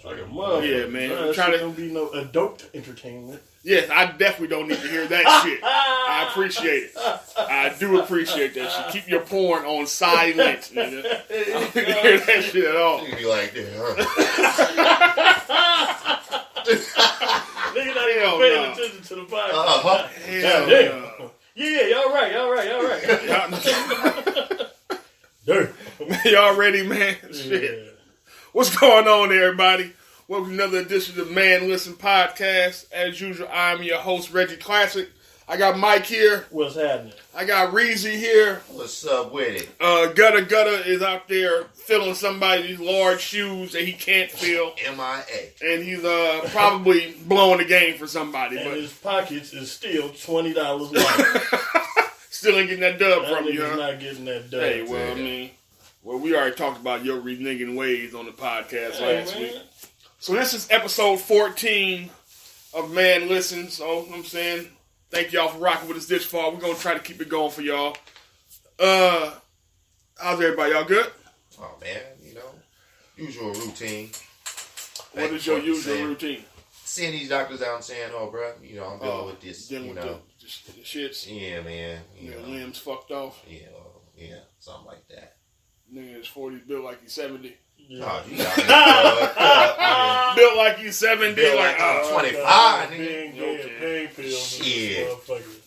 Like a mother. Yeah, man. There don't be no adult entertainment. Yes, I definitely don't need to hear that shit. I appreciate it. I do appreciate that shit. Keep your porn on silent, nigga. I don't need to hear that shit at all. You be like, Nigga not even paying attention to the podcast. Hell damn. Yeah, y'all right. Damn. Y'all ready, man? Shit. Yeah. What's going on, everybody? Welcome to another edition of the Man Listen Podcast. As usual, I'm your host, Reggie Classic. I got Mike here. What's happening? I got Reezy here. what's up with it? Gutta is out there filling somebody's large shoes that he can't fill. MIA. And he's probably blowing the game for somebody. And but his pockets is still $20 light. still ain't getting that dub That from you, huh? not getting that done. Hey, well, I mean, we already talked about your reneging ways on the podcast last week. So this is episode 14 of Man Listen. So, you know what I'm saying? Thank y'all for rocking with us this far. We're going to try to keep it going for y'all. How's everybody? Y'all good? Oh, man, usual routine. What is your usual routine? Seeing these doctors out and saying, oh, bro, I'm dealing with this, dealing with the shits. Yeah, man. Your limbs fucked off. Yeah, something like that. Nigga is 40, built like he's 70. Yeah. Oh, you got me. Built like he's 70. Built like I'm 25, Pain pills. Shit.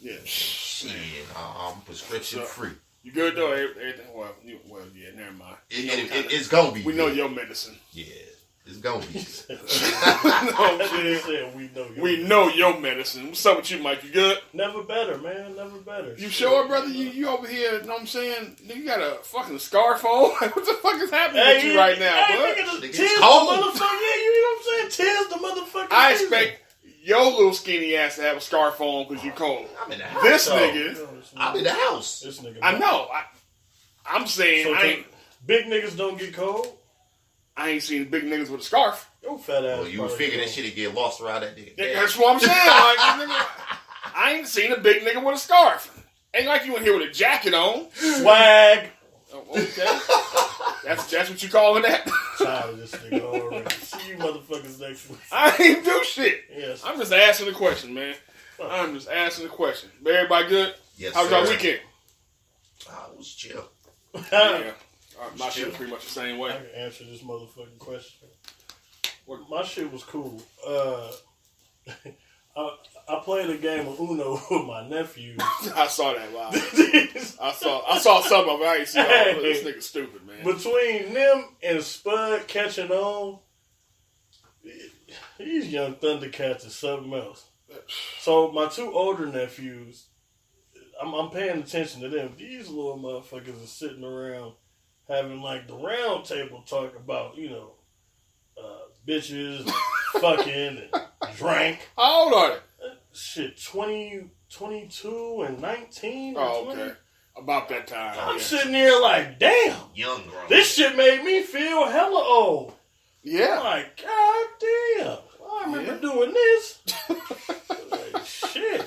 Yeah. Shit. I'm prescription free. You good though? Everything? Well, yeah, never mind. It's gonna be. We know your medicine. Yeah, it's gonna be. We know your medicine. What's up with you, Mike? You good? Never better, man. Never better. You sure, brother? You over here, you know what I'm saying? You got a fucking scarf on? What the fuck is happening with you right now, bud? It's cold. Motherfucker. Yeah, you know what I'm saying? Tears the motherfucker. I expect your little skinny ass to have a scarf on because you're cold. I'm in the house. This nigga. I'm in the house. This nigga. I know. I'm saying big niggas don't get cold. I ain't seen big niggas with a scarf. Yo, fat ass. Well, you would figure that shit'd get lost around that nigga. Yeah, that's what I'm saying. Like, nigga, I ain't seen a big nigga with a scarf. Ain't like you in here with a jacket on. Swag. Oh, okay. That's what you calling that? Tired of this nigga already. See you motherfuckers next week. I ain't do shit. Yes. I'm just asking the question, man. I'm just asking the question. But everybody good? Yes, How was sir. y'all weekend? It was chill. Yeah. My shit was pretty much the same way. I can answer this motherfucking question. My shit was cool. I played a game of Uno with my nephew. I saw that live. I saw some of it. I ain't seen all of it. This nigga's stupid, man. Between them and Spud catching on, these young Thundercats is something else. So my two older nephews, I'm paying attention to them. These little motherfuckers are sitting around having like the round table talk about, bitches, fucking, and drank. How old are they? Shit, 20, 22, and 19. Oh, 20. okay. About that time. I'm sitting there like, damn. Young grown. This shit made me feel hella old. Yeah. I'm like, god damn. I remember doing this. Like, shit.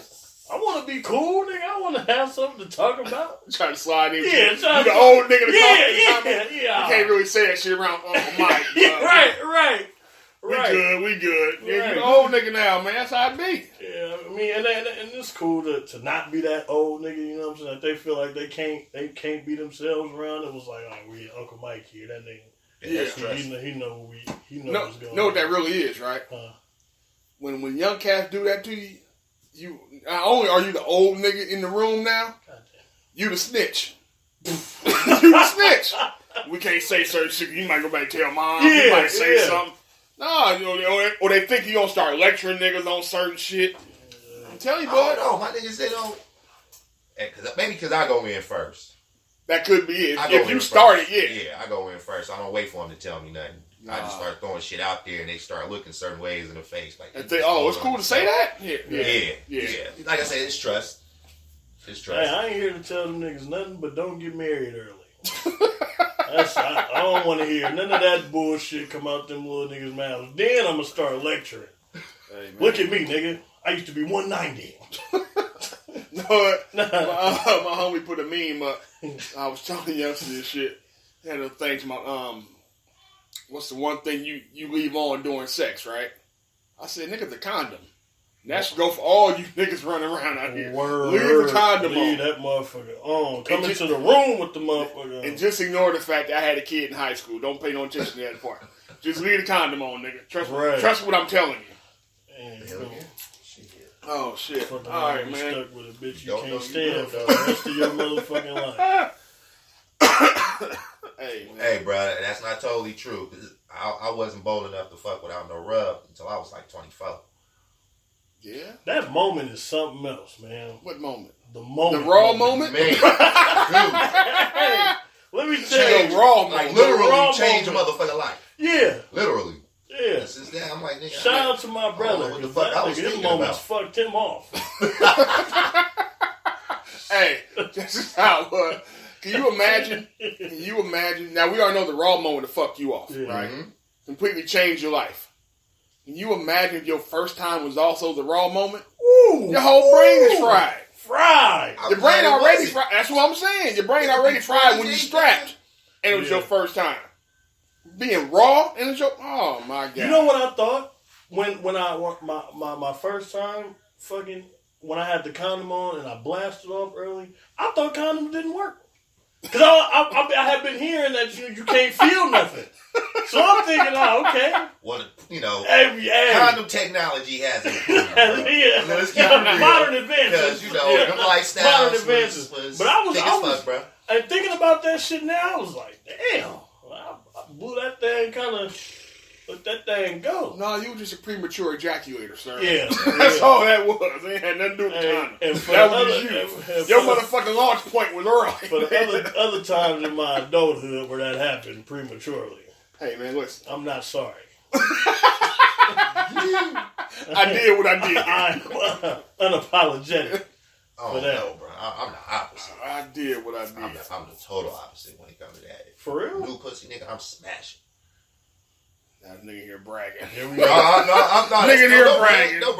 I want to be cool, nigga. I want to have something to talk about. Trying to slide in. Yeah, you the old nigga to yeah. You can't really say that shit around Mike. Right. We good. Yeah, Right. you the old nigga now, man. That's how it be. Yeah, I mean, and it's cool to not be that old nigga, you know what I'm saying? Like they feel like they can't be themselves around. It was like, oh, we Uncle Mike here, that nigga. Yeah. He know what's going on. Know what that really is, right? When young cats do that to you, not only are you the old nigga in the room now, you the snitch. You the snitch. We can't say certain shit. You might go back and tell mom. You might say something. No, or they think you gonna start lecturing niggas on certain shit. I'm telling you, bud. No, my niggas, they don't. Maybe because I go in first. That could be it. If you started, Yeah, I go in first. I don't wait for them to tell me nothing. I just start throwing shit out there, and they start looking certain ways in the face. Like, it's cool to say that? Yeah. Like I said, it's trust. It's trust. Hey, I ain't here to tell them niggas nothing, but don't get married early. I don't want to hear none of that bullshit come out them little niggas' mouths. Then I'm going to start lecturing. Hey, look at me, nigga. I used to be 190. My homie put a meme up. I was telling you yesterday shit. Had a thing to my what's the one thing you leave on during sex, right? I said, nigga, the condom. And that should go for all you niggas running around out here. Word. Leave the condom on. Leave that motherfucker on. Come into the room with the motherfucker on. And just ignore the fact that I had a kid in high school. Don't pay no attention to that part. Just leave the condom on, nigga. Trust what I'm telling you. Man, oh, shit. All right, man. Stuck with a bitch you can't stand for the rest of your motherfucking life. Hey, bro, that's not totally true. Cause I wasn't bold enough to fuck without no rub until I was like 24. Yeah? That moment is something else, man. What moment? The moment. The raw moment? Man, dude. Hey, let me tell you. The raw moment. Like, literally raw change a moment. motherfucking life. Yeah. Literally. Yeah. Since then, I'm like, nigga. Shout out to my brother. What the fuck I was His thinking moments about. fucked him off. Hey, this is how it was. Can you imagine? Now, we already know the raw moment to fuck you off, Yeah. right? Mm-hmm. Completely change your life. Can you imagine if your first time was also the raw moment? Ooh, Your whole brain is fried. Fried. Your brain already fried. That's what I'm saying. Your brain already fried when you strapped. And it was your first time. Being raw and it's your... Oh, my God. You know what I thought? When I my first time fucking... When I had the condom on and I blasted off early, I thought condoms didn't work. Because I had been hearing that you can't feel nothing. So I'm thinking, okay. Well, you know, Hey. condom technology has improved. Yeah. Let's keep it real. Modern advances. Because, you know, them lifestyles Modern advances. was But I was fuck, bro. And thinking about that shit now, I was like, damn. I blew that thing, kind of let that thing go. No, you were just a premature ejaculator, sir. Yeah. That's all that was. It had nothing to do with the condom. And for That the was other- you. Your motherfucking launch point was early. For the other times in my adulthood where that happened prematurely, Hey, man, listen. I'm not sorry. I did what I did. I'm unapologetic. Oh, for that. no, bro. I'm the opposite. I did what I did. I'm the total opposite when it comes to that. For real? New pussy nigga, I'm smashing. That nigga here bragging. Here we No, go. I'm not. Nigga here no bragging. No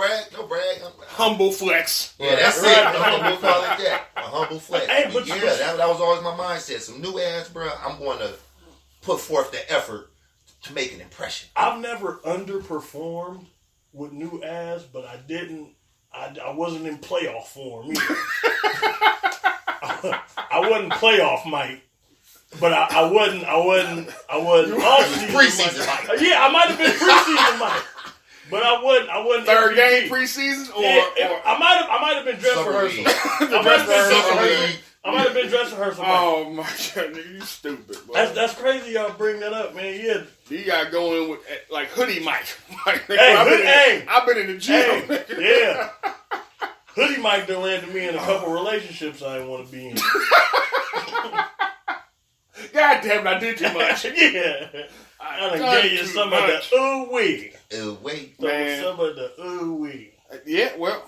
brag. Humble flex. Yeah, that's Right. it. A humble call it that. A humble flex. Hey, but That was always my mindset. Some new ass, bro. I'm going to put forth the effort to make an impression. I've never underperformed with new ass, but I didn't. I wasn't in playoff form either. I wasn't playoff Mike, but I wasn't. Preseason Mike. Yeah, I might have been preseason Mike, but I wasn't. Third MVP. game preseason or I might have been dress Summer rehearsal. league. I might have been dress rehearsal. Oh my God, nigga, you stupid. Bro. That's crazy. Y'all bring that up, man. Yeah. You got going with like hoodie Mike. Like, Hey, I've been in the gym. Hey, yeah. Hoodie Mike done landed me in a couple relationships I didn't want to be in. God damn it, I did too much. Yeah. I done done gave you too some much. of the ooh-wee. Wait. Man. Some of the ooh-wee. Yeah, well,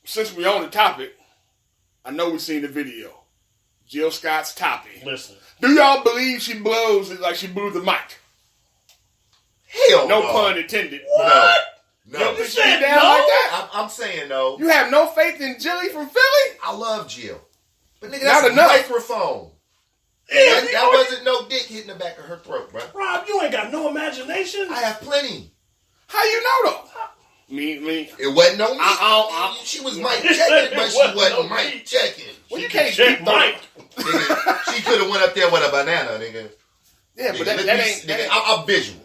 since we on the topic, I know we've seen the video. Jill Scott's topping. Listen. Do y'all believe she blows it like she blew the mic? Hell No pun intended. No. You don't No. think she said get down no? like that? I'm saying no. You have no faith in Jilly from Philly? I love Jill. But nigga, Not that's a enough. microphone. Yeah, That wasn't no dick hitting the back of her throat, bro. Rob, you ain't got no imagination. I have plenty. How you know though? Me. It wasn't no me. She was mic checking, but she It wasn't wasn't no mic me. checking. Well, you She can't check beat Mike. Nigga, she could have went up there with a banana, nigga. Yeah, but Nigga, that ain't. nigga, I'm visual.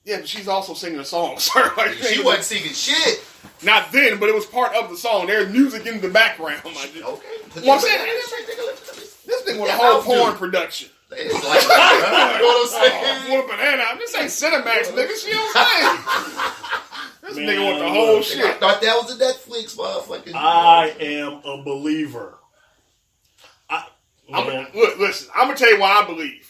Yeah, but she's also singing a song, sir. Like, She wasn't singing shit. Not then, but it was part of the song. There's music in the background. Like, Okay. Well, I'm saying, this thing was a whole porn production. It's like that, you know what I'm saying? Oh, what a banana. This ain't Cinemax, nigga. She don't sing. This Man, nigga want the whole look, shit. I thought that was a Netflix motherfucking. I am a believer. Listen, I'm going to tell you why I believe.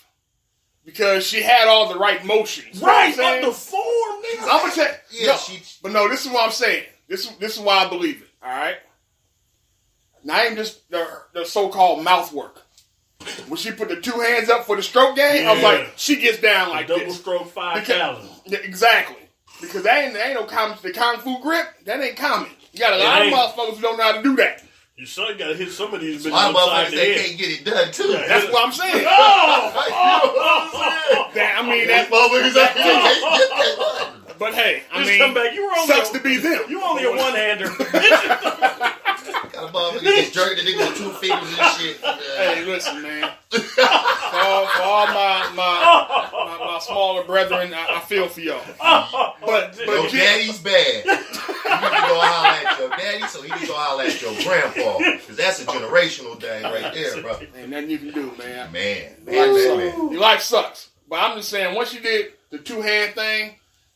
Because she had all the right motions. Right, You know what I'm but the saying? form, nigga. I'm going to tell you. Yeah, No, but no, this is what I'm saying. This is why I believe it. All right? Not even just the so-called mouth work. When she put the two hands up for the stroke game, I was Yeah. like, she gets down like Double this. stroke 5,000. Yeah, exactly. Because that ain't no common. The kung fu grip, that ain't common. You got a It lot of ain't. motherfuckers who don't know how to do that. Your son got to hit some of these bitches A lot of upside motherfuckers the that head. can't get it done too. Yeah, That's what I'm saying. I mean, That motherfuckers that can't get that done. but hey, I Just mean, come back. You were only sucks to be them. You only a one-hander. Got a motherfucker just jerking the nigga with 2 fingers and shit. Hey, listen, man. For all my smaller brethren, I feel for y'all. But Your daddy's bad. You need to go holler at your daddy, so he need to go holler at your grandpa. Because that's a generational thing right there, bro. ain't nothing you can do, man. Man. Your life sucks. But I'm just saying, once you did the 2-hand thing,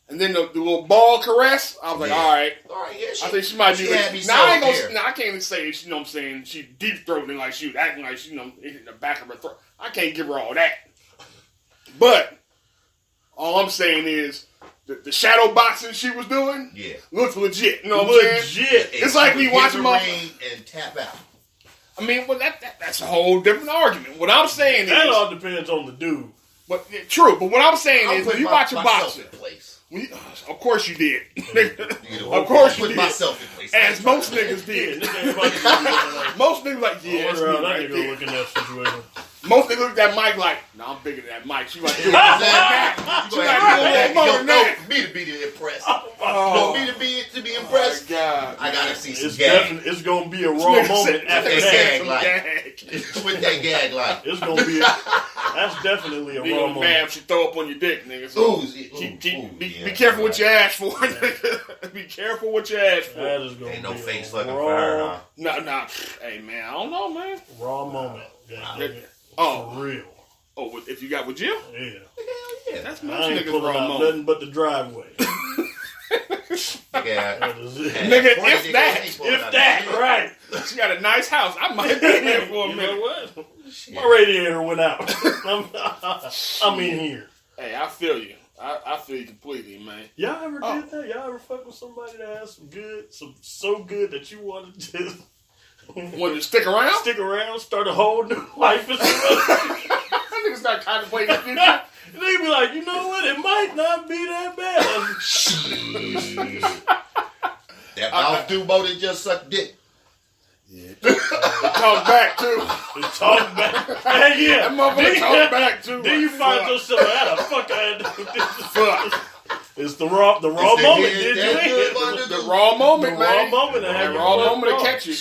and then the little ball caress, I was like, all right. All right, yeah, I think she might do had me it. Now, I ain't self-care. gonna. Now, I can't even say, you know what I'm saying, she deep-throating like she was acting like she, in the back of her throat. I can't give her all that. But, all I'm saying is, the shadow boxing she was doing looked legit. You know what I'm saying? Legit. It's like we watching the ring and tap out. I mean, well, that's a whole different argument. What I'm saying is... That all depends on the dude. But true, but what I'm saying is, when you watching myself boxing... in place. Of course you did. Of course you put did. myself in place. As most niggas did. Most niggas like, yeah, that's me that right nigga there. look in that situation. Most niggas look at that mic like, no, I'm bigger than that mic. She like, do it. You She gonna like, do have it more to than that. for me to be impressed. Oh, For me to be oh impressed, my God. I gotta see some It's gag. it's gonna be a raw moment after That that. gag like. With that gag like. It's gonna be. That's definitely a You raw gonna moment. mad if she throw up on your dick, nigga. So be careful what you ask for. Be careful what you ask for. That is gonna Ain't no be face a fucking raw, for her, huh? Nah. Hey, man, I don't know, man. raw moment. Nigga. Oh. For real. Oh, if you got with Jill? Yeah. Yeah, That's I most ain't niggas pulling raw out moment. nothing but the driveway. yeah. That is it. Nigga, if that. If that, right. She got a nice house. I might be here for a You minute. know what? My radiator went out. I'm in here. Hey, I feel you. I feel you completely, man. Y'all ever did that? Y'all ever fuck with somebody that has some so good that you wanted to Want to stick around? stick around, start a whole new life? And Niggas start contemplating the future. they be like, you know what? It might not be that bad. That mouth do more than just suck dick. Yeah. Talk back, too. Talk back. Hey, yeah. That motherfucker talk back, too. Then you find Fuck. yourself, how the fuck I had to do this? Fuck. It's the raw It's moment, the did head that good you? one to The do. raw moment, The man. raw moment. That raw moment to catch you.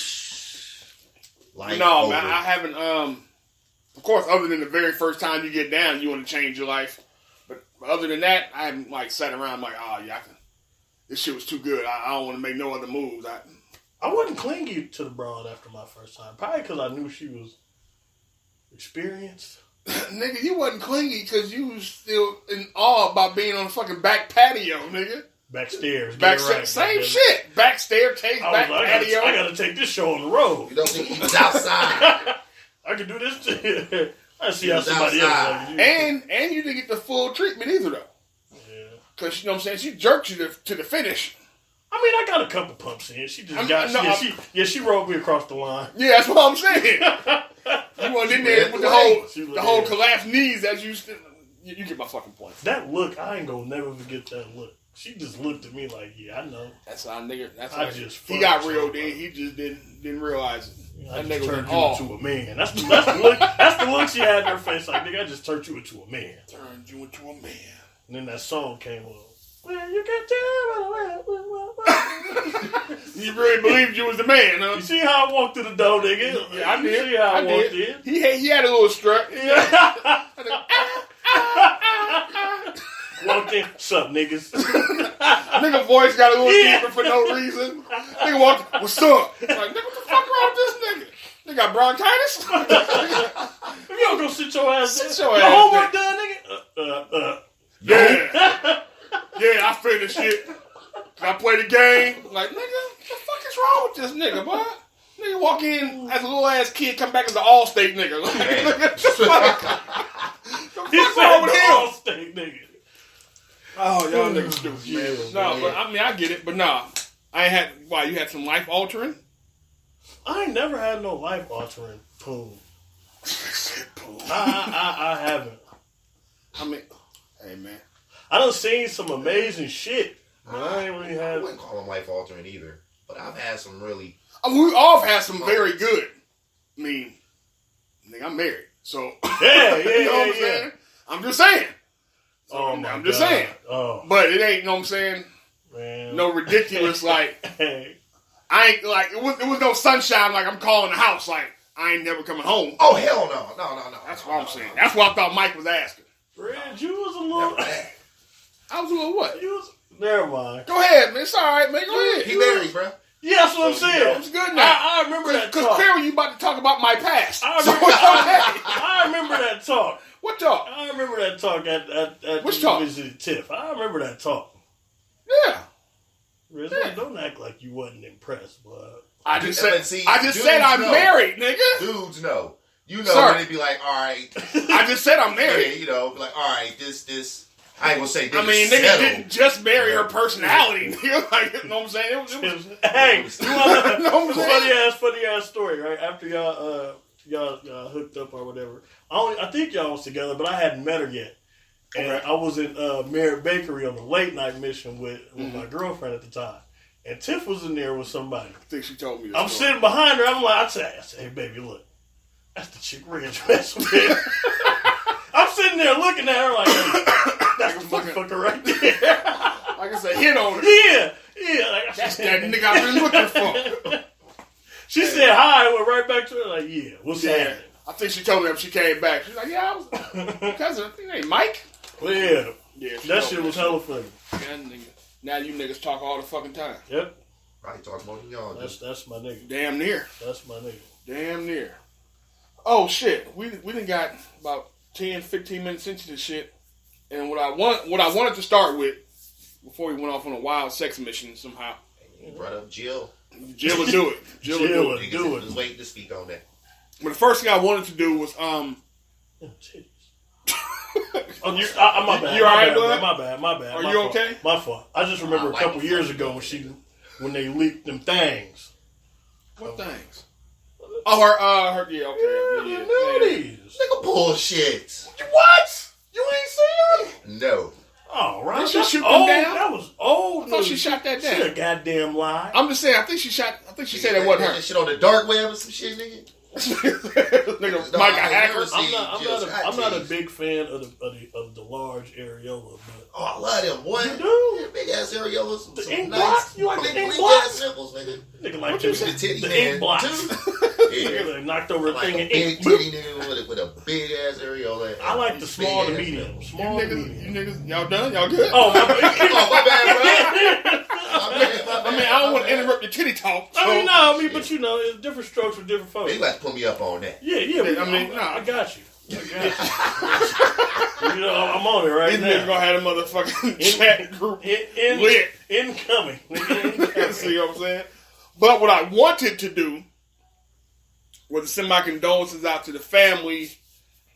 Like No, over. man, I haven't. Of course, other than the very first time you get down, you want to change your life. But other than that, I haven't like sat around like, oh yeah, this shit was too good. I don't want to make no other moves. I wasn't clingy to the broad after my first time. Probably because I knew she was experienced. Nigga, you wasn't clingy because you was still in awe about being on the fucking back patio, nigga. Backstairs. Same shit. Back staircase, back patio. I gotta take this show on the road. You don't think he was outside? I could do this too. I see how was somebody outside. else like you. And you didn't get the full treatment either, though. Yeah. Because, you know what I'm saying, she jerked you to the finish. I mean, I got a couple pumps in. She just she rolled me across the line. Yeah, that's what I'm saying. You went in there with the whole collapsed knees as you get my fucking point. That look, I ain't gonna never forget that look. She just looked at me like, yeah, I know. That's how nigga. He got real then. He just didn't realize it. I That just nigga turned was you in awe. into a man. That's the look. That's the look she had in her face. Like, nigga, I just turned you into a man. Turned you into a man. And then that song came on. Well, you can tell. You really believed you was the man, huh? You see how I walked through the door, nigga? Yeah, I You did. see how I walked did. in? He had a little strut. Walked in. What's up, niggas? Nigga voice got a little deeper for no reason. Nigga walked, what's up? Like, nigga, what the fuck wrong with this nigga? Nigga got bronchitis? You don't go sit your ass down. Sit your Your ass homework down. done, nigga? Yeah. Yeah, I finished it. I played the game. Like, nigga, what the fuck is wrong with this nigga, boy? Nigga walk in as a little ass kid, come back as an all-state nigga. Like, nigga, what the fuck He wrong with him? All-state nigga. Oh, y'all niggas stupid, man. Yeah, No, man. but I mean, I get it, but nah. I ain't had, why, you had some life altering? I ain't never had no life altering poon. I haven't. I mean, hey, man. I done seen some amazing shit, but I ain't really I had. wouldn't call them life altering either. But I've had some really. We all have had some very good. I mean, nigga, I'm married, so Yeah, you know what I'm saying? I'm just saying. So, I'm just saying. Oh. But it ain't, you know what I'm saying? Man. No ridiculous, like, Hey. I ain't, like, it was no sunshine, like, I'm calling the house, like, I ain't never coming home. Oh, hell no. No. That's what I'm saying. That's what I thought Mike was asking. Fred, you was a little... I was a little what? You was... Never mind. Go ahead, man. It's all right, man. Go ahead. He married, bro. Yeah, that's what I'm saying. It's good now. I remember that talk. Because clearly you about to talk about my past. I So remember, it's okay. I remember that talk. What talk? I remember that talk at Which the talk? visited Tiff. I remember that talk. Yeah. Rizzo, Yeah. don't act like you wasn't impressed, but I just But said, see, I'm dudes know. married, nigga. Dudes know. You know Sir. when they be like, all right. I just said I'm Yeah, married. you know, be like, all right, this. I ain't gonna say this. I mean, nigga didn't just marry her personality, nigga. Like, you know what I'm saying? It was hey, you want know what I'm saying? funny ass story, right? After y'all hooked up or whatever, I think y'all was together, but I hadn't met her yet, and Okay. I was in Merritt Bakery on a late night mission with my girlfriend at the time, and Tiff was in there with somebody. I think she told me this. I'm sitting behind her. I'm like, I said, hey, baby, look, that's the chick we're interested in. I'm sitting there looking at her like, hey, that's the motherfucker right there. Like I said, hit on her. Yeah. Like, That's that nigga I've been looking for. She said hi, went right back to her like, yeah, what's happening? I think she told me when she came back. She's like, yeah, I was cousin. Your name Mike? Well, yeah, Yeah, she that told shit me was hella funny. Yeah, nigga. Now you niggas talk all the fucking time. Yep, Probably talk more than y'all do. that's my nigga. Damn near. That's my nigga. Damn near. Oh shit. We done got about 10, 15 minutes into this shit. And what I wanted to start with before we went off on a wild sex mission somehow. You brought up Jill. Jill would do it. Jill would do it. Jill. Niggas Do it. was waiting to speak on that. But the first thing I wanted to do was Yeah, titties. Oh, my bad. You all right, my bud? bad. My bad. Are My you fault. okay? My fault. I just remember I a like couple the years fuck ago when they leaked them things. what things? Oh, her yeah, okay. Yeah, Yeah. nudies. Nigga bullshit. What? You ain't seen her? No. Oh, right. Did she That's shoot them old. down? That was old. I thought she news. shot that She down. a goddamn lie. I'm just saying, I think she said that wasn't her. That shit on the dark web or some shit, nigga. Nigga, No, Mike a I ain't hacker. never seen I'm not a titties. big fan of the large areola, but Oh, I love them, boy. You do? Yeah, big ass areolas. The some ink nice, block? You like the big ink bleak block? ass nipples, nigga. nigga like What you the, say? The titty the man, ink blocks. too. Nigga like knocked over a Like thing a of big ink. titty nigga with a big ass areola. I like and the big small to ass medium. nipples. Small to You medium. niggas, y'all done? Y'all good? Oh, my bad. Oh, my bad, bro. My bad, I mean, I don't want to interrupt your titty talk. So. But you know, it's different strokes for different folks. You got to put me up on that. Yeah, I got you. You know, I'm on it right These now. niggas gonna have a motherfucking chat group lit. Incoming. See what I'm saying? But what I wanted to do was to send my condolences out to the family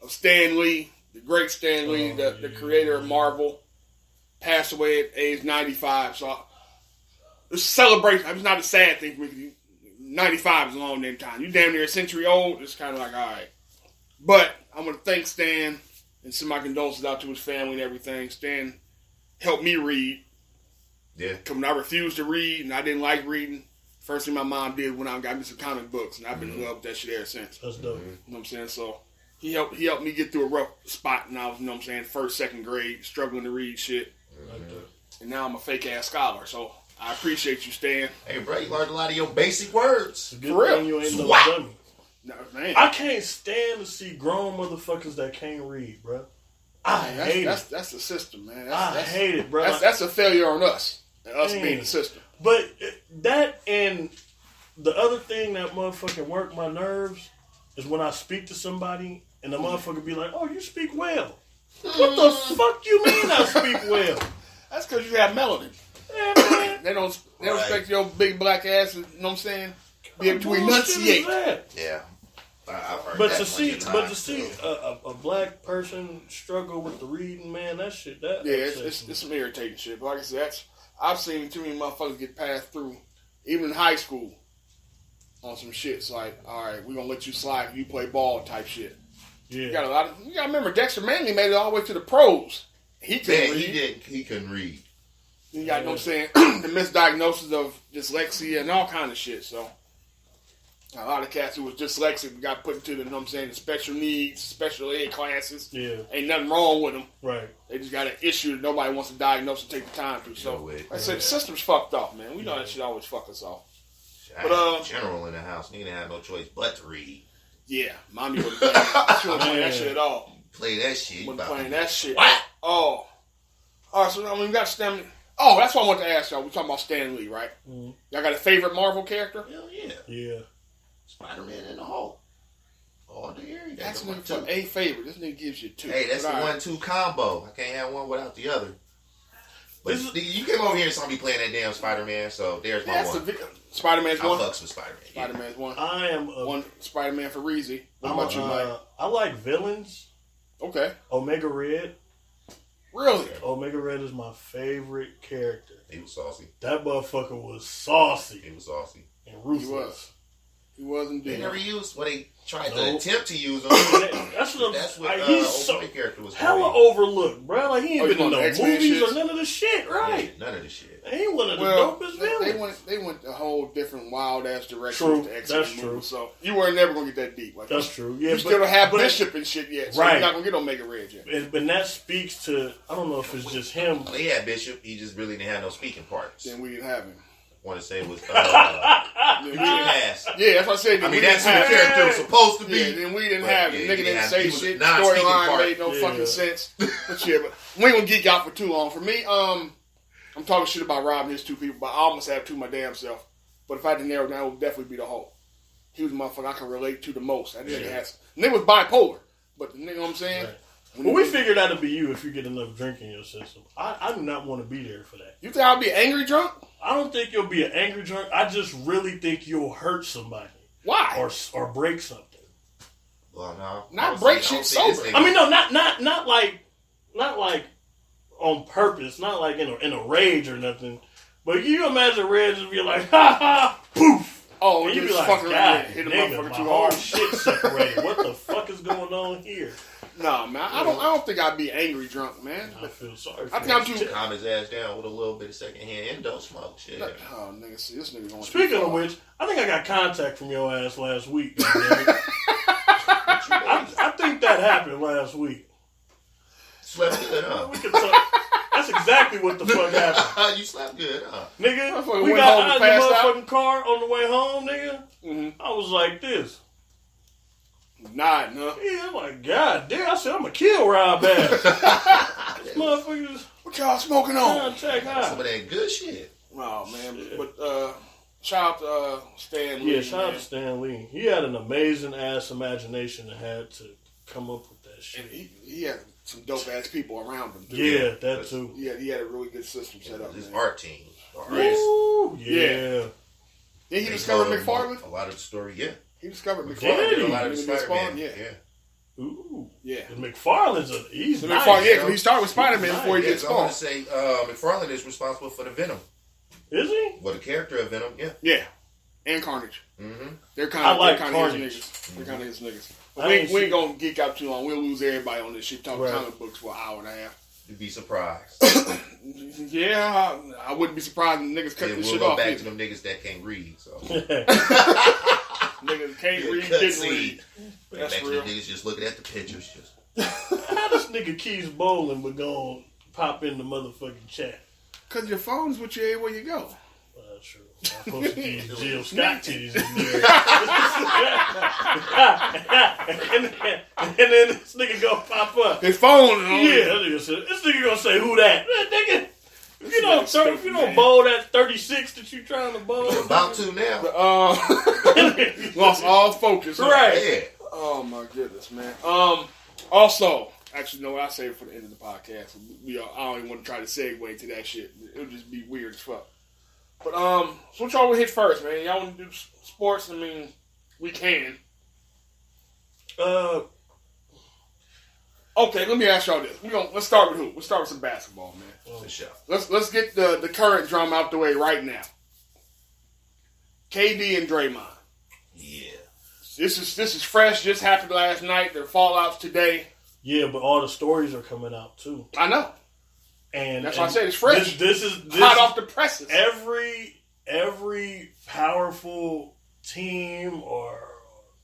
of Stan Lee, the great Stan Lee, the creator of Marvel, passed away at age 95. So it's a celebration. It's not a sad thing for me. 95 is a long damn time. You damn near a century old. It's kind of like, all right. But I'm going to thank Stan and send my condolences out to his family and everything. Stan helped me read. Yeah. When I refused to read and I didn't like reading, first thing my mom did when I got me some comic books, and I've been in love with that shit ever since. That's dope. You know what I'm saying? So he helped me get through a rough spot, and I was, you know what I'm saying, first, second grade, struggling to read shit. And now I'm a fake ass scholar. So I appreciate you, Stan. Hey, bro, you learned a lot of your basic words. It's a good For real. thing you ain't no Swat. dummy. No, man. I can't stand to see grown motherfuckers that can't read, bro. I hate it. That's the system, man. I hate it, bro. That's a failure on us. And us Man. being the system. But that and the other thing that motherfucking work my nerves is when I speak to somebody and the motherfucker be like, "Oh, you speak well." What the fuck you mean I speak well? That's because you have melanin. Yeah, man. They don't Right. respect your big black ass, you know what I'm saying? Be able to Bullshit is enunciate. that? Yeah. I've heard But that to see, plenty of times, a black person struggle with the reading, man, that shit, that Yeah, upsets me. it's some irritating shit. But like I said, I've seen too many motherfuckers get passed through, even in high school, on some shit. It's like, all right, we're gonna let you slide if you play ball type shit. Yeah. You gotta remember Dexter Manley made it all the way to the pros. He couldn't Man, read. he couldn't read. You got, you know what I'm saying, the misdiagnosis of dyslexia and all kind of shit. So A lot of cats who was dyslexic got put into the, you know what I'm saying, the special needs, special ed classes. Yeah. Ain't nothing wrong with them. Right. They just got an issue that nobody wants to diagnose and take the time to. So, like I said, the system's fucked off, man. We know that shit always fuck us off. But general in the house, nigga have no choice but to read. Yeah, mommy wasn't playing that. She wasn't playing that shit at all. Play that shit. Wasn't playing that shit. What? Oh. All right, so I mean, we got Stan. Oh, that's what I wanted to ask y'all. We talking about Stan Lee, right? Mm-hmm. Y'all got a favorite Marvel character? Hell yeah. Yeah. Spider-Man and the Hulk. All the area. That's nigga for a favorite. This nigga gives you two. Hey, that's the 1-2 combo. I can't have one without the other. But you came over here and saw me playing that damn Spider-Man, so there's my one. Spider-Man's one? I fucks with Spider-Man. Spider-Man's one. I am one Spider-Man for Reezy. What about you, Mike? I like villains. Okay. Omega Red. Really? Omega Red is my favorite character. He was saucy. That motherfucker was saucy. He was saucy. And ruthless. He was indeed. They never used what they tried to attempt to use him. That's what he's so character was hella overlooked, bro. Like he ain't been in no movies or none of the shit, right? Yeah, none of the shit. He ain't one of the dopest villains. They went a whole different wild ass direction True, with the X-Men that's movie, true. So you weren't never gonna get that deep. Like that's true. Yeah, you still don't have Bishop and shit yet, so you're not gonna get Omega Red yet. But that speaks to, I don't know if it's just him. Well, he had Bishop. He just really didn't have no speaking parts. Then we didn't have him. I want to say it was yeah, that's what I said. I mean, that's who the character was supposed to be. Yeah, then we didn't have it. Nigga didn't say shit. Storyline Storyline made no fucking sense. But yeah, but we ain't gonna geek out for too long. For me, I'm talking shit about robbing his two people, but I almost have two my damn self. But if I had to narrow it down, it would definitely be the Hulk. He was the motherfucker I can relate to the most. That nigga has. Nigga was bipolar, but the nigga, you know what I'm saying? Right. Well, we figured that'd be you if you get enough drink in your system. I do not want to be there for that. You think I'll be angry drunk? I don't think you'll be an angry drunk. I just really think you'll hurt somebody. Why? Or break something. Well, no. Not break shit sober. I mean, no, not like on purpose. Not like in a rage or nothing. But can you imagine Red just be like, ha ha, poof. Oh, and you be like, God, hit a motherfucker too hard. Shit separated. What the fuck is going on here? Nah, man, I don't think I'd be angry drunk, man. I feel sorry. I think I'm too. Calm his ass down with a little bit of secondhand and don't smoke shit. Oh, nigga, see this nigga going. Speaking of which, I think I got contact from your ass last week. I think that happened last week. Slept good, huh? We can talk. That's exactly what the fuck happened. You slept good, huh? Nigga, we got out of the motherfucking car on the way home, nigga. Mm-hmm. I was like this. Nah, no. Yeah, I'm like, God damn, I said, I'm going to kill Rob Bass. This motherfuckers. What y'all smoking on? Check out. Some of that good shit. Oh, man. Yeah. But, shout out to Stan Lee. Yeah, shout out to Stan Lee. He had an amazing ass imagination and had to come up with that shit. And he had some dope ass people around him, too. Yeah, that too. Yeah, he had a really good system set up. His art team. Ooh, yeah. Did he discover McFarlane? A lot of the story, yeah. He discovered McFarlane. Did a lot of the Spider-Man, yeah. Ooh. Yeah. And McFarlane's he's nice. Yeah, because he started with Spider-Man before he gets Spawn. I want to say McFarlane is responsible for the Venom. Is he? Well, the character of Venom, yeah. Yeah. And Carnage. Mm-hmm. They're kind of Carnage. his niggas. They're kind of his niggas. We ain't going to geek out too long. We'll lose everybody on this shit. Talk comic books for an hour and a half. You'd be surprised. Yeah, I wouldn't be surprised if niggas cut this shit off. We'll go back to them niggas that can't read, so. Niggas can't read, didn't read. That's real. Niggas just looking at the pictures. How this nigga Keys Bowling would go and pop in the motherfucking chat? Because your phone's with you everywhere you go. That's true. I'm supposed to be Jill Scott titties in there. and then this nigga go pop up. His phone. This nigga gonna say, who that? Nigga. If you don't bowl that 36 that you trying to bowl. You're about to now. Lost all focus. Right. Yeah. Oh my goodness, man. Also, actually, no, I'll save it for the end of the podcast. I don't even want to try to segue to that shit. It would just be weird as fuck. But so what y'all want to hit first, man? Y'all want to do sports? I mean, we can. Okay, let me ask y'all this. Let's start with who? Let's start with some basketball, man. Let's get the current drama out the way right now. KD and Draymond. Yeah. This is fresh. Just happened last night. Their fallouts today. Yeah, but all the stories are coming out too. I know. And that's why I said it's fresh. This is hot off the presses. Every powerful team or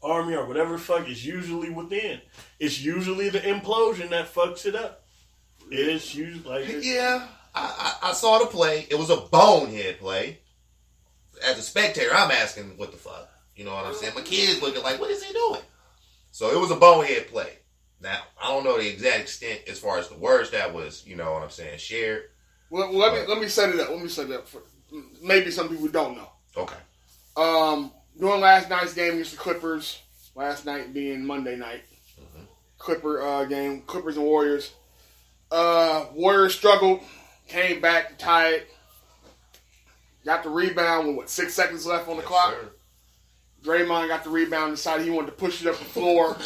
army or whatever the fuck is usually within. It's usually the implosion that fucks it up. It's usually like yeah. I saw the play. It was a bonehead play. As a spectator, I'm asking, what the fuck? You know what I'm saying? My kid's looking like, what is he doing? So it was a bonehead play. Now, I don't know the exact extent as far as the words that was, you know what I'm saying, shared. Well, let me set it up. Let me set it up for maybe some people don't know. Okay. During last night's game against the Clippers, last night being Monday night, Clipper game, Clippers and Warriors. Warriors struggled, came back to tie it. Got the rebound with 6 seconds left on the clock. Sir. Draymond got the rebound, decided he wanted to push it up the floor.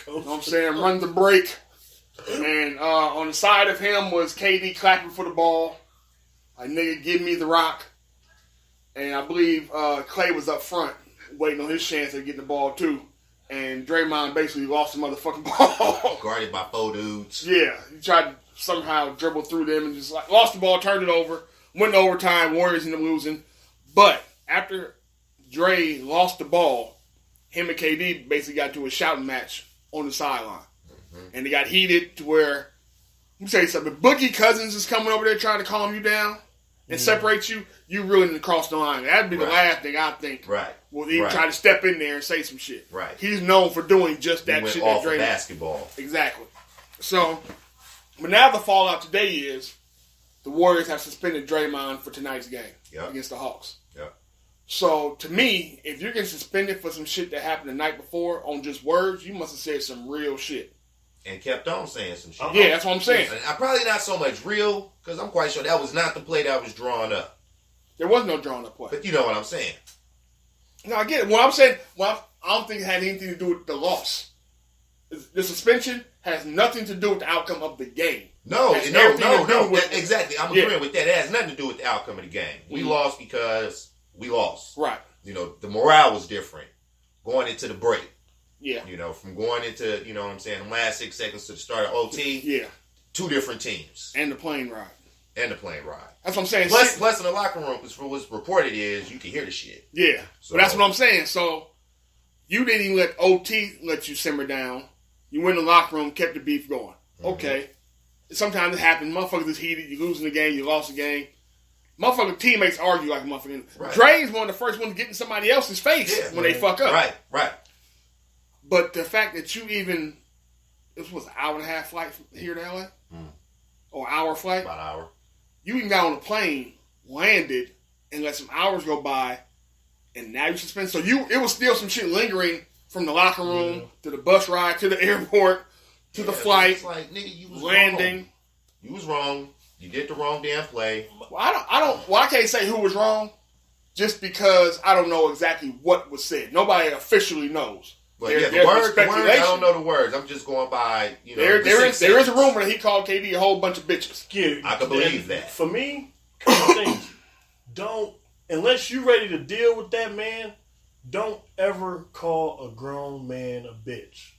You know what I'm saying? Run the break. And on the side of him was KD clapping for the ball. Like, nigga, give me the rock. And I believe Clay was up front, waiting on his chance of getting the ball too. And Draymond basically lost the motherfucking ball. Guarded by 4 dudes. Yeah, he tried to somehow dribble through them and just like lost the ball, turned it over, went to overtime. Warriors ended up losing. But after Dre lost the ball, him and KD basically got to a shouting match on the sideline. And they got heated to where, let me tell you something, if Boogie Cousins is coming over there trying to calm you down and separate you, you really need to cross the line. That'd be the last thing I think. Right. Will he try to step in there and say some shit. Right. He's known for doing just that shit. He went off that Dre of basketball. Exactly. So, but now the fallout today is the Warriors have suspended Draymond for tonight's game against the Hawks. Yep. So, to me, if you're getting suspended for some shit that happened the night before on just words, you must have said some real shit. And kept on saying some shit. Yeah, that's what I'm saying. And probably not so much real, because I'm quite sure that was not the play that was drawn up. There was no drawn up play. But you know what I'm saying. No, I get it. What I'm saying, I don't think it had anything to do with the loss. The suspension has nothing to do with the outcome of the game. No. Exactly. I'm agreeing with that. It has nothing to do with the outcome of the game. We lost because we lost. Right. You know, the morale was different going into the break. Yeah. You know, from going into, you know what I'm saying, the last 6 seconds to the start of OT. Yeah. 2 different teams. And the plane ride. That's what I'm saying. Plus in the locker room, because what's reported is you can hear the shit. Yeah. So, but that's what I'm saying. So, you didn't even let OT let you simmer down. You went in the locker room, kept the beef going. Okay. Sometimes it happens. Motherfuckers is heated. You losing the game. You lost the game. Motherfucking teammates argue like a motherfucking. Right. Dre's one of the first ones to get in somebody else's face when they fuck up. Right. But the fact that you even, this was an hour and a half flight from here to LA? Or hour flight? About an hour. You even got on a plane, landed, and let some hours go by, and now you suspended. So it was still some shit lingering from the locker room to the bus ride to the airport to the flight. It's like, nigga, you was landing. Wrong. You was wrong. You did the wrong damn play. Well, I can't say who was wrong, just because I don't know exactly what was said. Nobody officially knows. But the words, I don't know the words. I'm just going by, you know. There is a rumor that he called KD a whole bunch of bitches. Yeah, I can believe that. For me, couple things. Unless you're ready to deal with that man, don't ever call a grown man a bitch.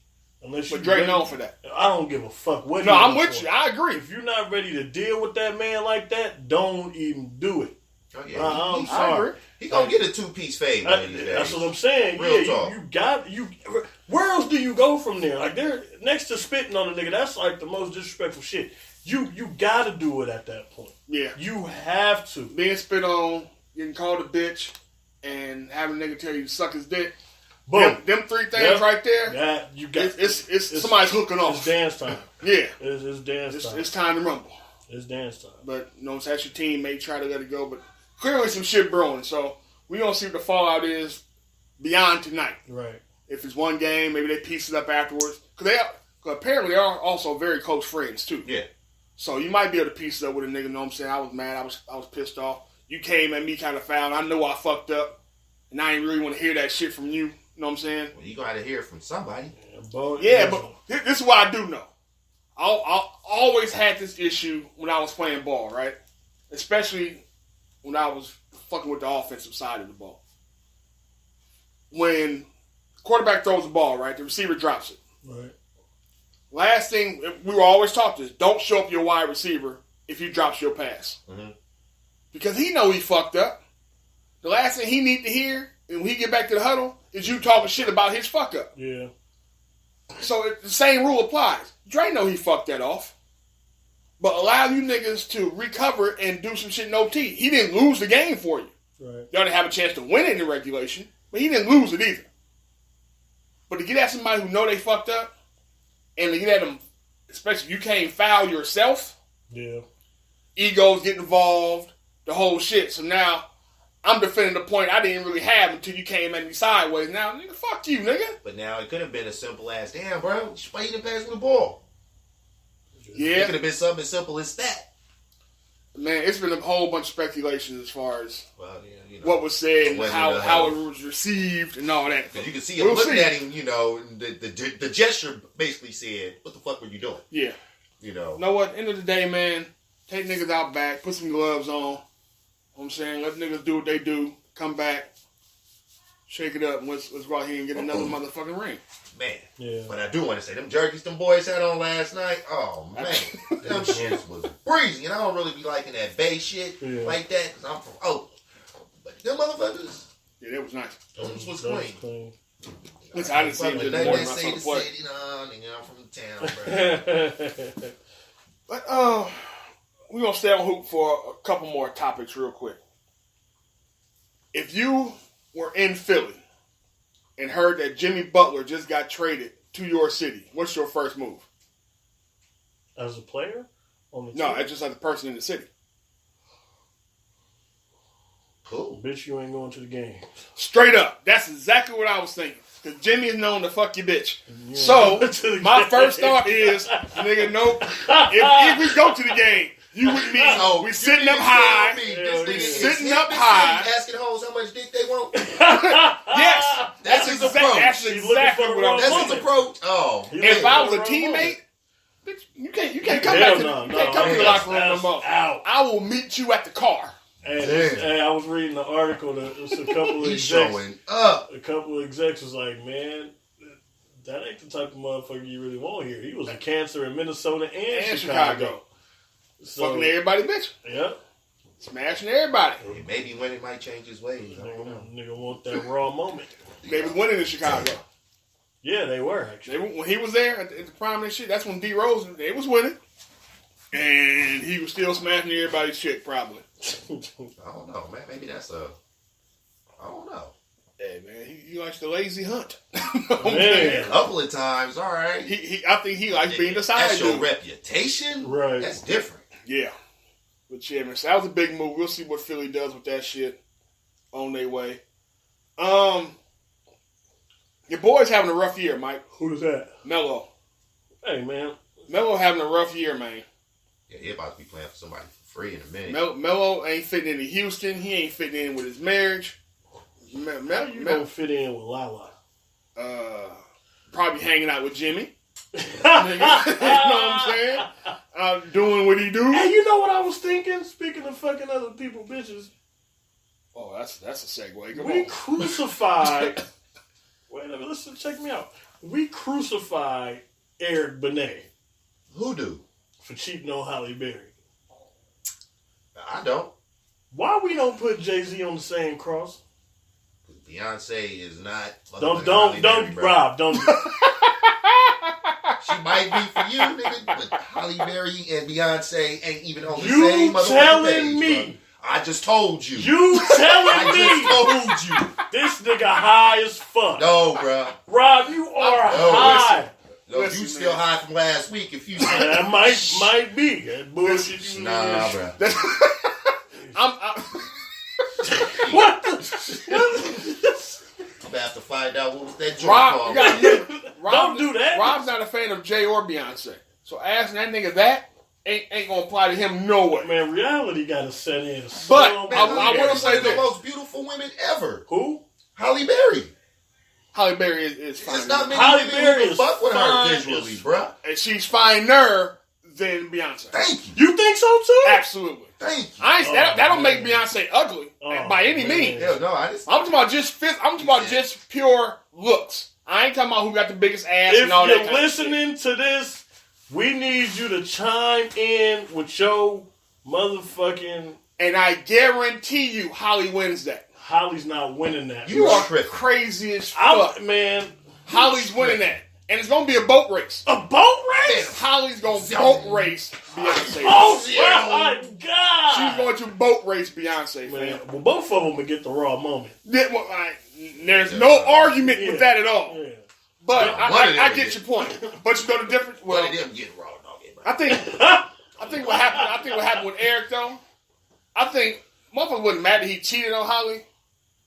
Unless you're Dre known for that. I don't give a fuck what. No, I'm with you. I agree. If you're not ready to deal with that man like that, don't even do it. Oh, yeah. I'm sorry. He gonna get a 2-piece fade one of these days. That's what I'm saying. Real talk. Where else do you go from there? Like, they're next to spitting on a nigga. That's like the most disrespectful shit. You gotta do it at that point. Yeah. You have to. Being spit on, getting called a bitch, and having a nigga tell you to suck his dick. Boom. Them 3 things right there. That you got. It's somebody's hooking off. It's dance time. Yeah. It's dance time. It's time to rumble. It's dance time. But it's that's your team. May try to let it go, but clearly some shit brewing. So we gonna see what the fallout is beyond tonight. Right. If it's one game, maybe they piece it up afterwards. Because apparently they are also very close friends too. Yeah. So you might be able to piece it up with a nigga. Know what I'm saying? I was mad. I was pissed off. You came at me kind of foul. I know I fucked up, and I ain't really want to hear that shit from you. You know what I'm saying? Well, you gotta hear it from somebody. But this is what I do know. I always had this issue when I was playing ball, right? Especially when I was fucking with the offensive side of the ball. When the quarterback throws the ball, right, the receiver drops it. Right. Last thing, we were always taught this, don't show up your wide receiver if he drops your pass. Mm-hmm. Because he know he fucked up. The last thing he need to hear and when he get back to the huddle, is you talking shit about his fuck up. Yeah. So the same rule applies. Dre know he fucked that off. But allow you niggas to recover and do some shit in OT. He didn't lose the game for you. Right. Y'all didn't have a chance to win it in the regulation, but he didn't lose it either. But to get at somebody who know they fucked up, and to get at them, especially if you can't foul yourself, Yeah. egos get involved, the whole shit. So now I'm defending the point I didn't really have until you came at me sideways. Now, nigga, fuck you, nigga. But now it could have been a simple ass, damn, bro, why you didn't pass me the ball? It Yeah. could have been something as simple as that. Man, it's been a whole bunch of speculation as far as Well, yeah, you know, what was said and whether how it was received and all that. Because you can see him looking at him, you know, and the gesture basically said, what the fuck were you doing? Yeah. You know. You know what? End of the day, man, take niggas out back, put some gloves on. You know what I'm saying? Let niggas do what they do. Come back. Shake it up and let's go out here and get another motherfucking ring. Man. Yeah. But I do want to say, them jerseys them boys had on last night, oh, man. Them shits was breezy. And I don't really be liking that Bay shit like that because I'm from Oakland. But them motherfuckers, Yeah, that was nice. those was clean. Listen, I didn't see it this They morning. I say saw the the play. city, nigga, I'm from the town, bro. But we're going to stay on hoop for a couple more topics real quick. If you were in Philly and heard that Jimmy Butler just got traded to your city, what's your first move? As a player? On the No, team? it's just like the person in the city. Cool. Bitch, you ain't going to the game. Straight up. That's exactly what I was thinking. Because Jimmy is known to fuck your bitch. You So, ain't going to the my game. first thought is, nigga, nope. If we go to the game, you with me, we sitting up high. Sitting up high. Asking hoes how much dick they want. Yes. That's his approach. That's He's exactly looking for what I'm the That's wrong saying. his approach. Oh. If I was a Wrong teammate, bitch, you can't come Hell back to no, you can't come to the that's- locker room no that's more. out. I will meet you at the car. Hey, I was reading an article that was a couple of He's execs. showing up. A couple of execs was like, man, that ain't the type of motherfucker you really want here. He was a cancer in Minnesota and Chicago. So, Fucking everybody, bitch. yeah. Smashing everybody. Hey, maybe when it might change his ways. I don't know. Nigga want that raw moment. They was winning in Chicago. Yeah, they were, actually. When he was there at the prime of their shit, that's when D Rose, they was winning. And he was still smashing everybody's shit, probably. I don't know, man. Maybe that's a. I don't know. Hey, man, he likes the lazy hunt. Man. A couple of times, all right. I think he likes being the side That's your dude. reputation? Right. That's different. Yeah. But yeah, man, so that was a big move. We'll see what Philly does with that shit on their way. Your boy's having a rough year, Mike. Who's that? Melo. Hey, man. Melo having a rough year, man. Yeah, he about to be playing for somebody for free in a minute. Melo ain't fitting into Houston. He ain't fitting in with his marriage. How you don't fit in with Lala? Probably hanging out with Jimmy. You know what I'm saying? Doing what he do. Hey, you know what I was thinking? Speaking of fucking other people, bitches. Oh, that's a segue. Come We on. crucified. Wait a minute, listen, check me out. We crucified Eric Benet Who do? for cheating on Halle Berry. I don't. Why we don't put Jay-Z on the same cross? Beyonce is not. Don't, Halle Berry, bro. Rob, don't. She might be for you, nigga, but Halle Berry and Beyonce ain't even on the You same motherfucking telling page, me? bro. I just told you. You telling I me? just told you. This nigga high as fuck. No, bro. Rob, you are No, high. No, Listen, you still man. high from last week if you That might be. That bullshit you Nah, bro. I'm What? I'm gonna have to find out what was that joint Rob, called. you gotta admit, Don't do that. Rob's not a fan of Jay or Beyonce. So asking that nigga that ain't gonna apply to him no way. Man, reality got to set in. But So I will Berry's say one of the this. most beautiful women ever. Who? Halle Berry. Halle Berry is fine. It's not many Halle women Berry who can is fuck with her fine visually, as bruh. And she's finer than Beyonce. Thank you. You think so too? Absolutely. Thank you. I ain't, that don't man. make Beyonce ugly by any man. means. Hell no, I just. I'm talking about just pure looks. I ain't talking about who got the biggest ass If and all that you're kind of shit. listening to this, we need you to chime in with your motherfucking And I guarantee you, Holly wins that. Holly's not winning that. You are tripping. crazy as fuck. Man. Holly's winning that. And it's going to be a boat race. A boat race? Holly's going to boat race Beyonce. Oh, my God. She's going to boat race Beyonce, man. Well, both of them would get the raw moment. There's no argument with that at all. Yeah. But I get your point. But you know the difference? Well, One of them get raw dog. I think what happened with Eric, though, I think motherfucker wasn't mad that he cheated on Holly.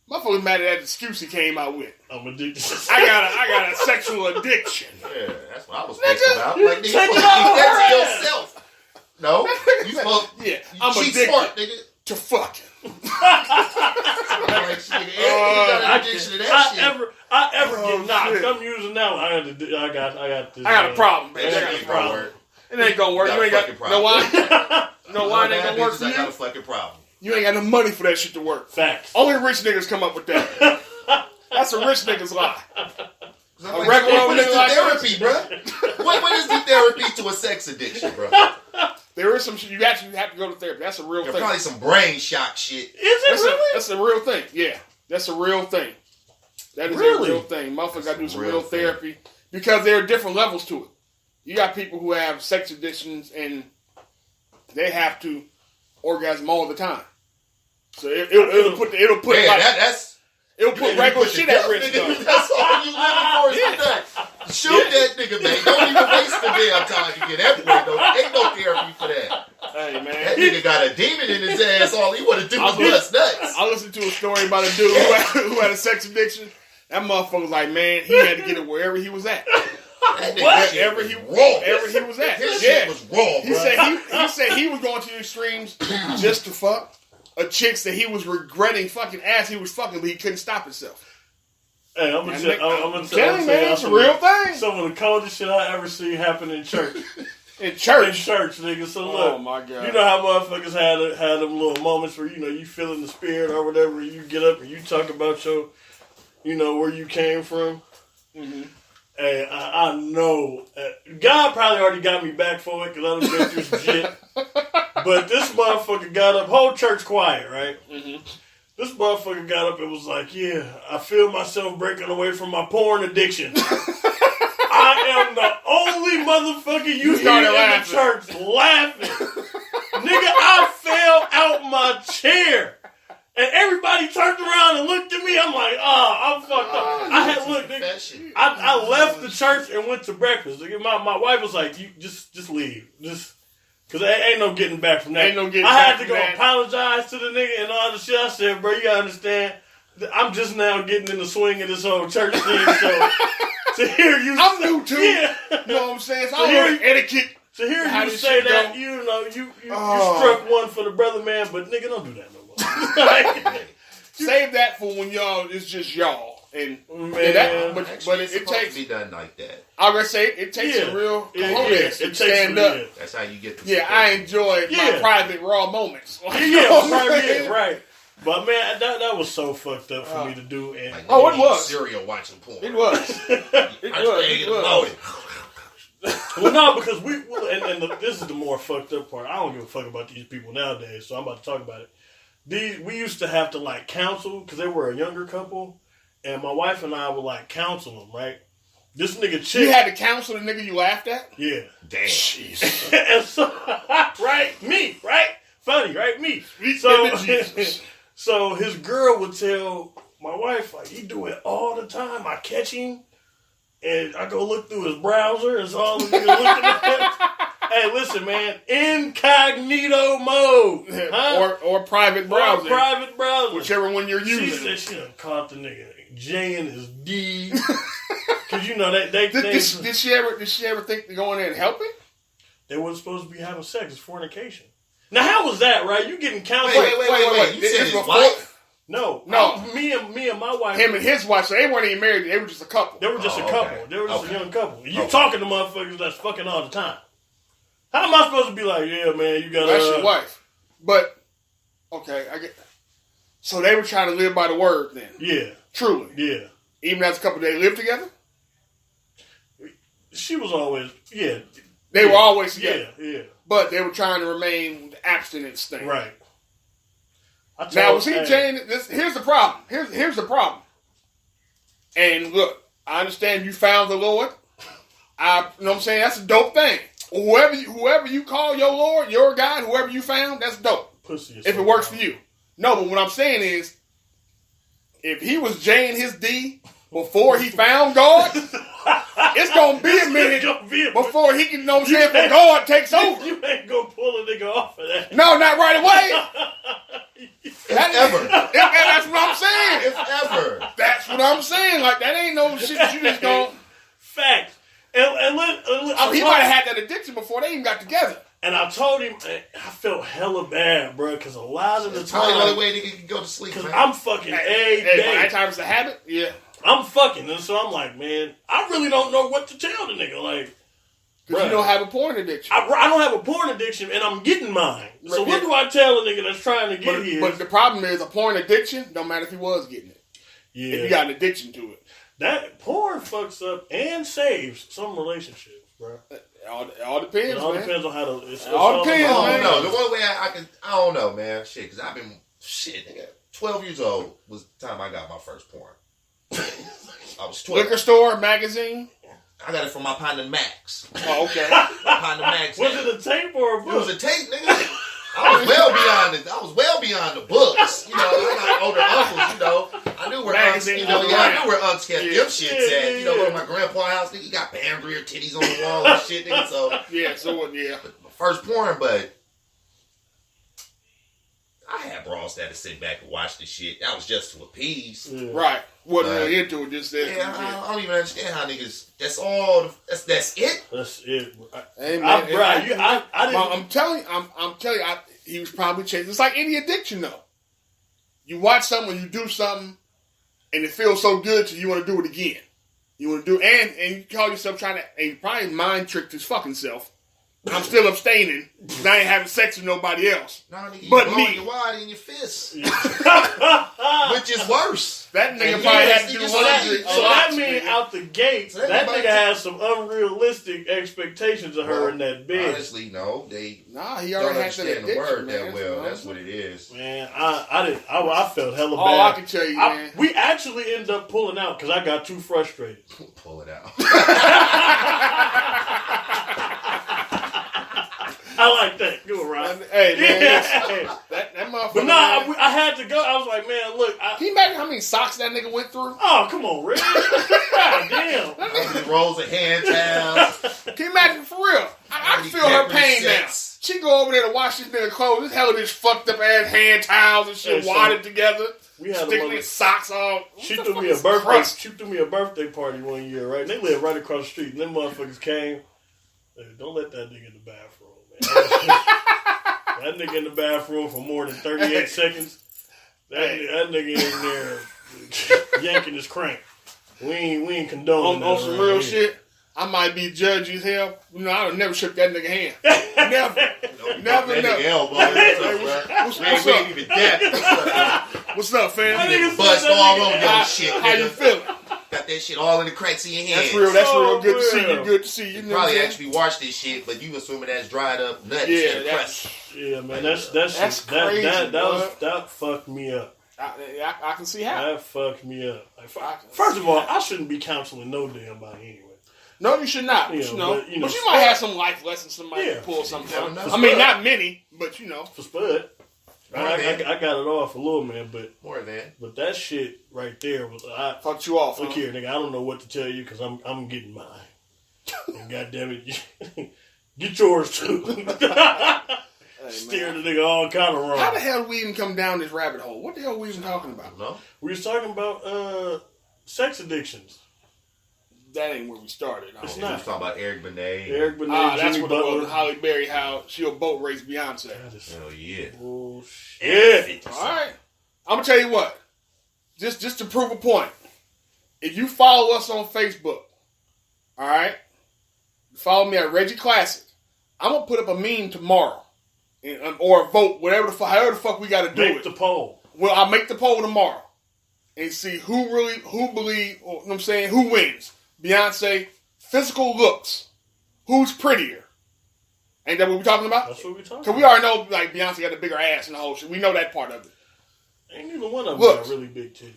Motherfucker was mad at that excuse he came out with. I'm addicted. I got a sexual addiction. Yeah, that's what I was thinking about. Like, nigga, you supposed to keep that to yourself. No, you supposed I'm cheat addicted smart, nigga. to fucking. Like, shit, nigga, got an addiction to that shit. I ever get knocked. Shit. I'm using that one. I got this. I got a problem, man. That I shit got a ain't gonna problem. work. It ain't gonna work. You ain't got problem. no why. No why it ain't gonna work for I got a you. fucking problem. You ain't got no money for that shit to work. Facts. Only rich niggas come up with that. That's a rich nigga's lie. A regular old what is nigga the like therapy, bro? What is the therapy to a sex addiction, bro? There is some shit you actually have to go to therapy. That's a real There's thing. probably some brain shock shit. Is it really? That's a real thing. Yeah, that's a real thing. That is Really? a real thing. Motherfuckers got to do some real real thing. therapy because there are different levels to it. You got people who have sex addictions and they have to orgasm all the time. So it'll put Yeah, like, that's it'll put regular shit at risk. nigga. Though. That's all you living for is that. Shoot that nigga, man. Don't even waste the damn time to get everywhere, though. Ain't no therapy for that. Hey man, That nigga got a demon in his ass. All he want to do is bust nuts. I listened to a story about a dude who had a sex addiction. That motherfucker was like, man, he had to get it wherever he was at. That nigga shit Wherever was he wrong. wherever he was at. His Yeah. shit was wrong, He bro. said he was going to the extremes just to fuck a chick that he was regretting fucking ass he was fucking, but he couldn't stop himself. Hey, I'm gonna I'm tell telling you, man, it's a real thing. Some of the coldest shit I ever see happen in church. In In church. church, nigga. So look, Oh my god. you know how motherfuckers had them little moments where you feel in the spirit or whatever. You get up and you talk about your, where you came from. Mm-hmm. Hey, I know God probably already got me back for it because I done been through some shit. But this motherfucker got up, whole church quiet, right? Mm-hmm. This motherfucker got up and was like, yeah, I feel myself breaking away from my porn addiction. I am the only motherfucker you hear started in laughing. the church laughing. Nigga, I fell out my chair. And everybody turned around and looked at me. I'm like, I'm fucked up. I had looked, nigga. That shit. I left the church and went to breakfast. Nigga, my wife was like, "You just leave, because ain't no getting back from that." Ain't no getting I had back to from go that. apologize to the nigga and all the shit. I said, "Bro, you gotta understand. I'm just now getting in the swing of this whole church thing." So to hear you, I'm new too. Yeah. You know what I'm saying? So So I here- learned etiquette. To hear How you this say shit that, go? you Oh. struck one for the brother man, but nigga, don't do that no more. Like, Save that for when y'all, it's just y'all. And man, but Actually, it it's takes, to be done like that. I'm going to say, it takes a real cojones to stand up. That's how you get the Yeah, I enjoy my Yeah. private raw moments. Yeah, You know what I'm right, saying? yeah, right. But man, that was so fucked up for me to do. And Like, Oh, you it eat was. cereal watching porn. It was. It was. well, no, because this is the more fucked up part. I don't give a fuck about these people nowadays, so I'm about to talk about it. We used to have to like counsel because they were a younger couple, and my wife and I would like counsel them. Right, this nigga chick. You had to counsel the nigga you laughed at? Yeah. Damn. Jesus. And so, right, me, right, funny, right, me. So, Jesus. so his girl would tell my wife like, he do it all the time. I catch him, and I go look through his browser, and so all the niggas looking at him. Hey, listen, man, incognito mode, huh? or private browser. Or private browser, Whichever one you're She using. said she done caught the nigga J in his D, because they Did she ever think to go in there and help him? They wasn't supposed to be having sex. It's fornication. Now, how was that, right? You getting counseled? Wait. You This said is his before- wife? No. No. Me and my wife. Him and his wife, so they weren't even married. They were just a couple. They were just a Oh, couple. okay. They were just a Okay. young couple. You Okay. talking to motherfuckers that's fucking all the time. How am I supposed to be like, yeah, man, you gotta... That's your wife. But, okay, I get... So they were trying to live by the word then. Yeah. Truly. Yeah. Even as a couple, they lived together? She was always... Yeah. They were always together. Yeah. But they were trying to remain with the abstinence thing. Right. Now, was he Jane? Here's the problem. Here's the problem. And look, I understand you found the Lord. You know what I'm saying? That's a dope thing. Whoever you call your Lord, your God, whoever you found, that's dope. Pussy if it works for you. No, but what I'm saying is, if he was Jane his D before he found God, it's gonna be a minute before he can, you know what I'm saying, for God takes over. You ain't gonna pull a nigga off of that. No, not right away. Ever. That's what I'm saying. If ever. That's what I'm saying. Like, that ain't no shit that you just don't. Facts. And he might have had that addiction before they even got together. And I told him, I felt hella bad, bro, because a lot of the It's time, the only way nigga can go to sleep. Because I'm fucking every day. That time is a habit. Yeah, I'm fucking, and so I'm like, man, I really don't know what to tell the nigga, like. Because you don't have a porn addiction. I don't have a porn addiction, and I'm getting mine. So what do I tell a nigga that's trying to get here? But the problem is, a porn addiction don't matter if he was getting it. Yeah, if you got an addiction to it, that porn fucks up and saves some relationships, bro. It all depends. It all man. depends on how to. It all depends. I don't know. The one way I don't know, man. Shit, because I've been nigga. 12 years old was the time I got my first porn. I was 12. Liquor store, magazine. I got it from my partner Max. Oh, okay. My partner Max. Was it a tape or a book? It was a tape, nigga. I was well beyond the books. You know, I got older uncles. You know, I knew where unks. You know, I knew where unks kept them shits at. You know, at my grandpa's house, nigga, you got Pam Grier titties on the wall and shit, nigga. So my first porn, but I had bras that to sit back and watch this shit. That was just to appease. Yeah. Right. Wasn't really into it, just that. Yeah, I don't even understand how niggas. That's all. That's it. That's it. Hey, man, I'm telling you, he was probably chasing. It's like any addiction, though. You watch something, you do something, and it feels so good to you want to do it again. You want to do, and you call yourself trying to, and you probably mind tricked his fucking self. I'm still abstaining because I ain't having sex with nobody else. No, nigga, but you me. your wad in your fist. Which is worse. That nigga probably had to do laundry. So that means out the gate, that nigga has some unrealistic expectations of her in that bed. Honestly, no. He already don't had understand the word that well. That's what it is. Man, I felt hella bad. All I can tell you, man. We actually ended up pulling out because I got too frustrated. Pull it out. I like that. Go Ryan. Hey, man. That motherfucker. But I had to go. I was like, man, look. Can you imagine how many socks that nigga went through? Oh, come on, Rick. God damn. Rolls of hand towels. Can you imagine for real? I can feel her pain now. She go over there to wash this nigga clothes. This hell of this fucked up ass hand towels and shit wadded together. We had sticking socks on. She threw me a birthday. She threw me a birthday party one year, right? And they lived right across the street. And them motherfuckers came. Hey, don't let that nigga in the bathroom. That nigga in the bathroom for more than 38 seconds. That nigga in there yanking his crank. We ain't condoning on some real shit. I might be judgy as hell. You know, I would never shook that nigga hand. Never. What's up, fam? Bust all over your shit. How you feeling? Got that shit all in the cracks of your hands. That's real. Good to see you. Good to see you. Probably actually washed this shit, but you assuming that's dried up nuts. Yeah, man. That's crazy. That fucked me up. I can see how. That fucked me up. First of all, I shouldn't be counseling no damn body anyway. No, you should not. But you might have some life lessons. Somebody can pull something from. I mean, not many, but you know. For Spud. I got it off a little, man, but more than. But that shit right there was fucked you off. Look here, nigga. I don't know what to tell you because I'm getting mine. And goddamn it, get yours too. Steer the nigga all kind of wrong. How the hell we even come down this rabbit hole? What the hell we even talking about? No, we was talking about sex addictions. That ain't where we started. It's not. We was talking about Eric Benet. That's what it was. Holly Berry, how she'll boat race Beyonce. Hell yeah. Oh shit. All right. I'm gonna tell you what. Just to prove a point. If you follow us on Facebook, all right, follow me at Reggie Classic. I'm gonna put up a meme tomorrow, or a vote, however the fuck we got to do it. Make the poll. Well, I'll make the poll tomorrow and see who believe. You know what I'm saying, who wins. Beyonce, physical looks. Who's prettier? Ain't that what we're talking about? That's what we're talking about. Because we already know, like, Beyonce got a bigger ass and the whole shit. We know that part of it. Ain't neither one of them Look. got really big titties.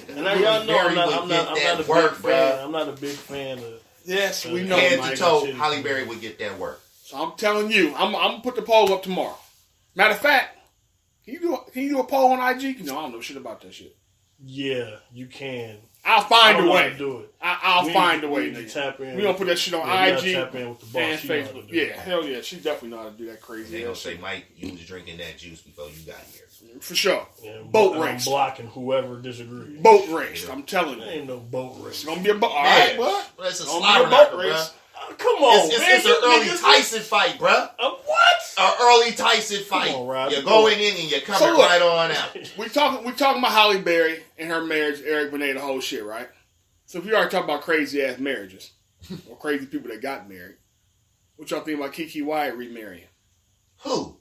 And now y'all know I'm not a big fan. I'm not a big fan of. Yes, we know. Head to toe, Holly Berry would get that work. So I'm telling you, I'm gonna put the poll up tomorrow. Matter of fact, can you do a poll on IG? No, I don't know shit about that shit. Yeah, you can. I'll find a way. Do it. I'll find a way. Tap in. We gonna put that shit on IG tap in with the boss. and Facebook. Yeah, hell yeah, she definitely know how to do that crazy. They gonna say, Mike, you was drinking that juice before you got here. For sure. Yeah, Boat race. I'm blocking whoever disagrees. Boat race. I'm telling There you. ain't no boat race. It's gonna be a boat. All right, bud. Well, it's a Gonna slaughter be a boat knocker, race. bruh. Come on, It's man. an early Tyson fight, bruh. A what? An early Tyson fight. on, Rob. You're going in and you're coming So look, right on out. We talking about Holly Berry and her marriage, Eric Benet, the whole shit, right? So if you already talking about crazy ass marriages or crazy people that got married, what y'all think about Keke Wyatt remarrying? Who?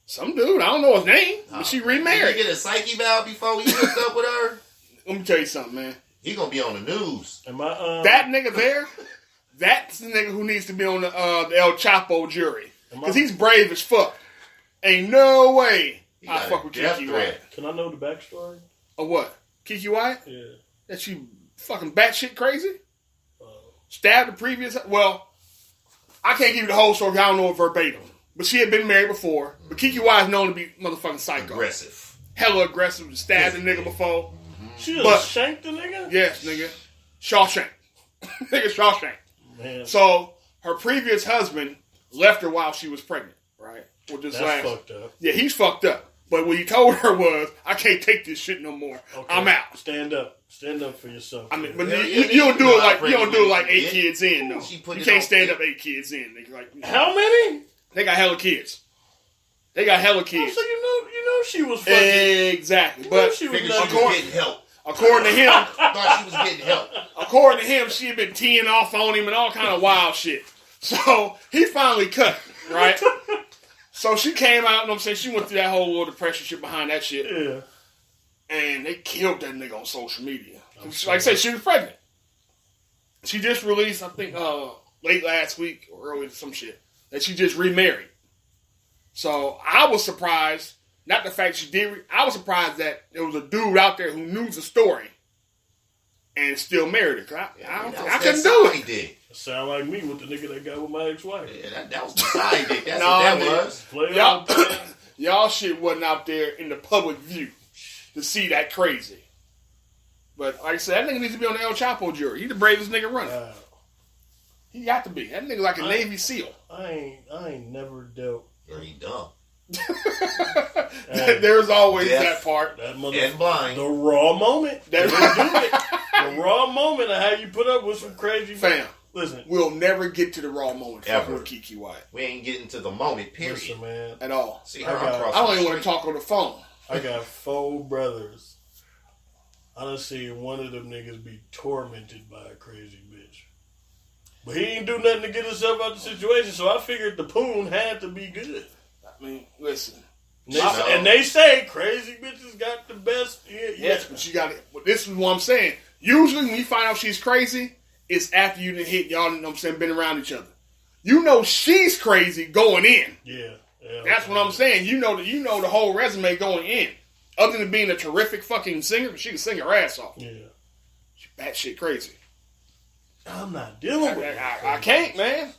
Some dude, I don't know his name, but she Did remarried. he get a psyche valve before he hooked up with her? Let me tell you something, man. He gonna be on the news. Am I, That nigga there, that's the nigga who needs to be on the El Chapo jury. Because he's brave as fuck. Ain't no way He I got fuck a with death Keke threat. Wyatt. Can I know the backstory? Or what? Keke Wyatt? Yeah. That she fucking batshit crazy? Stabbed the previous... Well, I can't give you the whole story. I don't know it verbatim. But she had been married before. But Keke Wyatt's known to be motherfucking psycho. Aggressive. Hella aggressive. Stabbed a nigga before. She just But- shanked the nigga? Yes, nigga. Shawshank. Nigga Shawshank. Man, So, her previous husband left her while she was pregnant, right? With this that's fucked up. Yeah, he's fucked up. But what he told her was, I can't take this shit no more. Okay. I'm out. Stand up. Stand up for yourself. I mean, but Yeah, you don't do it like pregnant 8 women. kids in though. She put You it can't on stand tape. up 8 kids in. Nigga. Like, How many? they got hella kids. They got hella Oh, kids. so you know she was fucking. Exactly. You know But she was Figured she not was getting help. according to him, Thought she was getting help. according to him, she had been teeing off on him and all kind of wild shit. So he finally cut, right? So she came out, you know what I'm saying? She went through that whole little depression shit behind that shit. Yeah. And they killed that nigga on social media. Like I said, she was pregnant. She just released, I think, late last week or early some shit, that she just remarried. So I was surprised, not the fact she did, I was surprised that there was a dude out there who knew the story and still married her. 'Cause I couldn't do He it. did. Sound like me with the nigga that got with my ex-wife. Yeah, that was the side dick. That's No, what that nigga. was. Play Y'all, on thing. y'all shit wasn't out there in the public view to see that crazy. But like I said, that nigga needs to be on the El Chapo jury. He the bravest nigga running. Wow. He got to be. That nigga like a Navy SEAL. I ain't never dealt. Or he dumb. There's always Deaf. that part. That mother, And blind. the raw moment. That- The raw moment of how you put up with some crazy Fam, Listen, we'll never get to the raw moment fucking Ever. with Keke Wyatt We ain't getting to the moment, period. listen, man. at all. See I her got- across I don't the even want to street. talk on the phone. I got 4 brothers. I done seen one of them niggas be tormented by a crazy bitch. But he ain't do nothing to get himself out the situation, so I figured the poon had to be good. I mean, listen. And they say crazy bitches got the best. Yeah, Yes, but you got it. But this is what I'm saying. Usually when you find out she's crazy, it's after you done hit y'all, you know what I'm saying, been around each other. You know she's crazy going in. yeah. That's what I'm saying. You know the whole resume going in. Other than being a terrific fucking singer, she can sing her ass off. Yeah. She batshit crazy. I'm not dealing with it. I can't, man.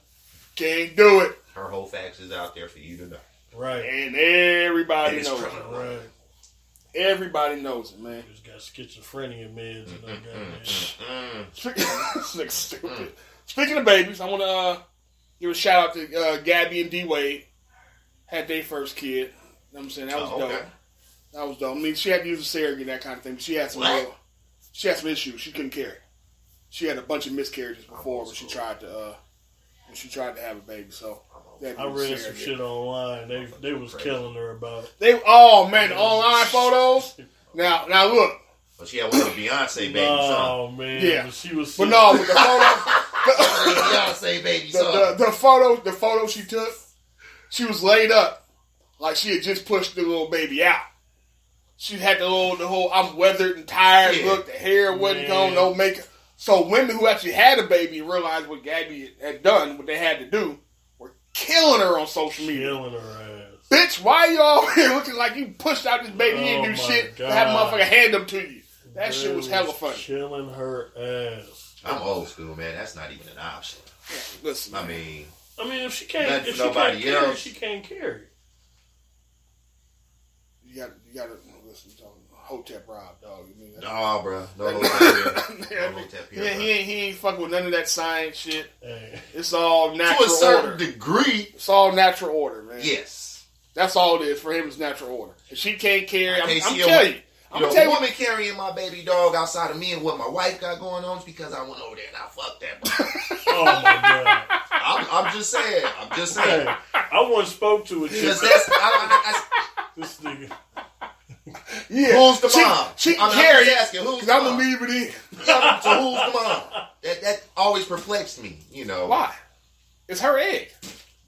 Can't do it. Her whole facts is out there for you to know. Right. And everybody And it's knows it. true. Right. Everybody knows it, man. Just got schizophrenia meds and I got This nigga's stupid. Speaking of babies, I want to give a shout out to Gabby and D Wade. Had their first kid. You know what I'm saying? That was dope. That was dope. I mean, she had to use a surrogate, that kind of thing. But she had some issues. She couldn't carry. She had a bunch of miscarriages before when she tried to have a baby. So I read some shit online. They was killing her about it. the online photos. Now look. But she had one of the Beyonce baby son. Oh man. Yeah. But she was But no, with the Beyonce baby son. the photo she took, she was laid up like she had just pushed the little baby out. She had the whole I'm weathered and tired look. The hair wasn't gone, no makeup. So women who actually had a baby and realized what Gabby had done, what they had to do, were killing her on social media. killing her ass. Bitch, why you all here looking like you pushed out this baby? You didn't do shit. God. Have a motherfucker hand them to you. That shit was hella funny. Killing her ass. I'm old school, man. That's not even an option. Yeah, listen, I man. mean, if she can't, nobody carry, else. she can't carry. You gotta listen to Hotep Rob, dog. You mean nah, bro. No Hotep here. No Hotep here, yeah, bro. he ain't fucking with none of that science shit. Hey. It's all natural To a certain order. degree, It's all natural order, man. yes. That's all it is for him. Is natural order. If she can't carry, I'm see telling you. You know, a woman carrying my baby dog outside of me and what my wife got going on is because I went over there and I fucked that, bro. Oh my god. I'm just saying. Hey, I once spoke to a chick. Because that's, This nigga. Yeah. who's the mom? She can I'm carry just it. asking, who's Cause the I'm mom? gonna leave it in. Yeah, so who's the mom? That always perplexed me, you know. Why? It's her egg.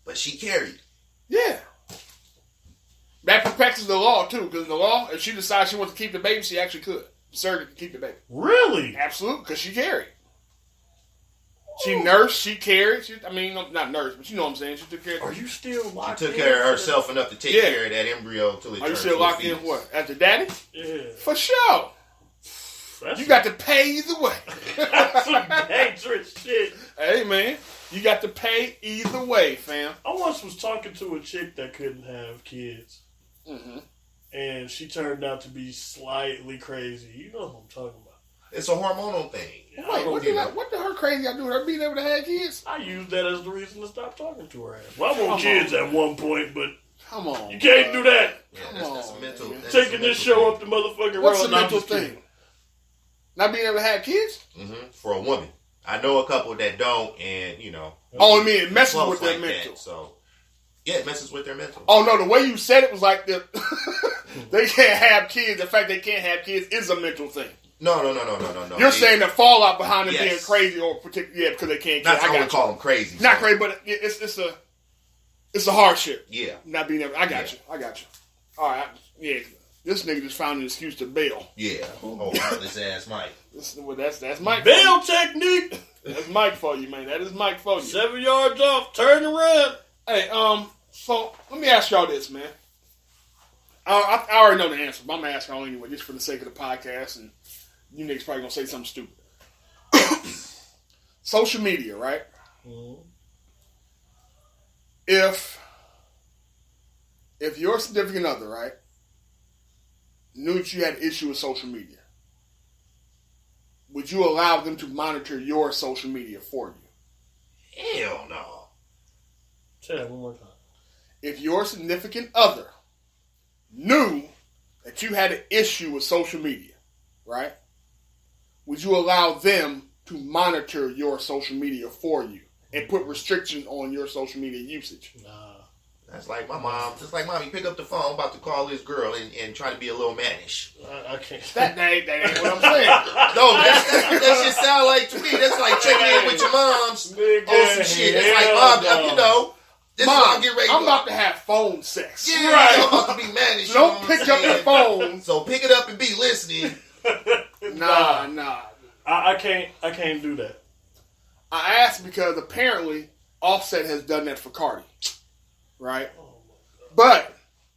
But she carried. Yeah. That perplexes the law too, because the law, if she decides she wants to keep the baby, she actually could. The surrogate can keep the baby. Really? Absolutely, because she carried. She nursed, she carried. Not nursed, but you know what I'm saying. She took care of. Are you still She locked took in? care of herself enough to take Yeah. care of that embryo until it Are you turned still to a locked in? fetus. What? After daddy? Yeah. For sure. That's You got to pay either way. That's some dangerous shit. Hey man, you got to pay either way, fam. I once was talking to a chick that couldn't have kids. Mm-hmm. And she turned out to be slightly crazy. You know what I'm talking about. It's a hormonal thing. I Wait, don't what get did it. what did her crazy got to do with her being able to have kids? I used that as the reason to stop talking to her ass. Well, I want Come kids on. at one point, but Come on. you can't do that. Yeah, Come that's a on, mental. man. That's a Taking this mental show thing. up the motherfucking What's road. the No, I'm mental just kidding. thing? Not being able to have kids? For a woman. I know a couple that don't, and, you know. Oh, I mean, it messes close with their like mental. That, so, yeah, it messes with their mental. Oh no, the way you said it was like they can't have kids. The fact they can't have kids is a mental thing. No. You're saying the fallout behind it Yes. being crazy or because they can't. Not I I would got call you. them crazy. Not so, crazy, but it's a hardship. Yeah. Not being able. I got you. All right. Yeah. This nigga just found an excuse to bail. Yeah. Oh, heartless ass Mike. That's Mike. Bail technique. That's Mike for you, man. That is Mike for you. 7 yards off, turn around. Hey, so let me ask y'all this, man. I already know the answer, but I'm gonna ask y'all anyway, just for the sake of the podcast, and you niggas probably gonna say something stupid. Social media, right? Mm-hmm. If your significant other, right, knew that you had an issue with social media, would you allow them to monitor your social media for you? Hell no. Say that one more time. If your significant other knew that you had an issue with social media, right, would you allow them to monitor your social media for you and put restrictions on your social media usage? Nah. That's like my mom. Just like mommy, pick up the phone, about to call this girl and try to be a little mannish. I can't. That ain't what I'm saying. No, that shit sound like to me. That's like checking in with your moms on some shit. It's like, mom, you know, this is what I'm getting ready to I'm do. about to have phone sex. Yeah, Right. I'm about to be mannish. So don't pick up your phone. So pick it up and be listening. Nah. I can't do that. I asked because apparently Offset has done that for Cardi. Right? But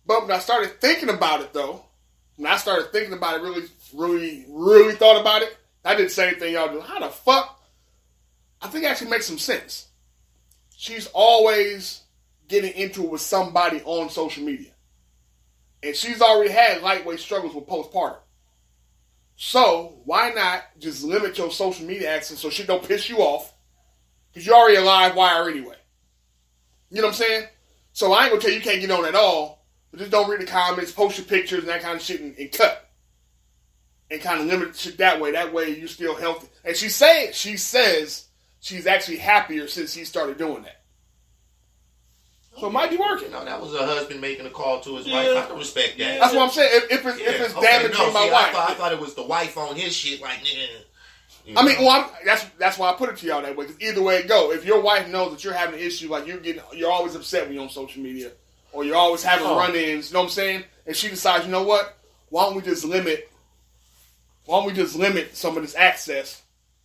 when I started thinking about it though, when I started thinking about it, really thought about it, I did the same thing y'all do. How the fuck? I think it actually makes some sense. She's always getting into it with somebody on social media. And she's already had lightweight struggles with postpartum. So, why not just limit your social media access so shit don't piss you off? Because you're already a live wire anyway. You know what I'm saying? So I ain't gonna tell you can't get on at all, but just don't read the comments, post your pictures and that kind of shit and cut. And kind of limit shit that way. That way you're still healthy. And she says she's actually happier since he started doing that. So it might be working. You know, that was a husband making a call to his Yeah. wife. I can respect that. That's what I'm saying. If it's damaging my wife. I thought it was the wife on his shit, like, nigga. You I mean, know. well, that's why I put it to y'all that way. Because either way it go, if your wife knows that you're having an issue, like you're always upset when you're on social media, or you're always having run-ins, you know what I'm saying? And she decides, you know what? Why don't we just limit some of this access,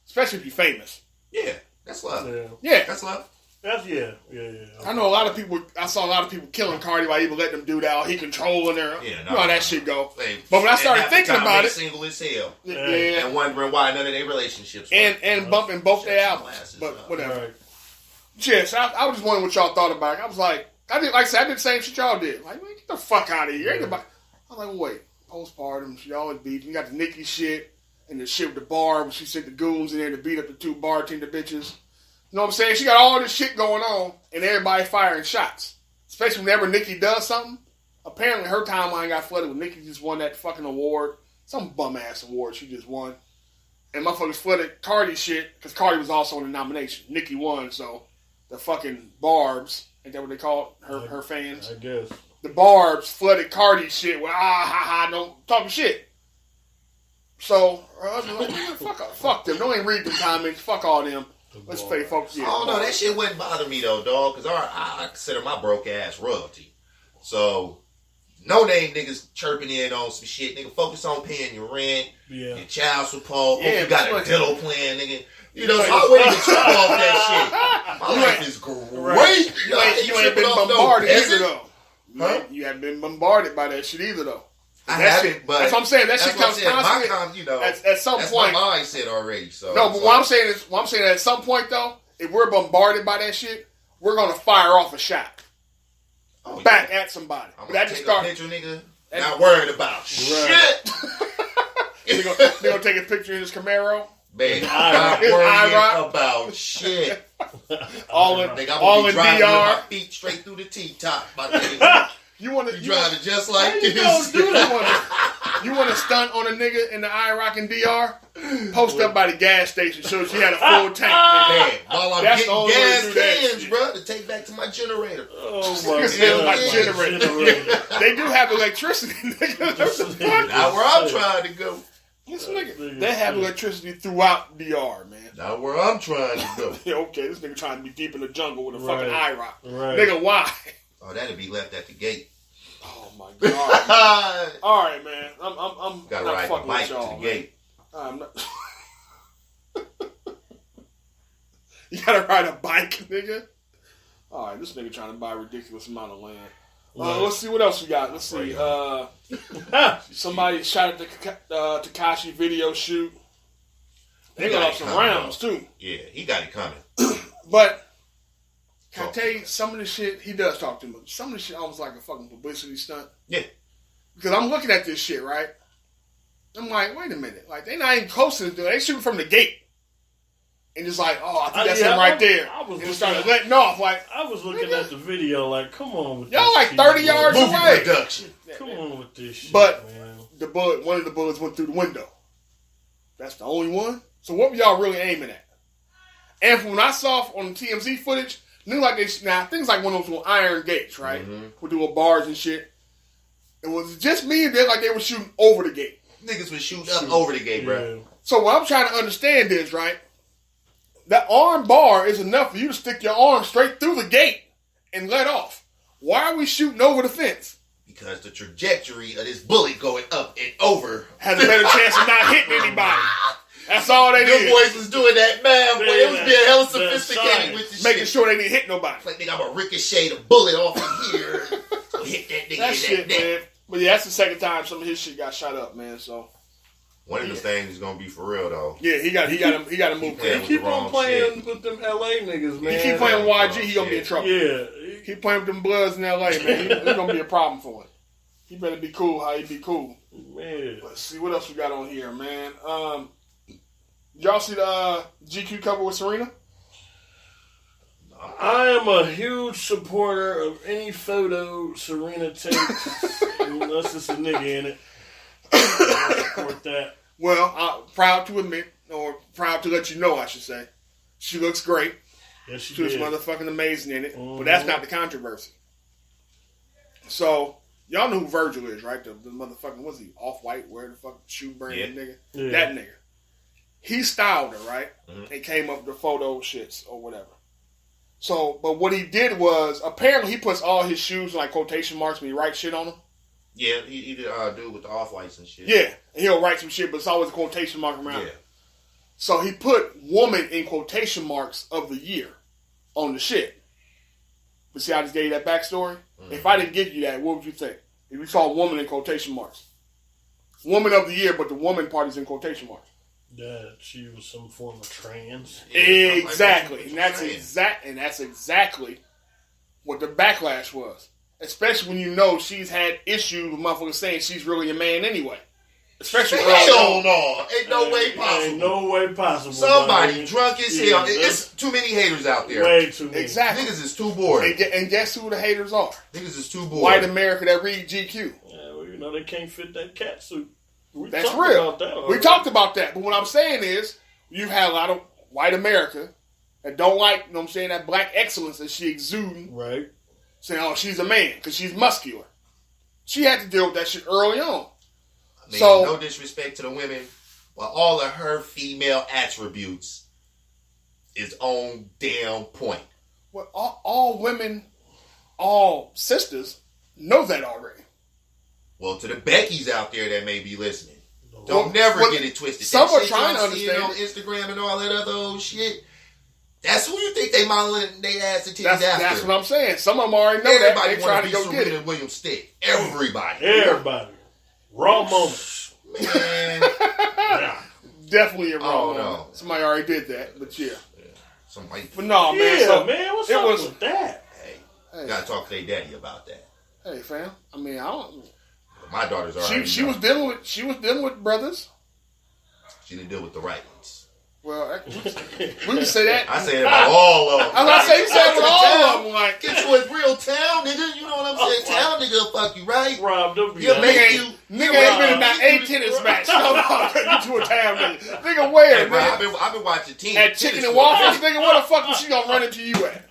especially if you're famous? Yeah, that's love. Yeah. Yeah, That's love. That's yeah. I know a lot of people. I saw a lot of people killing Cardi while even letting them do that. He controlling her. Yeah, you know how that shit go. Hey, but when I started thinking about it, single as hell, and wondering why none of their relationships and bumping both their albums, but whatever. Right. Yes, I was just wondering what y'all thought about it. I was like I did the same shit y'all did. Like, man, get the fuck out of here. Ain't nobody. I was like, well, wait, postpartum. Y'all was beefing. You got the Nicki shit and the shit with the bar when she sent the goons in there to beat up the 2 bartender bitches. You know what I'm saying? She got all this shit going on and everybody firing shots. Especially whenever Nicki does something. Apparently her timeline got flooded when Nicki just won that fucking award. Some bum-ass award she just won. And motherfuckers flooded Cardi's shit because Cardi was also in the nomination. Nicki won, so the fucking Barbs, ain't that what they call it? Her fans? I guess. The Barbs flooded Cardi's shit with, don't talking shit. So, I was like, fuck them. Don't even read the comments. Fuck all them. Let's play folks. Yeah, I don't know. That shit wouldn't bother me though, dog. Because I consider my broke ass royalty. So no name niggas chirping in on some shit. Nigga, focus on paying your rent, your child support. Yeah, you got a dental plan, nigga. You know, so I wouldn't even trip off that shit. My life is great. You ain't been bombarded either though. Huh? You haven't been bombarded by that shit either though. I haven't, but that's what I'm saying. That shit comes constantly. At some point, my mindset already. So no, but what I'm saying is, at some point though, if we're bombarded by that shit, we're gonna fire off a shot back at somebody. I'm gonna take a picture, nigga. Not worried about shit. They're gonna take a picture in his Camaro. Man, not worried about shit. all in driving DR. With my feet straight through the T-top, my nigga. You driving just like this. You want to stunt on a nigga in the IROC and DR? Post up by the gas station so she had a full tank. Man, while I'm getting gas cans, bro, to take back to my generator. Oh my god, my generator. They do have electricity, nigga. Not where I'm trying to go. This nigga, they have electricity throughout DR, man. Not where I'm trying to go. Yeah, okay, this nigga trying to be deep in the jungle with a fucking IROC. Right. Nigga, why? Oh, that'd be left at the gate. Oh my god! All right, man. I'm gotta not ride the fucking bike with y'all, to the gate. I'm not. You gotta ride a bike, nigga. All right, this nigga trying to buy a ridiculous amount of land. Let's see what else we got. Let's see. Somebody shot at the Tekashi video shoot. They got off some rounds too. Yeah, he got it coming. But can I tell you, some of the shit, he does talk too much. Some of the shit almost like a fucking publicity stunt. Yeah. Because I'm looking at this shit, right? I'm like, wait a minute. Like, they not even close to this dude. They shooting from the gate. And it's like, oh, I think that's him right there. And it started letting off. Like, I was looking at the video like, come on with y'all this like shit, 30 yards movie away. production. Come on with this shit, but man. one of the bullets went through the window. That's the only one? So what were y'all really aiming at? And from what I saw on the TMZ footage, looked like things like one of those little iron gates, right? Mm-hmm. With the little bars and shit. It was just me and them like they were shooting over the gate. Niggas was shooting up over the gate, bro. So what I'm trying to understand is, right, that arm bar is enough for you to stick your arm straight through the gate and let off. Why are we shooting over the fence? Because the trajectory of this bullet going up and over has a better chance of not hitting anybody. That's all they did. Them boys was doing that math, but it was being hella sophisticated with the making shit. sure they didn't hit nobody. Like, nigga, I'm gonna ricochet the bullet off of here. Hit that nigga that in shit, that neck. man. But yeah, that's the second time some of his shit got shot up, man. So one of the things is gonna be for real though. Yeah, he got to move. He keep on playing with them LA niggas, man. He keep playing YG, he gonna be in trouble. Yeah, keep playing with them Bloods in LA, man. It's gonna be a problem for him. He better be cool how he be cool. Man. Let's see what else we got on here, man. Y'all see the GQ cover with Serena? I am a huge supporter of any photo Serena takes, unless it's a nigga in it. I support that. Well, I'm proud to admit, or proud to let you know, I should say, she looks great. Yes, she was did. motherfucking amazing in it, Mm-hmm. but that's not the controversy. So, y'all know who Virgil is, right? The motherfucking, what's he, Off-White, where the fuck shoe brand nigga? Yeah. That nigga. He styled her, right? Mm-hmm. And came up with the photo shits or whatever. So, but what he did was, apparently he puts all his shoes in like quotation marks when he writes shit on them. Yeah, he did do with the Off-Whites and shit. Yeah, and he'll write some shit, but it's always a quotation mark around it. Yeah. So he put woman in quotation marks of the year on the shit. But see, I just gave you that backstory. If I didn't give you that, what would you think? If you saw woman in quotation marks. Woman of the year, but the woman part is in quotation marks. That she was some form of trans. Exactly. And that's exactly what the backlash was. Especially when you know she's had issues with motherfuckers saying she's really a man anyway. Especially early on. No. Ain't no way possible. Ain't no way possible. Somebody drunk as hell. It's too many haters out there. Way too many. Exactly. Niggas is too bored. And guess who the haters are? Niggas is too bored. White America that read GQ. Yeah, well, you know they can't fit that cat suit. That's real. We talked about that. But what I'm saying is, you have a lot of white America that don't like, you know what I'm saying, that black excellence that she exuding. Right. Saying, oh, she's a man because she's muscular. She had to deal with that shit early on. I mean, So, no disrespect to the women, but all of her female attributes is on damn point. Well, all women, all sisters know that already. Well, to the Beckys out there that may be listening, don't never get it twisted. Some That are shit trying to y'all seeing understand on Instagram and all that other old shit. That's who you think they modeling their ass and titties after. That's what I'm saying. Some of them already know Everybody that. They trying want to to be go get Serena it. Williams stick. Everybody. Everybody. Raw moments. Man. Yeah. Definitely a wrong Oh, no. moment. Somebody already did that, but yeah. Somebody. But no, man. Yeah, So man. What's it up was- with that? Hey, gotta talk to their daddy about that. Hey, fam. I mean, I don't. My daughter's already. She was dealing with brothers. She didn't deal with the right ones. Well, we can say that. I say it about all of them. I was about to say, you said it with all of them. Like, Get you a real town nigga. You know what I'm saying? Town nigga will fuck you, right? Rob, don't be He'll that. make you. nigga ain't been in that 8 tennis match. No, you to a town nigga. Nigga, where, Hey, bro, nigga? I've been watching team. At Chicken and Waffles, nigga, where the fuck was she gonna run into you at?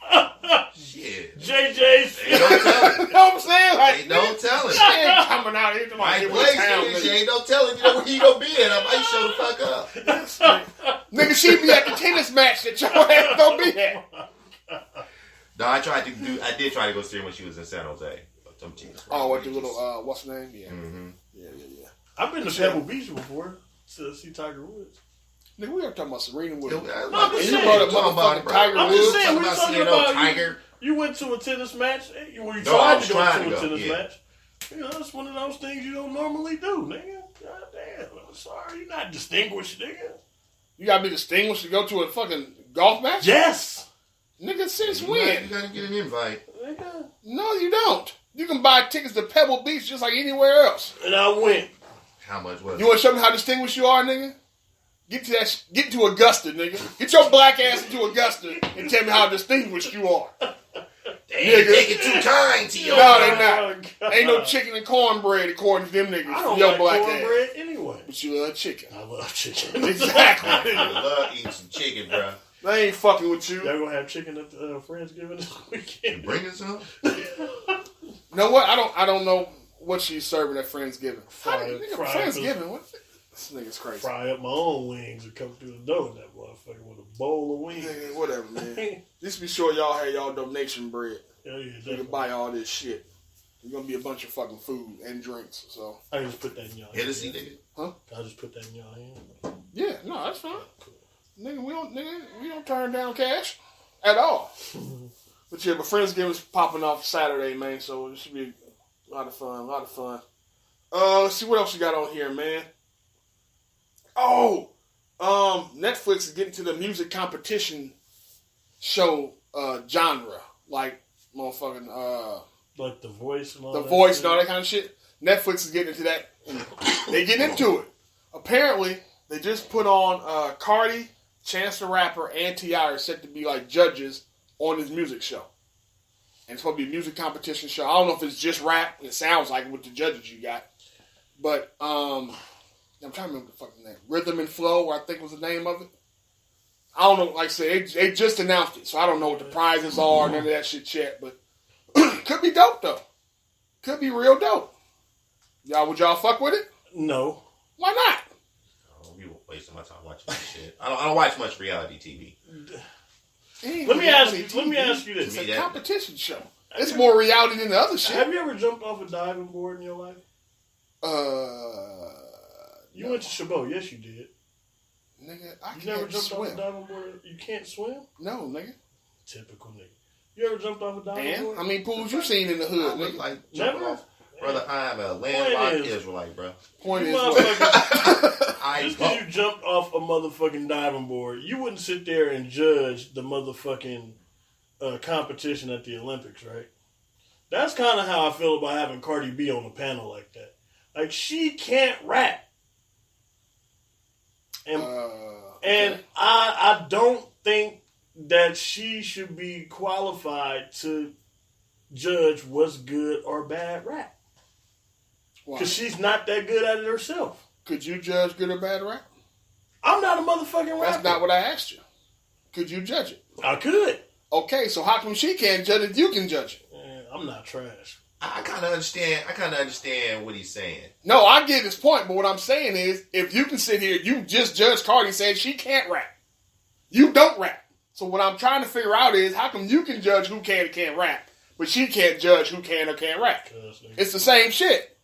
Shit. JJ's. Ain't no telling. You know what I'm saying? Like, Ain't no telling. she ain't coming out here to my Right with place, a town, nigga. She nigga. ain't no telling. You know where you gonna be at. I might show the fuck up. Nigga, she be at the tennis match that your ass don't be at. No, I did try to go see her when she was in San Jose. But them teams were Oh, what the outrageous. little, what's the name? Yeah. Mm-hmm. Yeah. I've been to Pebble Beach before to see Tiger Woods. Nigga, we are talking about Serena Williams. I'm just And you saying. brought up Talking about it, motherfucking bro. Tiger I'm Woods. just saying, Talking we're about talking seeing about Tiger. You went to a tennis match. Well, you No, I tried was to go trying to to a go, tennis yeah. match. You know, it's one of those things you don't normally do, nigga. God damn. I'm sorry, you're not distinguished, nigga. You gotta be distinguished to go to a fucking golf match? Yes. Nigga, since You when? gotta get an invite. Nigga. No, you don't. You can buy tickets to Pebble Beach just like anywhere else. And I went. How much was You it? want to show me how distinguished you are, nigga? Get to Augusta, nigga. Get your black ass into Augusta and tell me how distinguished you are. They take it too kind to you. No, they not. Oh, God. Ain't no chicken and cornbread according to them niggas. I don't Your like black cornbread ass. anyway. But you love chicken. I love chicken. Exactly. I love eating some chicken, bro. They ain't fucking with you. Y'all gonna have chicken at the Friendsgiving this You weekend? bringing some? You know what? I don't know what she's serving at Friendsgiving. Fried Friendsgiving? What? This nigga's crazy. Fry up my own wings and come through the door in that motherfucker with a bowl of wings. Nigga, whatever, man. Just be sure y'all have y'all donation bread. Hell yeah, You can definitely. buy all this shit. There's gonna be a bunch of fucking food and drinks. So I just put that in y'all Hit hand. us, nigga. I just put that in y'all hand. yeah, no, that's fine. Nigga, we don't turn down cash at all. But yeah, but Friendsgiving's popping off Saturday, man. So it should be a lot of fun. Let's see what else you got on here, man. Oh, Netflix is getting to the music competition show genre, like motherfucking Like The Voice and all The that. Voice shit. and all that kind of shit. Netflix is getting into that. And they getting into it. Apparently, they just put on Cardi, Chance the Rapper, and T.I. are set to be like judges on this music show. And it's supposed to be a music competition show. I don't know if it's just rap. It sounds like it with the judges you got. But I'm trying to remember the fucking name. Rhythm and Flow, I think was the name of it. I don't know. Like I said, they just announced it, so I don't know what the prizes are, none of that shit yet. But could be dope though. Could be real dope. Would y'all fuck with it? No. Why not? Oh, you wasting my time watching that shit. I don't watch much reality TV. Let me ask you this. It's a competition show. It's more reality than the other shit. Have you ever jumped off a diving board in your life? You No. went to Chabot. Yes, you did. Nigga, I You never can't jumped off a swim. diving board? You can't swim? No, nigga. Typical nigga. You ever jumped off a diving Man, board? how many pools you seen in the hood, nigga? Like Never? jumping off. Brother, I am a landlocked is- Israelite, bro. Point You is, motherfuckers, I just because you jumped off a motherfucking diving board, you wouldn't sit there and judge the motherfucking competition at the Olympics, right? That's kind of how I feel about having Cardi B on a panel like that. Like, she can't rap. And okay. I don't think that she should be qualified to judge what's good or bad rap. Why? Because she's not that good at it herself. Could you judge good or bad rap? I'm not a motherfucking rapper. That's not what I asked you. Could you judge it? I could. Okay, so how come she can't judge it? You can judge it. Man, I'm not trash. I kind of understand what he's saying. No, I get his point, but what I'm saying is, if you can sit here, you just judge Cardi saying she can't rap. You don't rap. So what I'm trying to figure out is, how come you can judge who can and can't rap, but she can't judge who can or can't rap? It's the same shit.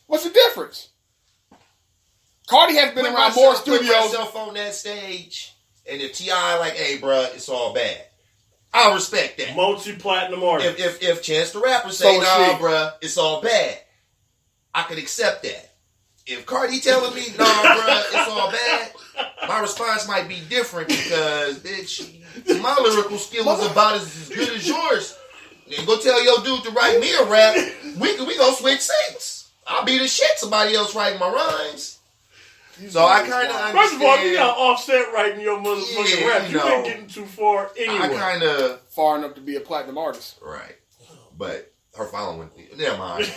What's the difference? Cardi has been around more studios. Put myself on that stage, and if T.I. like, hey, bruh, it's all bad. I'll respect that. Multi-platinum artist. If Chance the Rapper say, So nah, bruh, it's all bad, I could accept that. If Cardi telling me, nah, bruh, it's all bad, my response might be different because, bitch, my lyrical skill is about as good as yours. And go tell your dude to write me a rap. We go switch seats. I'll be the shit. Somebody else writing my rhymes. So I kind of understand. First of all, you got Offset writing your motherfucking rap. You ain't getting too far anyway. I kind of Far enough to be a platinum artist. right, but her following. Never mind.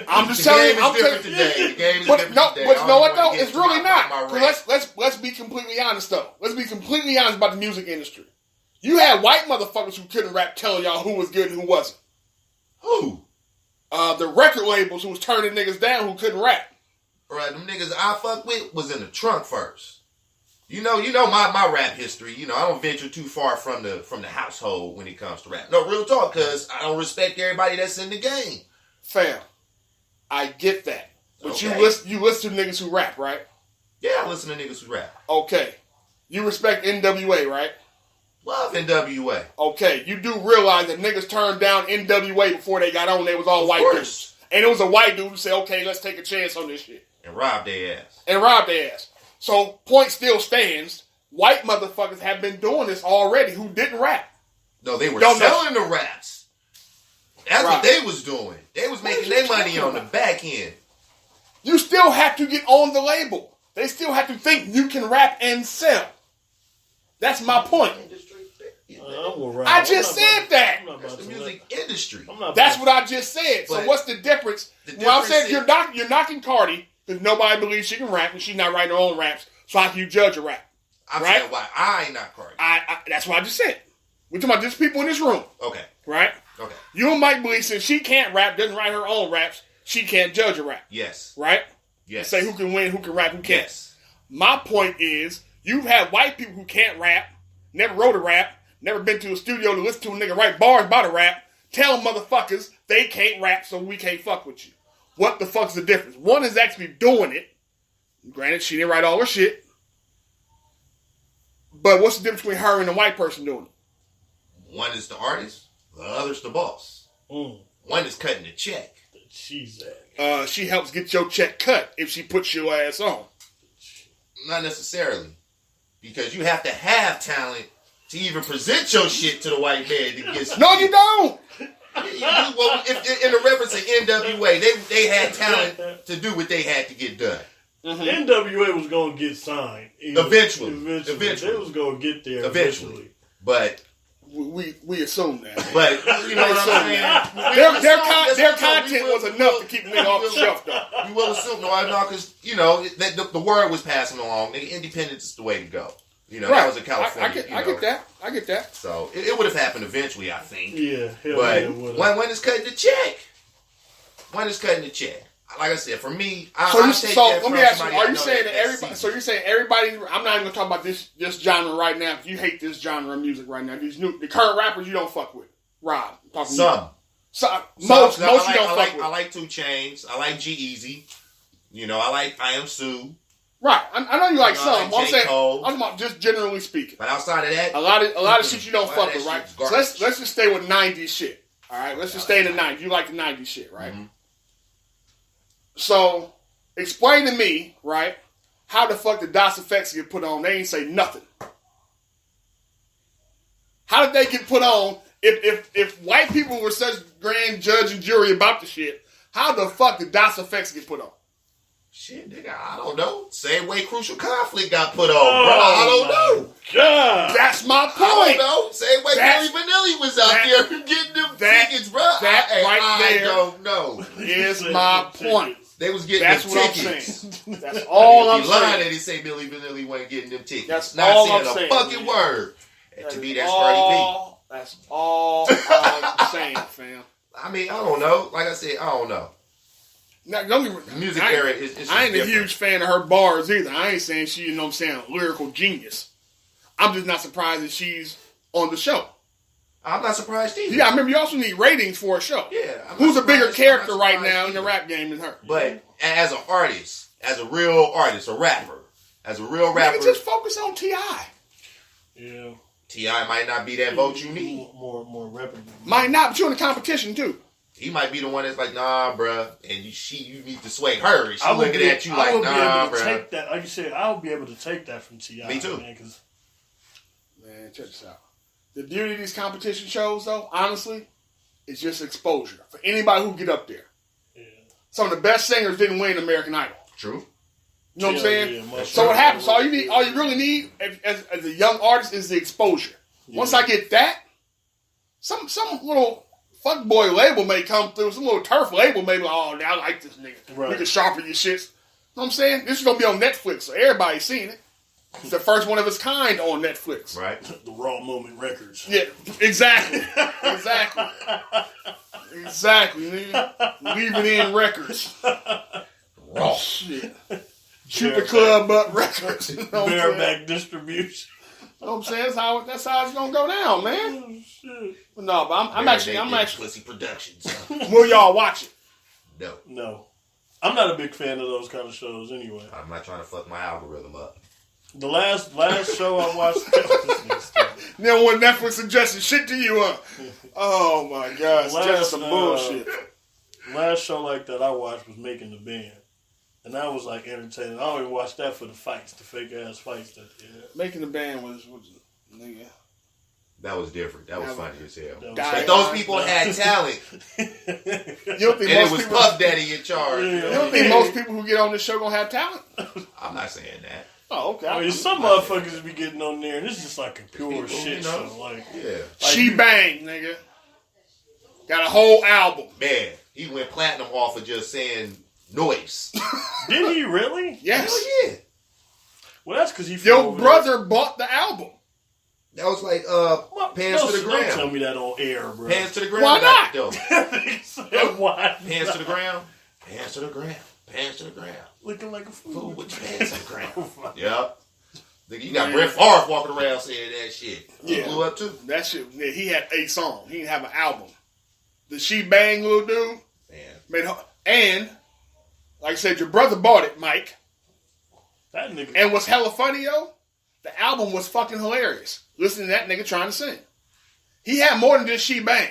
I'm just The telling game you. I'm is different telling today. The game is But different no, today. but I you don't know what wanna though? get It's to really my not. rant. Let's be completely honest though. Let's be completely honest about the music industry. You had white motherfuckers who couldn't rap telling y'all who was good and who wasn't. Who? The record labels who was turning niggas down who couldn't rap. Right, them niggas I fuck with was in the trunk first. You know my rap history. You know, I don't venture too far from the household when it comes to rap. No, real talk, cause I don't respect everybody that's in the game. Fam, I get that. But Okay. you listen to niggas who rap, right? Yeah, I listen to niggas who rap. Okay. You respect NWA, right? Love NWA. Okay. You do realize that niggas turned down NWA before they got on. They was all Of white course. dudes. And it was a white dude who said, okay, let's take a chance on this shit. And rob their ass. And robbed their ass. So, point still stands. White motherfuckers have been doing this already who didn't rap. No, they were Don't know. selling the raps. That's Right. what they was doing. They was making you their money talking on the about? back end. You still have to get on the label. They still have to think you can rap and sell. That's my point. I just said that. That's the music industry. That's what I just said. So But what's the difference? the Well, I'm difference saying is- you're knocking Cardi because nobody believes she can rap and she's not writing her own raps. So how can you judge a rap? I'm right? saying why I ain't not Cardi. That's what I just said. We're talking about just people in this room, Okay. right? Okay. You and Mike believe since she can't rap, doesn't write her own raps, she can't judge a rap, Yes. right? Yes. Say who can win, who can rap, who can't. Yes. My point is, you have white people who can't rap, never wrote a rap, never been to a studio to listen to a nigga write bars about a rap, tell motherfuckers they can't rap, so we can't fuck with you. What the fuck's the difference? One is actually doing it. Granted, she didn't write all her shit. But what's the difference between her and a white person doing it? One is the artist, the other's the boss. One is cutting the check. She's at. She helps get your check cut if she puts your ass on. Not necessarily. Because you have to have talent to even present your shit to the white man to get No, you don't! Well, if, in the reference to NWA, they had talent to do what they had to get done. NWA was going to get signed. Eventually. They was going to get there eventually. But we assume that. But you know what I'm saying? Their content was enough to keep a nigga off the shelf, though. You will assume, no, because you know the word was passing along. Nigga, independence is the way to go. You know, that was in California. I get that. So it would have happened eventually, I think. Yeah, but yeah, when is cutting the check? When is cutting the check? Like I said, for me, So let me ask you: somebody are I you know saying that that's everybody? seasoned. So you're saying everybody? I'm not even gonna talk about this genre right now. You hate this genre of music right now. The current rappers you don't fuck with. Rob, I'm talking Some. most you don't I fuck with. like 2 Chainz. I like G-Eazy. You know, I like I Am Sue. Right. I know you like You know, some. like I'm J. saying, Cole. I'm talking about just generally speaking. But outside of that, A lot of shit you don't Well, fuck that with, right? shit's So garbage. let's just stay with 90s shit. All right, let's just stay in the 90s. You like the 90s shit, right? Mm-hmm. So explain to me, right, how the fuck did DOS effects get put on? They ain't say nothing. How did they get put on if white people were such grand judge and jury about the shit? How the fuck did DOS effects get put on? shit, nigga, I don't know. Same way Crucial Conflict got put on, bro. I don't know. God. That's my I point. don't know. Same way That's- Milli Vanilli was out there getting them that- tickets, bro. that I right there don't know. Is my point. They was getting That's them what tickets. I'm saying. That's all I'm If you lying saying. that he say Milli Vanilli wasn't getting them tickets. That's not all saying I'm a saying, fucking man. word. And to me, that's Cardi That's all I'm saying, fam. B. I mean, I don't know. Like I said, I don't know. Now, don't get me The music I, era is just I ain't a different. huge fan of her bars either. I ain't saying she, you know what I'm saying, a lyrical genius. I'm just not surprised that she's on the show. I'm not surprised either. Yeah, I remember you also need ratings for a show. Yeah. I'm Who's a not bigger surprised- character I'm not right surprised now in the either. rap game than her? But as an artist, as a real artist, a rapper, as a real rapper, Nigga, just focus on T.I. Yeah. T.I. might not be that vote you need. More reputable. Might not, but you're in the competition too. He might be the one that's like, nah, bruh, and you need to sway her. And she I would looking be, at you I like, would be nah, able to bruh. take that. Like you said, I would be able to take that from T.I. Me too. Man, 'cause Man, check this out. The beauty of these competition shows, though, honestly, is just exposure for anybody who get up there. yeah. Some of the best singers didn't win American Idol. True. You know what I'm saying? Yeah, most So what definitely. happens? All you really need as a young artist is the exposure. Once I get that, some little fuckboy label may come through. Some little turf label may be like, oh, I like this nigga. Right. We can sharpen your shits. You know what I'm saying? This is gonna be on Netflix, so everybody's seen it. It's the first one of its kind on Netflix. Right. The Raw Moment Records. Yeah, exactly. Exactly. Exactly, nigga. Leave it in records. Raw. Shit. Shoot the club up records. You know what I'm saying? Bareback distribution. You know what I'm saying? That's how it's gonna go down, man. Oh, shit. But no, but I'm actually Pussy Productions. will y'all watch it? No. No. I'm not a big fan of those kind of shows anyway. I'm not trying to fuck my algorithm up. The last show I watched. You know when Netflix suggested shit to you, huh? Oh my god, it's just some bullshit. Last show like that I watched was Making the Band. And that was like entertaining. I only watched that for the fights, the fake ass fights that they had. Making the band was nigga. That was different. That was funny as hell. That was- Die But those Hard. people had talent, You don't think and it most was people? Puff Daddy in charge. You don't think most people who get on this show gonna have talent? I'm not saying that. Oh, okay. I mean, some motherfuckers be getting on there, and it's just like a pure People, shit you know. show. Like, Yeah. She Bang, nigga. Got a whole album. Man, he went platinum off of just saying noise. did he really? Yes. Hell yeah. Well, that's because he. flew Your over brother bought the album. That was like there. pants to the Don't tell ground. me that on air, bro. Pants to the ground. Why not? Though. He said, why? Pants to the ground. Pants to the ground. Pants to the ground. Looking like a Fool fool. with your pants to the ground. Yep. Nigga, you got Man. Brett Favre walking around saying that shit. He Yeah. blew up too. That shit. Yeah, he had a song. He didn't have an album. The She Bang little dude Man. made her, and like I said, your brother bought it, Mike. That nigga. And what's hella funny, yo? The album was fucking hilarious. Listening to that nigga trying to sing. He had more than just She Bang.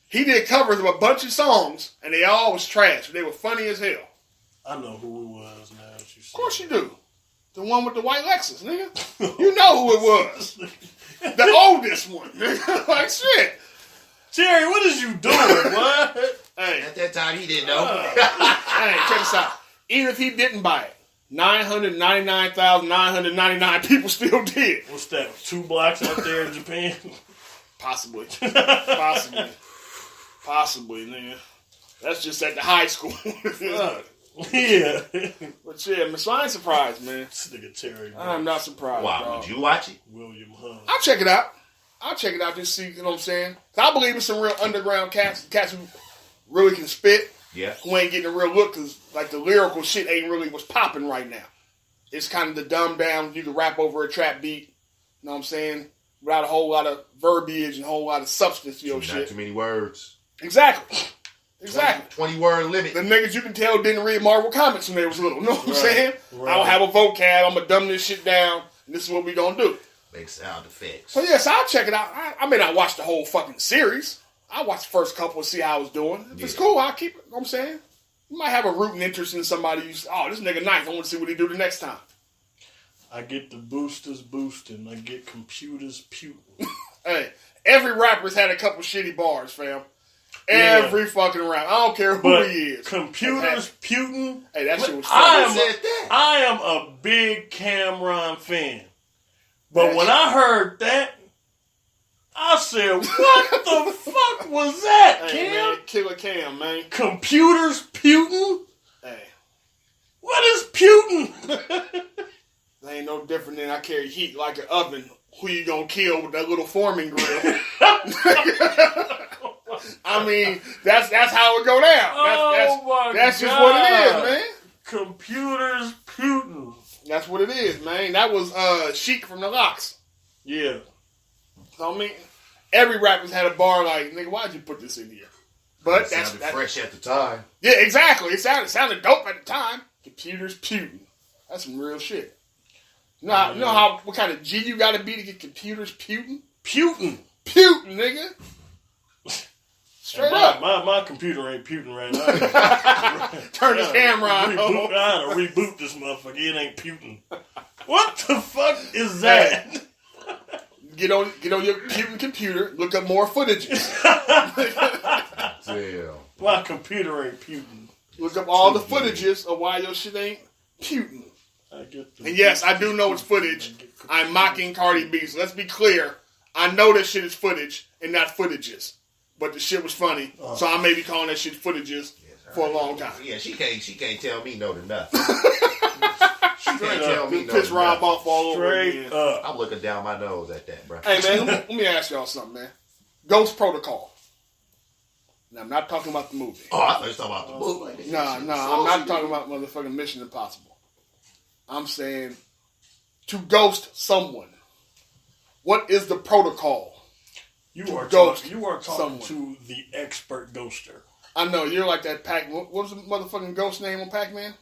He did covers of a bunch of songs, and they all was trash. They were funny as hell. I know who it was now. That you Of course you do. The one with the white Lexus, nigga. You know who it was. The oldest one, nigga. Like, shit. Jerry, what is you doing? What? Hey, At that time, he didn't know. hey, check this out. Even if he didn't buy it, 999,999 people still did. What's that? 2 blocks out there in Japan? Possibly. Possibly, nigga. That's just at the high school. Yeah. But yeah, man, so I ain't surprised, man. This nigga Terry. I'm not surprised. Wow, dog. would you watch it? William Hunt. I'll check it out. Just to see, you know what I'm saying? 'Cause I believe in some real underground cats who really can spit, Yeah. who ain't getting a real look, because like the lyrical shit ain't really what's popping right now. It's kind of the dumbed down, you can rap over a trap beat, you know what I'm saying? Without a whole lot of verbiage and a whole lot of substance to your Not shit. too many words. Exactly. Exactly. 20 word limit. The niggas you can tell didn't read Marvel comics when they was little. You know what I'm saying? Right. I don't have a vocab. I'm going to dumb this shit down. And this is what we going to do. Make sound effects. So, yes, I'll check it out. I may not watch the whole fucking series. I'll watch the first couple and see how it's doing. If it's cool, I'll keep it. You know what I'm saying? You might have a rooting interest in somebody. This nigga nice. I want to see what he do the next time. I get the boosters boosting. I get computers puting. Hey, every rapper's had a couple shitty bars, fam. Every fucking rapper. I don't care who he is. Computers puting. Hey, that shit was funny. I am a big Cameron fan. But when I heard that, I said, what the fuck was that, Hey, Cam? man, Killer Cam, man. Computers puting? Hey. What is puting? That ain't no different than I carry heat like an oven. Who you gonna kill with that little forming grill? I mean, that's how it go down. That's just what it is, man. Computers puting. That's what it is, man. That was Sheik from the Locks. Yeah. So, I mean, every rapper's had a bar like, nigga, why'd you put this in here? But It sounded that's fresh at the time. Yeah, exactly. It sounded dope at the time. Computers puting. That's some real shit. You know what kind of G you gotta be to get computers puting? Puting, nigga. Straight up. My computer ain't puting right now. Turn the camera on. I gotta reboot this motherfucker. It ain't puting. What the fuck is that? Get on your puting computer. Look up more footages. Damn. My computer ain't puting. Look up all the footages of why your shit ain't puting. And yes, I do know it's footage. I'm mocking Cardi B. So let's be clear. I know that shit is footage and not footages. But the shit was funny. So I may be calling that shit footages for a long time. Yeah, she can't tell me no to nothing. Straight tell me no. Piss Rob off all over Straight again. up. I'm looking down my nose at that, bro. Hey, man, let me ask y'all something, man. Ghost Protocol. Now, I'm not talking about the movie. Oh, I thought you were talking about the movie. No, I'm not talking about motherfucking Mission Impossible. I'm saying to ghost someone. What is the protocol? You are ghost talking someone. to the expert ghoster. I know, you're like that Pac. What was the motherfucking ghost name on Pac-Man?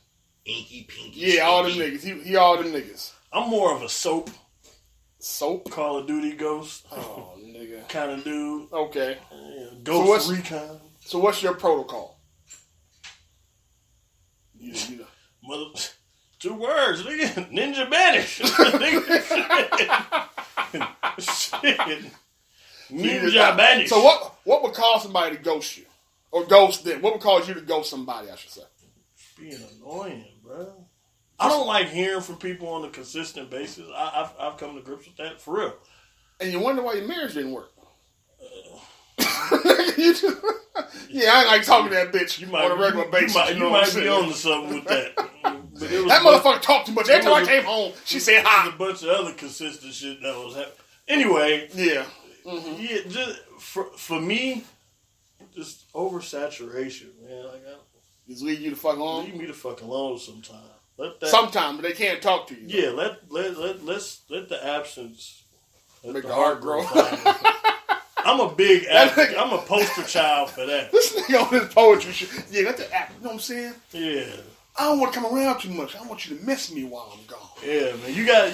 Inky, Pinky, Yeah, all them niggas. He all them niggas. I'm more of a soap Call of Duty ghost Oh, nigga. kind of dude. Okay. Ghost Recon. So what's your protocol? You know. Mother, 2 words, nigga. Ninja banish. Shit. Ninja banish. So what would cause somebody to ghost you? Or ghost them? What would cause you to ghost somebody, I should say? Being annoying, bro. I don't like hearing from people on a consistent basis. I've come to grips with that, for real. And you wonder why your marriage didn't work. Yeah, I ain't like talking to that bitch on a regular basis. You might be on to something with that. But it was that motherfucker talked too much. Every time I came home, she said There's hi. a bunch of other consistent shit that was happening. Anyway, Yeah. yeah, just for me, just oversaturation, man. Like, Just leave you the fuck alone. leave me the fuck alone sometimes. Let that. Sometimes, but they can't talk to you. Yeah, let the absence Make the heart grow. I'm a big advocate. I'm a poster child for that. This nigga on his poetry shit. Yeah, that's the act. You know what I'm saying? Yeah. I don't want to come around too much. I want you to miss me while I'm gone. Yeah, man. You gotta.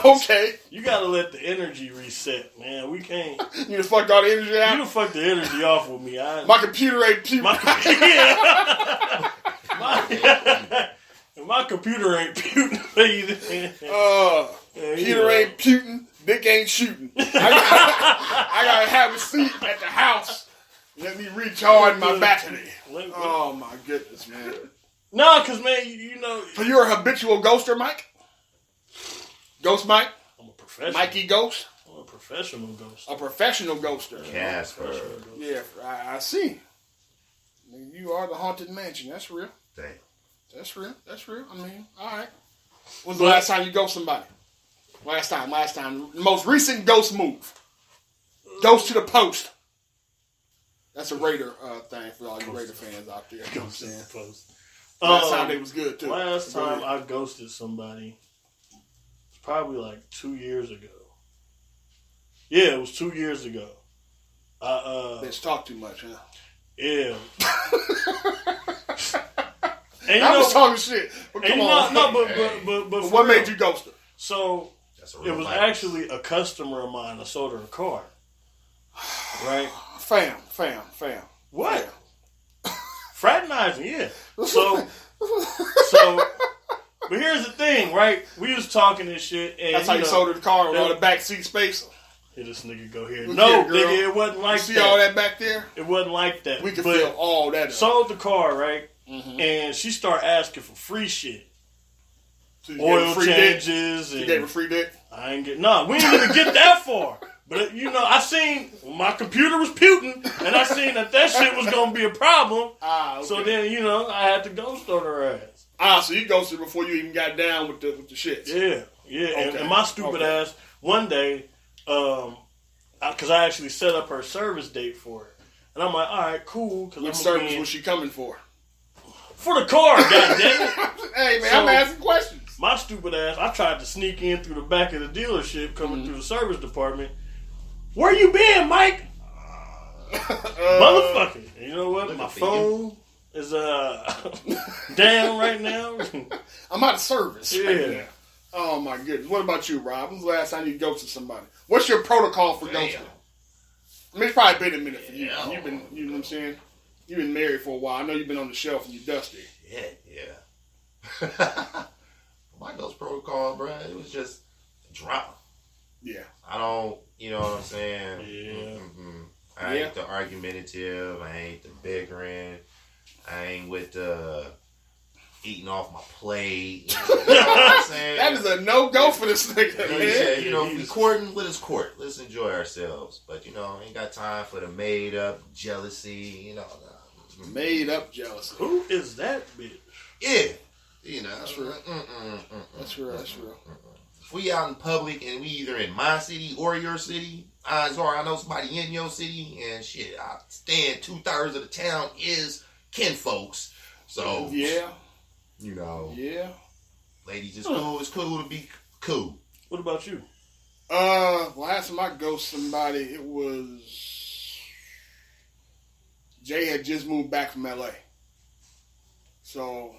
Okay. You gotta let the energy reset, man. We can't. You done fucked all the energy out? You done fucked the energy off with me. My computer ain't puking. My computer ain't puking either. Peter ain't puking. Dick ain't shooting. I gotta have a seat at the house. Let me recharge my battery. Oh my goodness, man. No, cause man, you know. So you're a habitual ghoster, Mike? Ghost Mike? I'm a professional. Mikey Ghost? I'm a professional ghost. A professional ghoster. Casper. Yeah, I see. You are the haunted mansion. That's real. Damn. That's real. I mean, all right. When's the last time you ghost somebody? Last time. Most recent ghost move. Ghost to the post. That's a Raider thing for all you Raider fans out there. You know what I'm saying? Last time they was good, too. Last time I ghosted somebody, it's probably like 2 years ago. Yeah, it was 2 years ago. Bitch talk too much, huh? Yeah. And I'm just talking shit. But come on. But what made you ghost her? So it was actually a customer of mine. I sold her a car. Right? Fam. What? Fraternizing, yeah. So, but here's the thing, right? We was talking this shit, and that's how you sold her the car with all the back seat space. Here, this nigga go here. Look No, here, nigga, it wasn't like you that. see all that back there? It wasn't like that. We could feel all that up. Sold the car, right? Mm-hmm. And she started asking for free shit. So oil changes. You gave her free dick? I ain't get we ain't even get that far. But I seen my computer was puting, and I seen that shit was gonna be a problem. Okay. So then I had to ghost on her ass. So you ghosted before you even got down with the shits. Yeah. Okay. And my stupid ass one day, because I actually set up her service date for it, and I'm like, all right, cool. What service was she coming for? For the car, goddammit. Hey man, I'm asking questions. My stupid ass, I tried to sneak in through the back of the dealership, coming through the service department. Where you been, Mike? Motherfucker. You know what? My phone is down right now. I'm out of service. Yeah. Right now. Oh my goodness. What about you, Rob? When's the last time you ghosted somebody? What's your protocol for ghosting? I mean, it's probably been a minute for you. You've been, you know what I'm saying? You've been married for a while. I know you've been on the shelf and you're dusty. Yeah. My ghost protocol, bro, it was just drama. Yeah. I don't, you know what I'm saying? Yeah. I ain't the argumentative. I ain't the bickering. I ain't with the eating off my plate. You know what I'm saying? That is a no-go for this nigga, man. If we courting, let us court. Let's enjoy ourselves. But, ain't got time for the made-up jealousy, Made-up jealousy. Who is that bitch? Yeah. That's real. That's real. If we out in public and we either in my city or your city, odds are I know somebody in your city, and shit, I stand 2/3 of the town is kinfolks. So yeah. Yeah. Ladies, it's cool. It's cool to be cool. What about you? Last time I ghosted somebody, it was Jay had just moved back from LA. So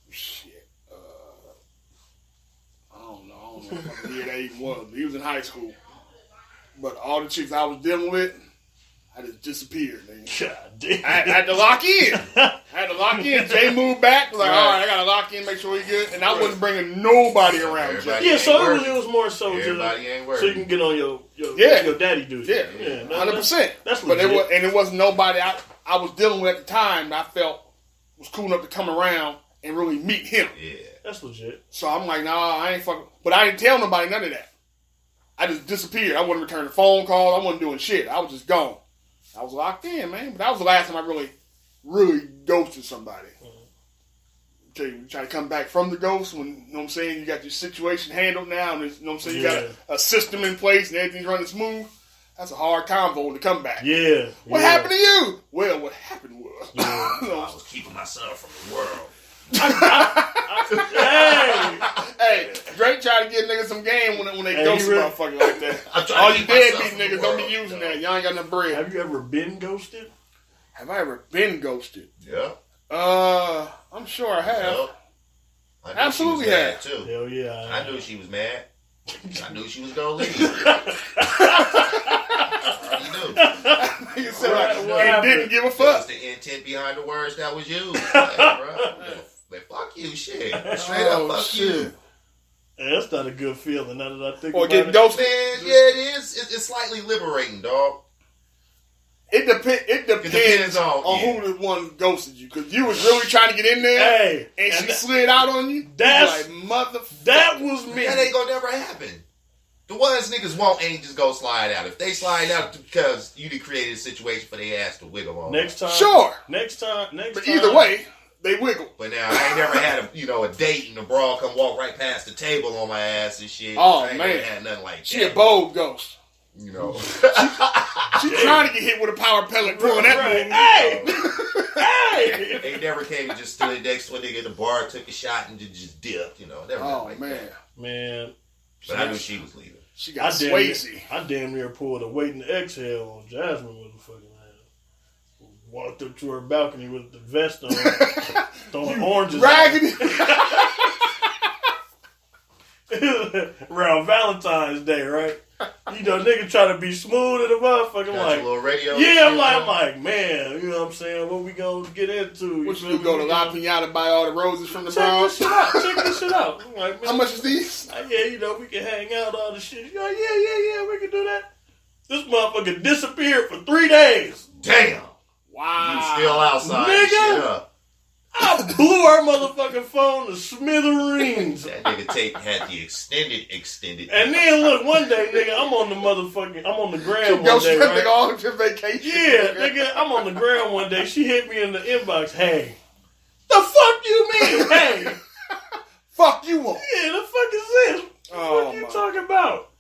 shit. I don't know what year that even was. He was in high school. But all the chicks I was dealing with, I just disappeared, nigga. God damn. I had to lock in. Jay moved back. Like, all right, I got to lock in, make sure he's good. And I wasn't bringing nobody around Jay. Yeah, so it was more so so you can get on your daddy duty. Yeah, 100%. That's but legit. it wasn't nobody I was dealing with at the time that I felt was cool enough to come around and really meet him. Yeah. That's legit. So I'm like, nah, I ain't fucking. But I didn't tell nobody none of that. I just disappeared. I wasn't returning phone calls. I wasn't doing shit. I was just gone. I was locked in, man. But that was the last time I really ghosted somebody. You try to come back from the ghost when, you know what I'm saying, you got your situation handled now, and you know what I'm saying, you got a system in place and everything's running smooth. That's a hard convo to come back. Yeah. What happened to you? Well, what happened was I was keeping myself from the world. Hey, Drake tried to get niggas some game when they ghost motherfucker like that. All you deadbeat niggas don't be using that. Y'all ain't got no bread. Have you ever been ghosted? Have I ever been ghosted? Yeah. I'm sure I have. Yep. I Absolutely have. Too. Hell yeah. I knew she was mad. I knew she was gonna leave. You knew. You said I didn't give a fuck. That was the intent behind the words that was used. Like, fuck you, shit. Straight up, fuck you. Yeah, that's not a good feeling. Now that I think or about getting it. ghosted. Man, yeah, it is. It's slightly liberating, dog. It depends on who the one ghosted you. Because you was really trying to get in there, and she slid out on you. That's like, motherfucker. That was me. That ain't gonna never happen. The ones niggas won't ain't just go slide out. If they slide out because you done created a situation for their ass to wiggle on. Next time. Sure. Next time. But either way, they wiggle. But now, I ain't never had a date and the broad come walk right past the table on my ass and shit. Oh, I ain't man. never had nothing like that. She a bold ghost. You know. She trying to get hit with a power pellet pulling that Hey! Hey! They never came and just stood next to a nigga at the bar, took a shot, and just dipped. Never like man. that. Man. But I knew she was leaving. She got Swayze. I damn near pulled a waiting to exhale on Jasmine motherfucking ass. Walked up to her balcony with the vest on, throwing oranges. Raggedy. Around Valentine's Day, right? You know, nigga try to be smooth and a motherfucker. Got Like, your little radio. yeah, I'm like, man, you know what I'm saying? What we gonna get into? What you go to La Piñata buy all the roses from the Bronx? Check this shit out. I'm like, man, how much is these? Yeah, you know, we can hang out, all the shit. You're like, yeah, we can do that. This motherfucker disappeared for 3 days. Damn. Wow. You still outside. Nigga. Yeah. I blew her motherfucking phone to smithereens. That nigga had the extended. And then look, one day, nigga, I'm on the gram one day, right? Nigga on your vacation. Yeah, nigga, I'm on the gram one day. She hit me in the inbox. Hey, the fuck you mean? Hey, fuck you want? Yeah, the fuck is this? What you talking about?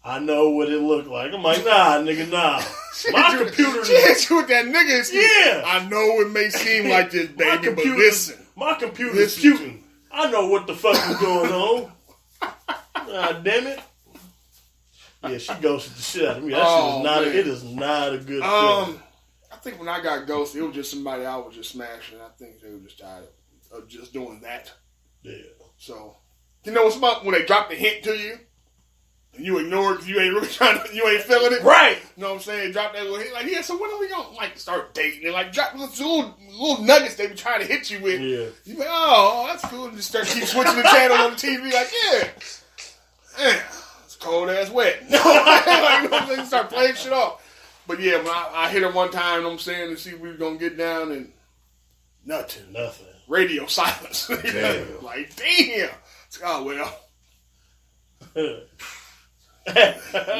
I know what it looked like. I'm like, nah, nigga, nah. My computer. She hit you with that nigga. Yeah. I know it may seem like this, baby, but listen. My computer's puking. I know what the fuck is going on. God damn it. Yeah, she ghosted the shit out of me. That shit is not. It is not a good feeling. I think when I got ghosted, it was just somebody I was just smashing. I think they were just tired of just doing that. Yeah. So, you know what's about when they drop the hint to you? You ignore it because you ain't really you ain't feeling it. Right. You know what I'm saying? Drop that little hit. Like, yeah, so when are we going to, like, start dating? And, like, drop little nuggets they be trying to hit you with. Yeah. You like, oh, that's cool. And just keep switching the channel on the TV. Like, yeah. It's cold ass wet. Like, you know what I'm saying? Start playing shit off. But, yeah, when I hit her one time, you know what I'm saying, to see if we were going to get down, and nothing. Radio silence. Damn. Like, damn. It's like, oh, well.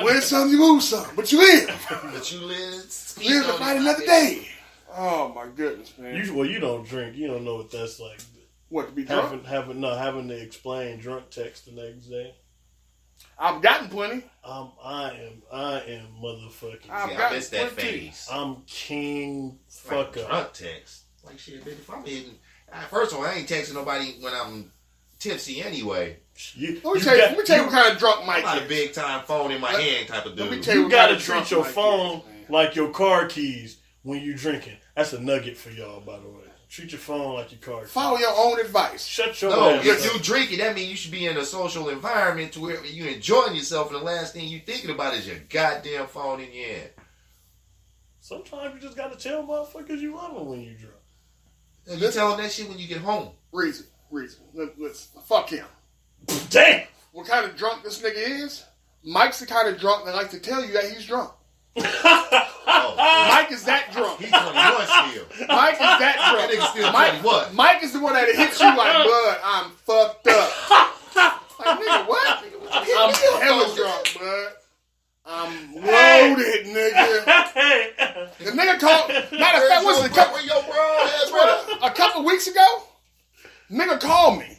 Win some, you lose some, but you live. But you live to fight another day. Oh my goodness, man! You don't drink. You don't know what that's like. What, to be drunk? Having to explain drunk text the next day. I've gotten plenty. I am motherfucking. I missed that phase. I'm king fucker. Like drunk text. Like shit, bitch. If I'm eating, first of all, I ain't texting nobody when I'm tipsy anyway. Let me tell you what kind of drunk Mike is. I'm not a big time phone in my hand type of dude. You gotta treat your phone like your car keys when you drinking. That's a nugget for y'all, by the way. Treat your phone like your car keys. Follow your own advice. Shut your No, ass if up. you drinking, that means you should be in a social environment to where you enjoying yourself, and the last thing you thinking about is your goddamn phone in your hand. Sometimes you just gotta tell motherfuckers you love them when you drunk. You tell them that shit when you get home. Reason. Let's fuck him. Damn. What kind of drunk this nigga is? Mike's the kind of drunk that likes to tell you that he's drunk. Mike is that drunk. He's 21 still. Mike is that drunk. That nigga still 21. Mike is the one that hits you like, bud, I'm fucked up. Like, nigga, what? I'm hella drunk, bud. I'm loaded, nigga. The nigga called. Matter of fact, what's it? A couple weeks ago, nigga called me.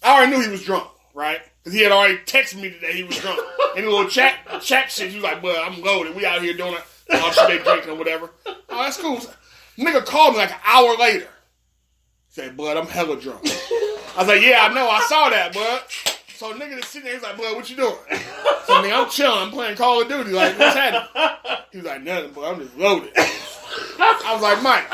I already knew he was drunk, right? Because he had already texted me today he was drunk. In a little chat shit, he was like, bud, I'm loaded. We out here doing all shit drinking or whatever. Oh, that's cool. Nigga called me like an hour later. He said, bud, I'm hella drunk. I was like, yeah, I know. I saw that, bud. So nigga just sitting there, he's like, bud, what you doing? So nigga, I'm chilling. I'm playing Call of Duty. Like, what's happening? He was like, nothing, bud. I'm just loaded. I was like, Mike,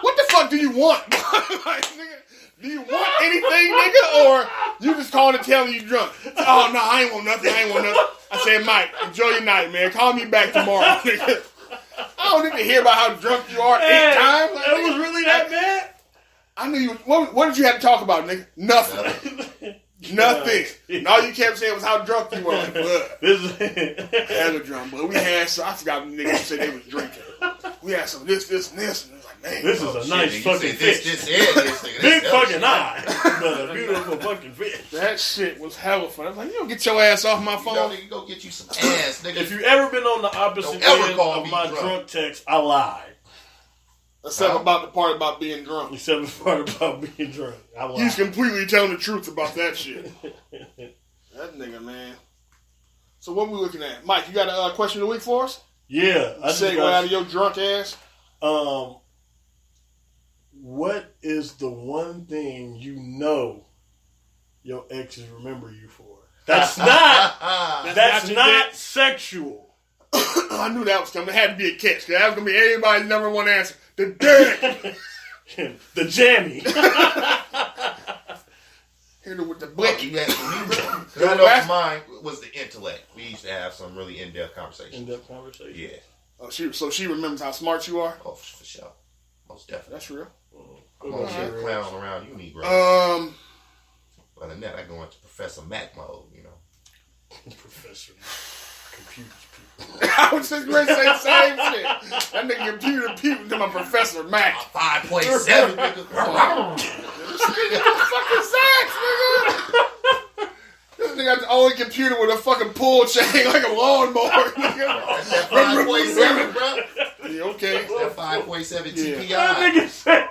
what the fuck do you want? Like, nigga, do you want anything, nigga? Or you just calling to tell me you drunk? Oh, no, I ain't want nothing. I said, Mike, enjoy your night, man. Call me back tomorrow, nigga. I don't need to hear about how drunk you are 8 times. Like, It was really that bad? I knew you. What did you have to talk about, nigga? Nothing. Nothing. And all you kept saying was how drunk you were. Like, blood. Hella drunk, but we had some. I forgot when niggas said they was drinking. We had some this, and it was like, man. This is a nice fucking fish. This Big fucking eye. But a beautiful fucking fish. That shit was hella fun. I was like, you don't get your ass off my phone. You go get you some ass, nigga. If you ever been on the opposite end of my drunk text, I lied. Except about the part about being drunk. Except the part about being drunk. I lied. He's completely telling the truth about that shit. That nigga, man. So what we looking at? Mike, you got a question of the week for us? Yeah. I Segue out of your drunk ass. What is the one thing you know your exes remember you for? That's not. That's not sexual. I knew that was coming. It had to be a catch. That was going to be everybody's number one answer. The dick. The jammy. Hit her with the blick. You asked me, bro. I know mine was the intellect. We used to have some really in-depth conversations. In-depth conversation? Yeah. Oh, so she remembers how smart you are? Oh, for sure. Most definitely. That's real. I'm on here clowning around you, Negro. Other than that, I go into Professor Mac mode, you know. Professor Computers people. I was just going to say the same shit. That nigga computer people to my Professor Mac. 5.7, nigga. Fucking sex, nigga. This nigga got the only computer with a fucking pull chain like a lawnmower, nigga. That's that 5.7, bro. Yeah, okay. That 5.7 TPI. That nigga said,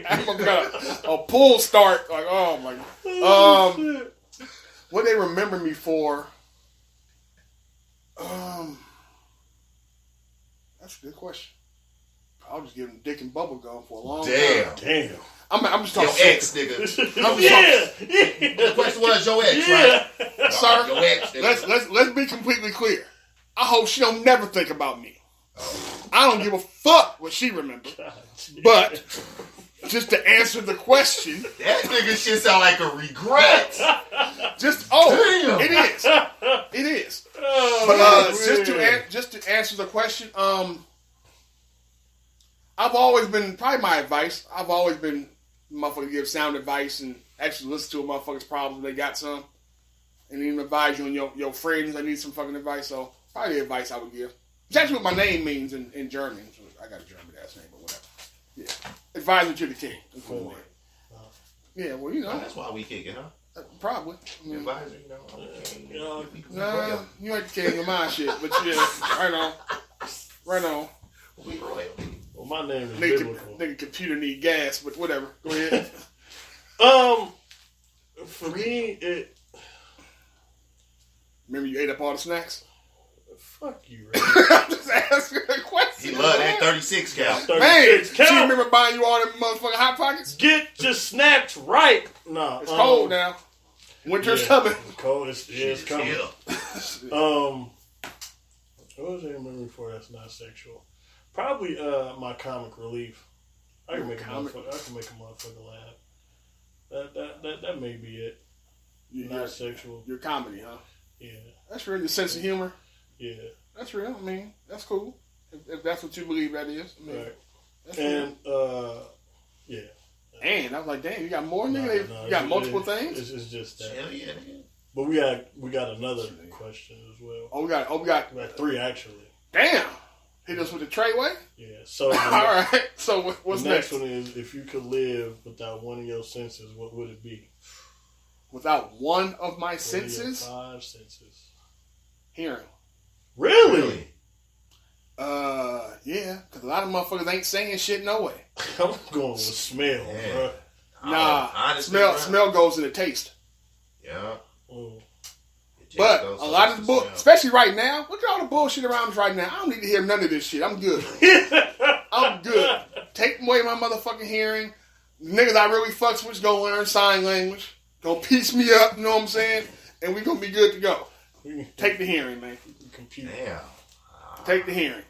I'm got a pull start. Like, oh my god. What they remember me for? That's a good question. I'll just give him dick and bubble gum for a long time. Damn. I'm just talking Your ex, nigga. Yeah. The question was your ex, right? Sir, Your ex, nigga. let's be completely clear. I hope she don't never think about me. I don't give a fuck what she remembers. But just to answer the question, That nigga shit sound like a regret. damn. It is. Oh, But just to answer the question, I've always been, probably my advice, I've always been motherfucker give sound advice and actually listen to a motherfucker's problems when they got some. And even advise you and your friends that need some fucking advice. So probably the advice I would give. It's actually what my name means in German. So I got a German ass name, but whatever. Yeah. Advisor to the king. Yeah, well, you know. That's why we kicking, huh? Probably. I mean, Advisor, you know. nah, you ain't the king of my shit, but yeah, right on. Right on. We royalty. Well, my name is biblical. Nigga computer need gas, but whatever. Go ahead. For me, it. Remember you ate up all the snacks? Fuck you, Ray. I'm just asking a question. He love that 36 count. Man, Count. she remember buying you all them motherfucking Hot Pockets? Get your snacks right. No, It's cold now. Winter's coming. It's cold. It's coming. Yeah. What was I remembering for that's not sexual? Probably my comic relief. I can make a motherfucker laugh. That may be it. Not sexual. Your comedy, huh? Yeah. That's real. Your sense of humor. Yeah. That's real. I mean, that's cool. If that's what you believe that is. I mean, Right. that's And real. yeah. And I was like, damn, you got more nigga? You got multiple things? It's just that. Hell yeah. But we got another question as well. Oh, we got We got 3 actually. damn. Hit us with the treyway? Yeah. So All right. So what's the next? next one is, if you could live without one of your senses, what would it be? Without one of my One of your senses? 5 senses. Hearing. Really? Yeah. Because a lot of motherfuckers ain't saying shit no way. I'm going with smell, Yeah. bro. Nah. Honestly, Smell goes in the taste. Yeah. Mm. But a lot of the bull, especially right now, look at all the bullshit around us right now. I don't need to hear none of this shit. I'm good. I'm good. Take away my motherfucking hearing. Niggas I really fucks with gonna learn sign language. Gonna piece me up, you know what I'm saying? And we gonna be good to go. Take the hearing, man. Computer. Damn. Take the hearing.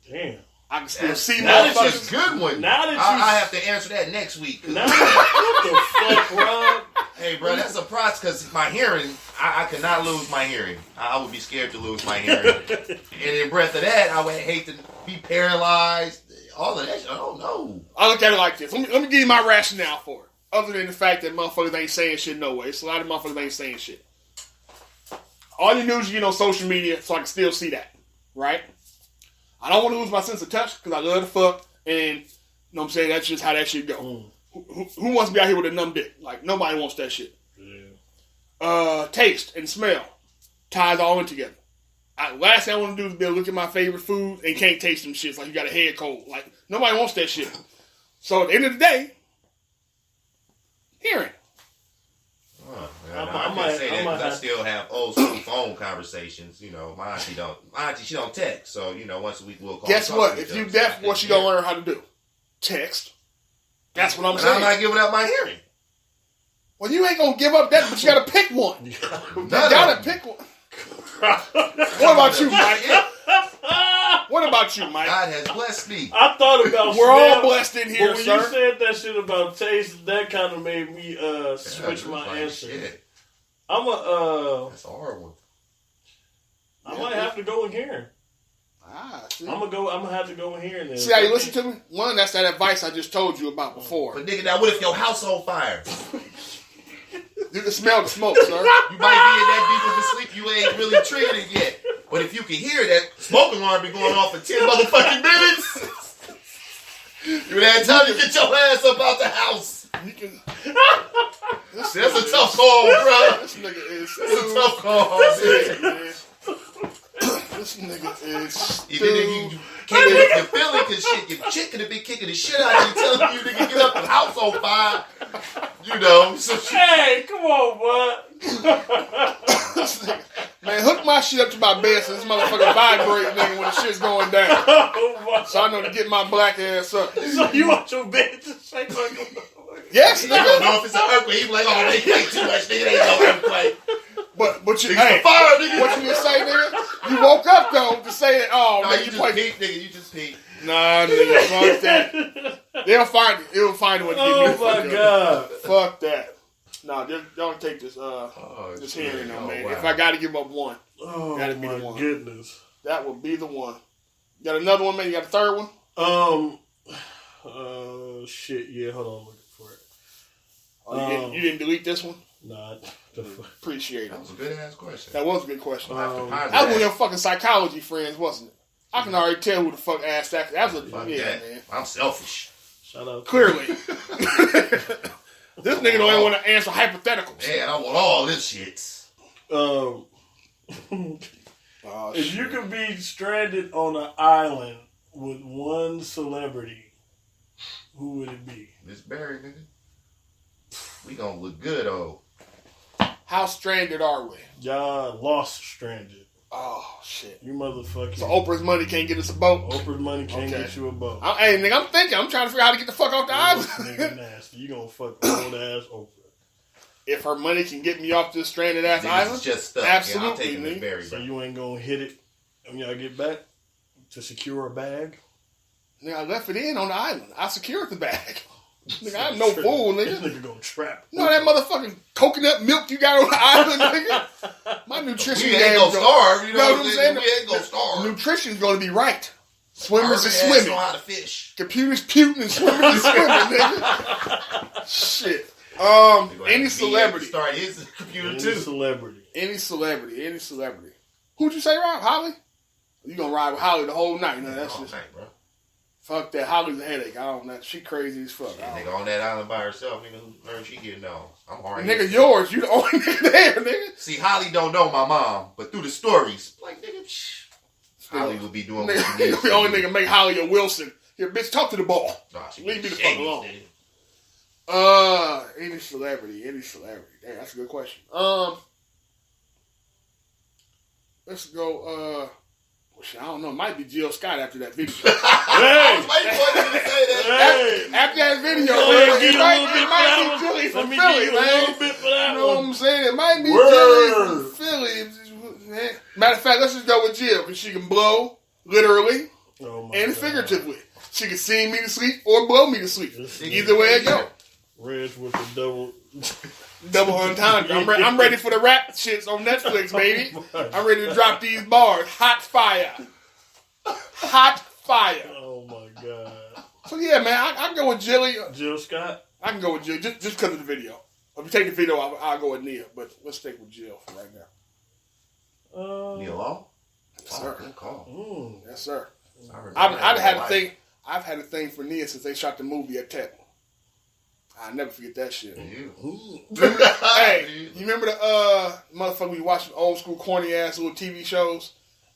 Damn. I can still see That's motherfuckers. a good one. Now that I have to answer that next week. Now, what the fuck, Rob? Hey, bro, that's a process because my hearing, I could not lose my hearing. I would be scared to lose my hearing. And in breath of that, I would hate to be paralyzed. All of that shit, I don't know. I look at it like this. Let me give you my rationale for it. Other than the fact that motherfuckers ain't saying shit no way. It's a lot of motherfuckers ain't saying shit. All you do is get on social media so I can still see that. Right? I don't want to lose my sense of touch because I love the fuck. And, you know what I'm saying? That's just how that shit go. Mm. Who wants to be out here with a numb dick? Like, nobody wants that shit. Yeah. Taste and smell ties all in together. Last thing I want to do is be able to look at my favorite food and can't taste them shits like you got a head cold. Like, nobody wants that shit. So, at the end of the day, hearing. I might say that because I still have old school phone conversations. You know, my auntie, she don't text. So, you know, once a week we'll call. Guess what? If you deaf, what you gonna learn how to do? Text. That's what I'm saying. I'm not giving up my hearing. Well, you ain't gonna give up that, but you gotta pick one. You gotta pick one. What about you, Mike? What about you, Mike? God has blessed me. I thought about We're all smell, blessed in here, but when sir. you said that shit about taste, that kind of made me switch my Like, answer. shit. I'm a That's a hard one. I might have to go in here. See? I'm gonna have to go in here and then. See how you listen to me? One, that's that advice I just told you about before. But nigga, now what if your house on fire? You can smell the smoke, sir. You might be in that deep of a sleep, you ain't really triggered it yet. But if you can hear that smoke alarm be going off for 10 motherfucking minutes, you would have time to get your ass up out the house. You can. That's a tough call, bro. This nigga is. That's a tough call, man. This nigga is. Even if you can't get your feeling, cause shit, your chick could have been kicking the shit out of you, telling you nigga get up the house on fire. You know, so shit. Hey, come on, bud. Man, hook my shit up to my bed so this motherfucker vibrate, nigga, when the shit's going down. Oh, So I know to get my black ass up. so you want your bed to shake like a Yes, You don't nigga. know if it's an earthquake. He be like, oh, they play too much, nigga. They ain't no earthquake. But you, Nigga, hey, fire, nigga. what you gonna say, nigga? You woke up though to say that. Oh, No, nigga, you you just play. peep, nigga. You just peep. Nah, nigga, fuck that. They'll find it. It'll find a way to get me. Oh the fuck my up. god. Fuck that. Nah, don't take this this shit. hearing on, man. Wow. If I gotta give up one, Oh Gotta be the my one. goodness. that would be the one. You got another one, man? You got a third one? Shit. Yeah, hold on, I'm looking for it. Oh, you didn't delete this one? Nah, the fuck. Appreciate That it. was a good ass question. That was a good question. I'll have to ponder That was one of that. your fucking psychology friends, wasn't it? I can already tell who the fuck asked that. That was a Fuck yeah, that. man. I'm selfish. Shout out. Clearly, this nigga don't even want to answer hypotheticals. Man, I want all this shit. Oh, If you could be stranded on an island with one celebrity, who would it be? Miss Barry, nigga. We gonna look good, oh. how stranded are we? Y'all lost stranded. Oh shit! You motherfucking. So Oprah's money can't get us a boat. Oprah's money can't Okay. get you a boat. Hey, nigga, I'm thinking. I'm trying to figure out how to get the fuck off the This island. nigga nasty. You gonna fuck old ass Oprah. If her money can get me off this stranded ass Niggas island, is just stuck. absolutely, Yeah, I'm taking Miss nigga. Barry, So bro. you ain't gonna hit it when y'all get back to secure a bag? nigga, I left it in on the island. I secured the bag. Nigga, I'm no fool, This nigga. nigga gonna trap. You know that motherfucking coconut milk you got on the island, nigga? My nutrition We ain't game gonna go- starve, you know Know what I'm saying? We ain't gonna starve. Nutrition's gonna be right. Swimmers are Urban ass know swimming. how to fish. Computers puting and swimmers are swimming, nigga. Shit. We gonna Any have celebrity. to start his computer Any too. celebrity. Any celebrity. Who'd you say, Rob? Holly? You gonna ride with Holly the whole night? No, that's All just night, bro. fuck that. Holly's a headache. I don't know. She crazy as fuck. Shit, nigga on that island by herself, nigga. Who learned she getting on? I'm hard. Nigga, yours. You the only nigga there, nigga. See, Holly don't know my mom, but through the stories, like nigga, Holly would be doing what she Nigga, needs you the to only do. nigga make Holly a Wilson. Here, bitch, talk to the ball. Nah, she Leave me the shady, fuck alone. nigga. Any celebrity. Damn, that's a good question. Let's go, shit, I don't know. It might be Jill Scott after that video. Hey! I was waiting for you to say that. Hey! After that video, Go man, ahead, give it you a little bit might for be that Jilly one. from Let me Philly, give you a man. little bit for that You know what one. I'm saying? It might be Word. Jilly from Philly. Matter of fact, let's just go with Jill because she can blow literally Oh my and God. figuratively. She can sing me to sleep or blow me to sleep. This Either way it go. Reg with the double. Double entendre. I'm ready for the rap shits on Netflix, baby. I'm ready to drop these bars. Hot fire. Hot fire. Oh my God. So yeah, man, I can go with Jilly. Jill Scott? I can go with Jill just because of the video. If you take the video, I'll go with Nia. But let's stick with Jill for right now. Neil Long? Yes, sir. Good call. Mm. Yes, sir. I remember I've that had a life. thing. I've had a thing for Nia since they shot the movie at Tech. I'll never forget that shit. You. Hey, you remember the motherfucker we watching old school corny ass little TV shows,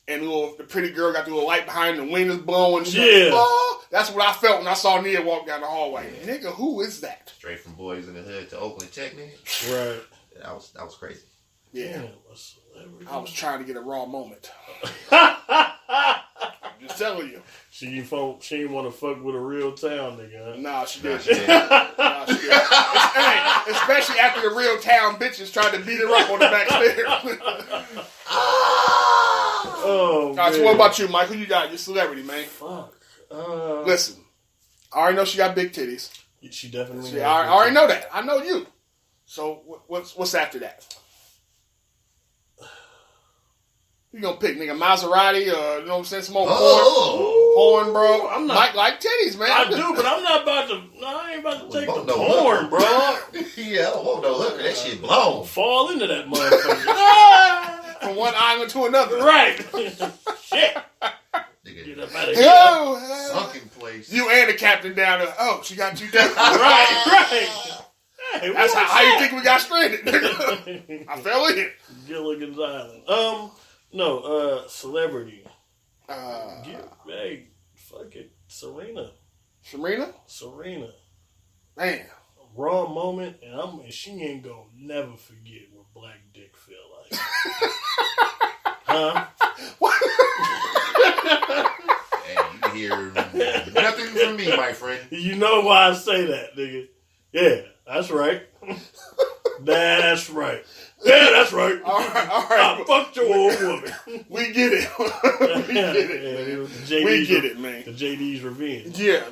and the pretty girl got the little light behind the wind is blowing. Shit. Yeah. Oh, that's what I felt when I saw Nia walk down the hallway. Nigga, who is that? Straight from Boys in the Hood to Oakland Tech, nigga. Right. That was crazy. Yeah, Damn, a celebrity. I was trying to get a raw moment. Just telling you. She didn't want to fuck with a real town nigga. Huh? Nah, she Nah, didn't. she didn't. Nah, she didn't. Hey, especially after the real town bitches tried to beat her up on the back stairs. right, so what about you, Mike? Who you got? Your celebrity, man. Fuck. Listen, I already know she got big titties. She definitely. See, I already know that. I know you. So what's after that? You gonna pick, nigga, Maserati or, you know what I'm saying, some old porn, bro? I'm not. Mike like titties, man. I do, but I'm not about to. No, I ain't about to take the no porn, bro. Yeah, I don't want no hooker. That shit blown. Fall into that motherfucker. From one island to another. Right. Shit. Nigga, Get up out of here. Yo, sunken place. you and the captain down there. Oh, she got you down. Right. Hey, That's how you think we got stranded. I fell in. Gilligan's Island. No, celebrity. Hey, fuck it. Serena. Serena? Man. Raw moment, and she ain't gonna never forget what black dick feel like. Huh? Hey, you hear nothing from me, my friend. You know why I say that, nigga. Yeah, that's right. That's right. Yeah, that's right. All right. I fucked your old woman. We get it. We get it, man. The JD's revenge. Yeah,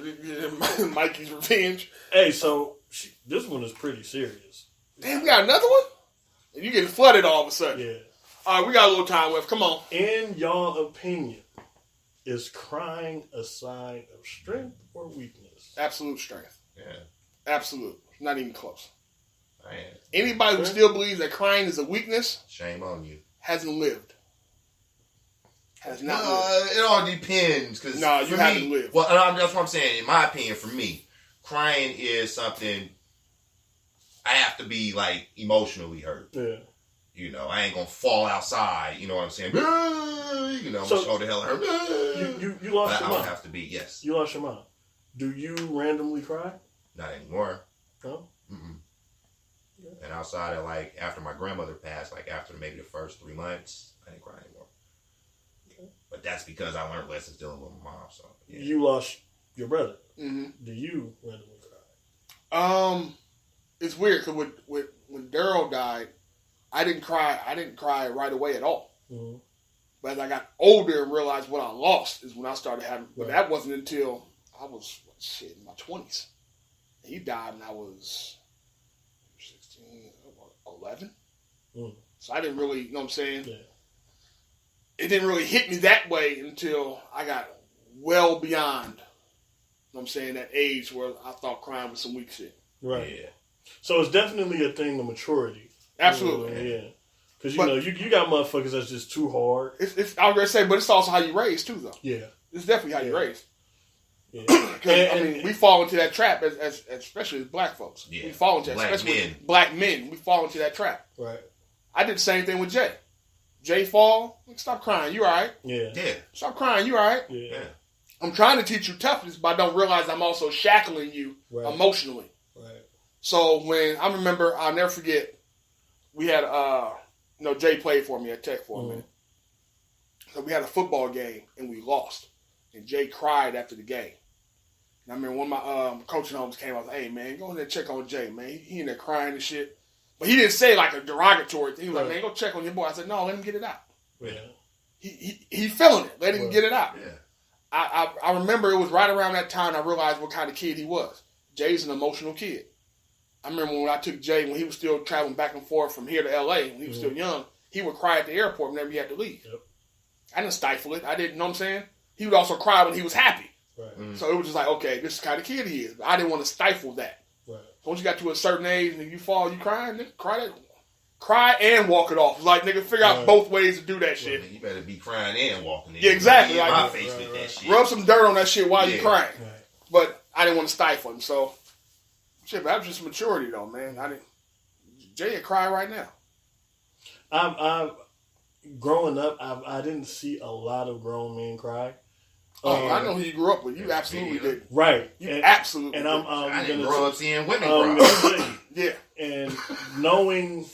Mikey's revenge. Hey, so this one is pretty serious. Damn, we got another one? And you getting flooded all of a sudden. Yeah. All right, we got a little time left. Come on. In your opinion, is crying a sign of strength or weakness? Absolute strength. Yeah. Absolute. Not even close. Man. Anybody who still believes that crying is a weakness, Shame on you. hasn't lived. Has not lived. It all depends. Cause No, you haven't lived. Well, that's what I'm saying. In my opinion, for me, crying is something I have to be like emotionally hurt. Yeah. You know, I ain't gonna fall outside. You know what I'm saying? You know, I'm gonna show the hell I hurt. You lost your I mind. don't have to be. Yes. You lost your mind. Do you randomly cry? Not anymore. No. Mm-mm. And outside of like after my grandmother passed, like after maybe the first 3 months, I didn't cry anymore. Okay. But that's because I learned lessons dealing with my mom. So yeah. You lost your brother. Mm-hmm. Do you randomly cry? It's weird because when Daryl died, I didn't cry right away at all. Mm-hmm. But as I got older and realized what I lost is when I started having. But that wasn't until I was in my 20s. He died when I was 16, 11. Mm. So I didn't really, you know what I'm saying? Yeah. It didn't really hit me that way until I got well beyond, you know what I'm saying, that age where I thought crying was some weak shit. Right. Yeah. So it's definitely a thing of maturity. Absolutely. Yeah. Because, you got motherfuckers that's just too hard. I was going to say, but it's also how you raised, too, though. Yeah. It's definitely how you raised. Yeah. Because, we fall into that trap, as especially as black folks. Yeah. We fall into that, Black especially men. with black men. We fall into that trap. Right. I did the same thing with Jay. Jay fall, stop crying, you all right? Yeah. Stop crying, you all right? Yeah. I'm trying to teach you toughness, but I don't realize I'm also shackling you emotionally. Right. So when I remember, I'll never forget, we had Jay played for me at Tech for a minute. So we had a football game and we lost, and Jay cried after the game. And I remember one of my coaching homies came. I was like, "Hey man, go in there and check on Jay, man. He in there crying and shit." But he didn't say like a derogatory thing. He was like, "Man, go check on your boy." I said, "No, let him get it out." Yeah. He feeling it. Let him get it out. Yeah. I remember it was right around that time I realized what kind of kid he was. Jay's an emotional kid. I remember when I took Jay, when he was still traveling back and forth from here to L.A., when he was still young, he would cry at the airport whenever he had to leave. Yep. I didn't stifle it. I didn't, know what I'm saying? He would also cry when he was happy. Right. Mm-hmm. So it was just like, okay, this is the kind of kid he is. But I didn't want to stifle that. Right. So once you got to a certain age and you fall, you crying, nigga, cry and walk it off. Like, nigga, figure out both ways to do that shit. Well, you better be crying and walking. Yeah, exactly. Like, Like, my face with that shit. Rub some dirt on that shit while you crying. Right. But I didn't want to stifle him. So, shit, but that was just maturity, though, man. Jay would cry right now. I've growing up, I didn't see a lot of grown men cry. I know who you grew up with. You absolutely did. Right. You absolutely and did. I didn't grow up seeing women cry. Yeah. And knowing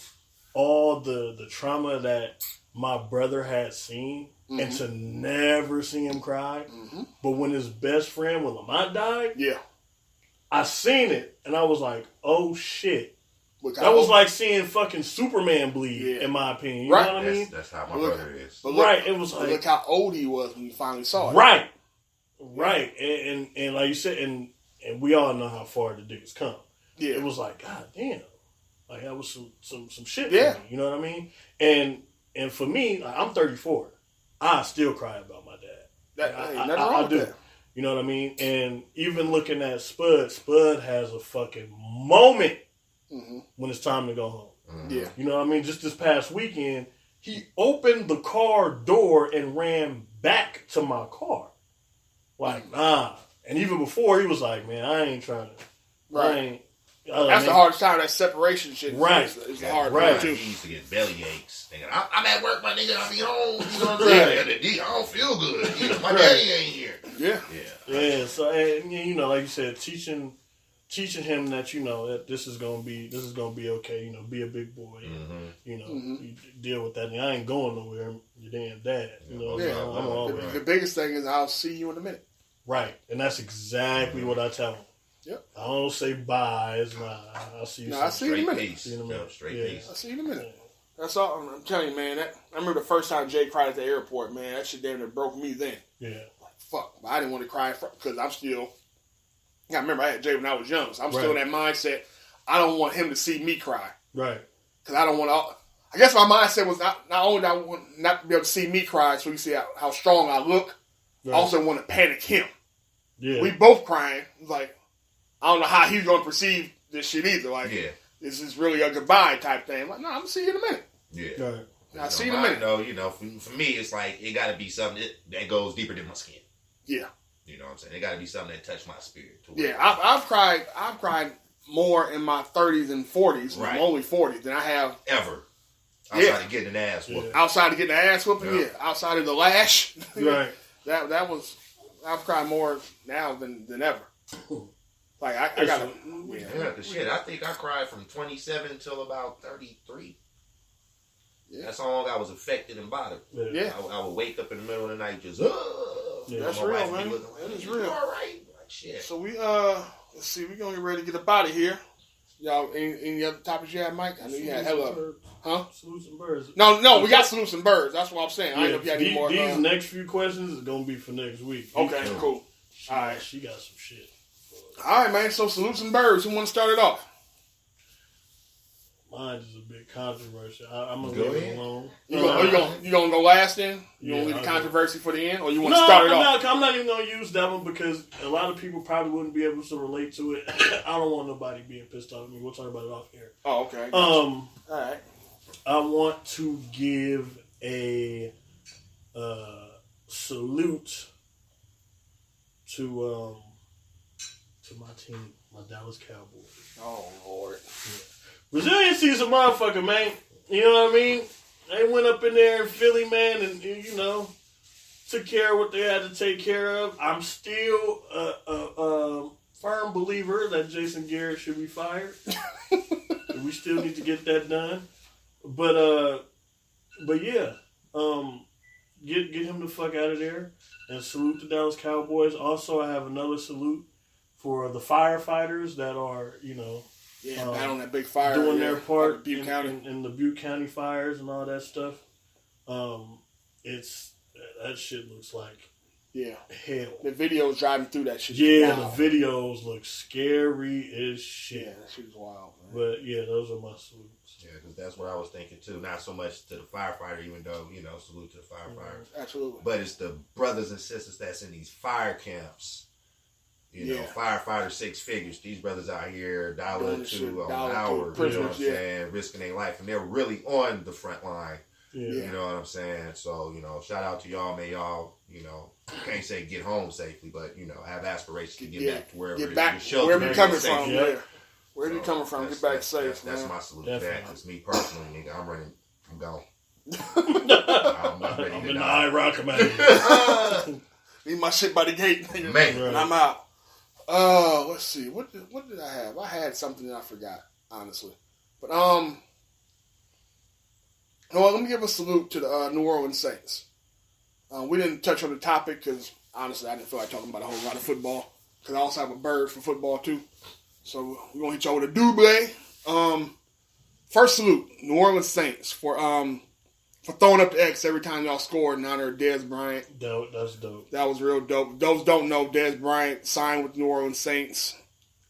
all the trauma that my brother had seen, and to never see him cry, but when his best friend, when Lamont died, yeah, I seen it, and I was like, oh shit, That was like seeing fucking Superman bleed, in my opinion. You know what I mean? That's how my brother is. Right. It was like, look how old he was when you finally saw it. Right. And like you said, and we all know how far the dudes come. Yeah. It was like, God damn. Like that was some shit for me. You know what I mean? And for me, like, I'm 34. I still cry about my dad. I do. That. You know what I mean? And even looking at Spud has a fucking moment when it's time to go home. Yeah. You know what I mean? Just this past weekend, he opened the car door and ran back to my car. Like, nah. And even before, he was like, man, I ain't trying to. Right. That's the hardest time. That separation shit. Right. Is the hard part, too. He used to get belly aches. Thinking, I'm at work, my nigga. I'll be home. You know what I'm saying? I don't feel good. My daddy ain't here. Yeah. So, and, you know, like you said, teaching him that, you know, that this is gonna be okay. You know, be a big boy. And, you know, you deal with that. And I ain't going nowhere. I'm your damn dad. You know, so I'm always. The biggest thing is I'll see you in a minute. Right, and that's exactly what I tell him. Yep. I don't say bye. It's not. I'll see you. I see you in a minute. Straight peace. I see you in a minute. That's all. I'm telling you, man. I remember the first time Jay cried at the airport. Man, that shit damn near broke me then. Yeah. Like, fuck. But I didn't want to cry because I'm still. I remember I had Jay when I was young, so I'm still in that mindset. I don't want him to see me cry. Right. Because I don't want to. I guess my mindset was not only I want not to be able to see me cry, so you see how strong I look. Right. I also want to panic him. Yeah. We both crying. Like, I don't know how he's going to perceive this shit either. Like, this is really a goodbye type thing. I'm like, no, I'm going to see you in a minute. Yeah. Right. I'll see you in a minute. You know, for me, it's like, it got to be something that goes deeper than my skin. Yeah. You know what I'm saying? It got to be something that touched my spirit. Yeah, I've cried more in my 30s and 40s. Right. I'm only 40 than I have. Ever. Outside of getting an ass whooping. Outside of getting an ass whooping, Outside of the lash. Right. That was... I've cried more now than ever. Like, I gotta... Yeah, the shit. I think I cried from 27 until about 33. Yeah. That's how long I was affected and bothered. Yeah. I would wake up in the middle of the night just... That's real, man. That is real. All right. Like, shit. So we, let's see. We're going to get ready to get up out of here. Y'all, any other topics you had, Mike? I know you had hella... Huh? Salutes and birds. No, we got salutes and birds. That's what I'm saying. I ain't know if you had any more. These next few questions is going to be for next week. Okay, cool. All right. She got some shit. All right, man. So salutes and birds. Who want to start it off? Mine is a bit controversial. I'm going to leave it alone. You gonna go last then? You gonna leave the controversy for the end? Or you want to start it off? I'm not even going to use that one because a lot of people probably wouldn't be able to relate to it. I don't want nobody being pissed off at me. We'll talk about it off here. Oh, okay. All right. I want to give a salute to my team, my Dallas Cowboys. Oh, Lord. Yeah. Resiliency is a motherfucker, man. You know what I mean? They went up in there in Philly, man, and you know, took care of what they had to take care of. I'm still a firm believer that Jason Garrett should be fired. We still need to get that done. But yeah, get him the fuck out of there, and salute the Dallas Cowboys. Also, I have another salute for the firefighters that are, you know, battling that big fire, doing their part in the Butte County fires and all that stuff. That shit looks like hell. The videos driving through that shit. Yeah, the videos look scary as shit. Yeah, that shit is wild, man. But yeah, those are my salutes. Yeah, because that's what I was thinking too. Not so much to the firefighter, even though, you know, salute to the firefighter. Absolutely. But it's the brothers and sisters that's in these fire camps. You know, firefighter 6 figures. These brothers out here $1 to an hour, you know what I'm saying, risking their life. And they're really on the front line. Yeah. You know what I'm saying? So, you know, shout out to y'all. May y'all, you know, can't say get home safely, but, you know, have aspirations to get back to wherever you're wherever you're coming from. Where are you coming from? Get back safe, man. That's my salute to that. Because me personally, nigga, I'm gone. I'm in the Iraq, man. Leave my shit by the gate, nigga. Man. And I'm out. Let's see. What did I have? I had something that I forgot, honestly. But let me give a salute to the New Orleans Saints. We didn't touch on the topic because honestly, I didn't feel like talking about a whole lot of football. Because I also have a bird for football too. So we're gonna hit y'all with a double. First salute, New Orleans Saints for throwing up the X every time y'all scored in honor of Dez Bryant. Dope, that's dope. That was real dope. Those don't know, Dez Bryant signed with the New Orleans Saints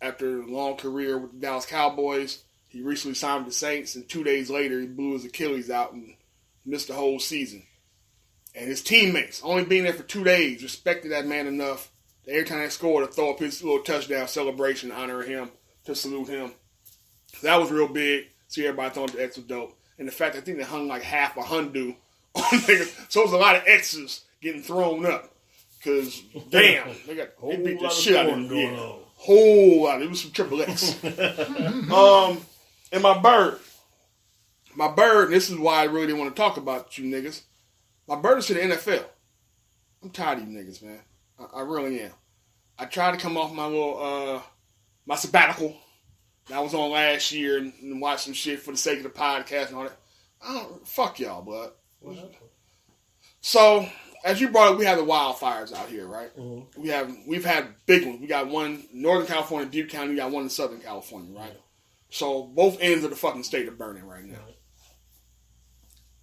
after a long career with the Dallas Cowboys. He recently signed with the Saints, and 2 days later, he blew his Achilles out and missed the whole season. And his teammates, only being there for 2 days, respected that man enough that every time they scored, to throw up his little touchdown celebration to honor him, to salute him. So that was real big. See everybody throwing the X was dope. And the fact I think they hung like half a Hondu on niggas. So it was a lot of X's getting thrown up. Because, damn, they beat the shit out of them. Yeah. Whole lot. It was some triple X. And my bird, and this is why I really didn't want to talk about you niggas. My bird is to the NFL. I'm tired of you niggas, man. I really am. I tried to come off my little, my sabbatical that I was on last year and watch some shit for the sake of the podcast and all that. Fuck y'all, bud. So, as you brought up, we have the wildfires out here, right? Mm-hmm. We've had big ones. We got one in Northern California, Butte County. We got one in Southern California, right? Yeah. So, both ends of the fucking state are burning right now. Right.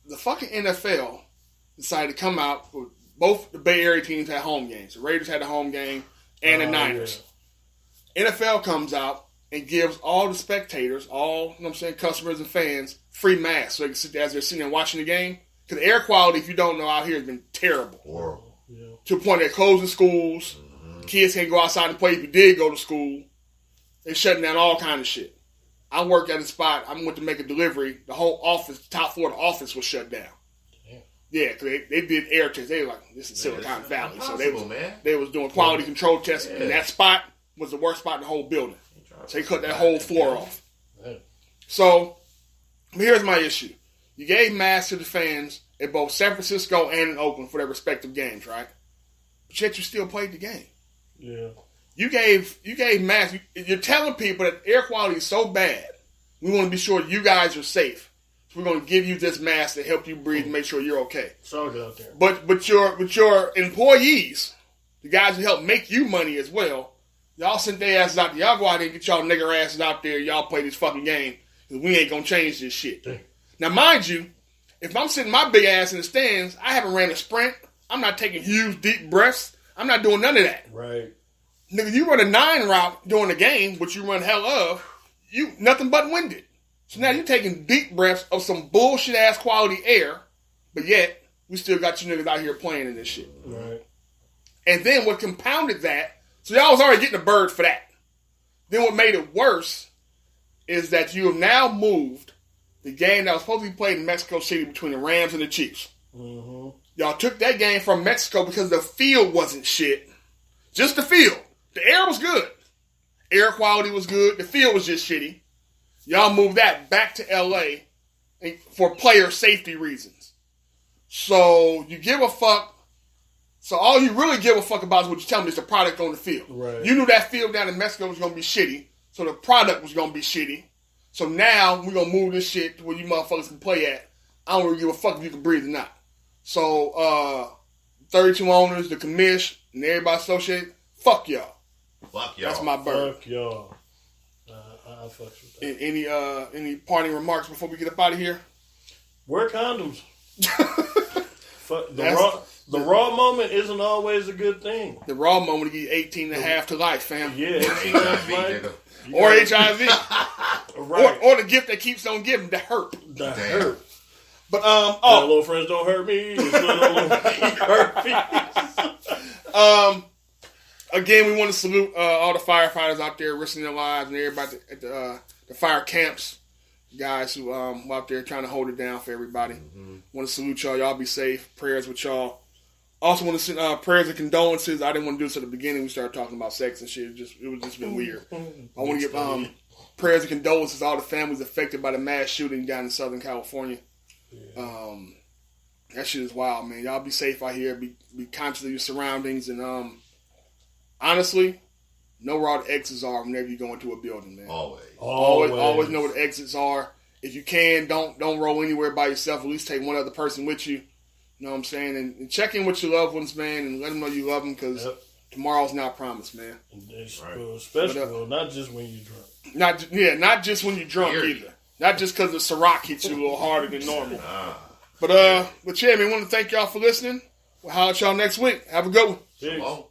The fucking NFL decided to come out. Both the Bay Area teams had home games. The Raiders had a home game and the Niners. Yeah. NFL comes out and gives all the spectators, all, you know what I'm saying, customers and fans, free masks so they can sit there as they're sitting and watching the game. Because the air quality, if you don't know, out here has been terrible. Horrible. Yeah. To the point they're closing schools. Mm-hmm. Kids can't go outside and play if you did go to school. They're shutting down all kind of shit. I worked at a spot. I went to make a delivery. The whole office, top floor of the office was shut down. Damn. Yeah, because they did air tests. They were like, this is Silicon Valley. So they was doing quality control tests. Yeah. And that spot was the worst spot in the whole building. So they cut that whole floor off. Yeah. So, here's my issue. You gave masks to the fans at both San Francisco and in Oakland for their respective games, right? But yet you still played the game. Yeah. You gave masks. You're telling people that air quality is so bad, we want to be sure you guys are safe. So we're going to give you this mask to help you breathe and make sure you're okay. So good out there. But your employees, the guys who help make you money as well, y'all send their asses out there. Y'all go out there and get y'all nigger asses out there. Y'all play this fucking game. Because we ain't going to change this shit. Damn. Now, mind you, if I'm sitting my big ass in the stands, I haven't ran a sprint. I'm not taking huge, deep breaths. I'm not doing none of that. Right. Nigga, you run a 9 route during the game, which you run hell of, you nothing but winded. So now you're taking deep breaths of some bullshit-ass quality air, but yet, we still got you niggas out here playing in this shit. Right. And then what compounded that, so y'all was already getting a bird for that. Then what made it worse is that you have now moved the game that was supposed to be played in Mexico City between the Rams and the Chiefs. Mm-hmm. Y'all took that game from Mexico because the field wasn't shit. Just the field. The air was good. Air quality was good. The field was just shitty. Y'all moved that back to L.A. for player safety reasons. So you give a fuck. So all you really give a fuck about is what you tell me is the product on the field. Right. You knew that field down in Mexico was going to be shitty. So the product was going to be shitty. So now we're going to move this shit to where you motherfuckers can play at. I don't really give a fuck if you can breathe or not. So 32 owners, the commish, and everybody associated, fuck y'all. Fuck y'all. That's my bird. Fuck y'all. I fuck with that. Any parting remarks before we get up out of here? Wear condoms. The raw moment isn't always a good thing. The raw moment to get 18 and a half to life, fam. Yeah, 18 and a half life. Or HIV. Right. Or the gift that keeps on giving, the hurt. The hurt. But, little friends don't hurt me. Hurt me. Again, we want to salute all the firefighters out there risking their lives and everybody at the fire camps. Guys who out there trying to hold it down for everybody. Mm-hmm. Want to salute y'all. Y'all be safe. Prayers with y'all. Also want to send prayers and condolences. I didn't want to do this at the beginning. We started talking about sex and shit. It was just been weird. I want to give prayers and condolences to all the families affected by the mass shooting down in Southern California. Yeah. That shit is wild, man. Y'all be safe out here. Be conscious of your surroundings. And honestly, know where all the exits are whenever you go into a building, man. Always know where the exits are. If you can, don't roll anywhere by yourself. At least take one other person with you. You know what I'm saying? And check in with your loved ones, man, and let them know you love them because tomorrow's not promised, man. Especially not just when you're drunk. Not just when you're drunk either. Not just because the Ciroc hits you a little harder than normal. Nah. But yeah, man, want to thank y'all for listening. We'll holler at y'all next week. Have a good one. Peace. Come on.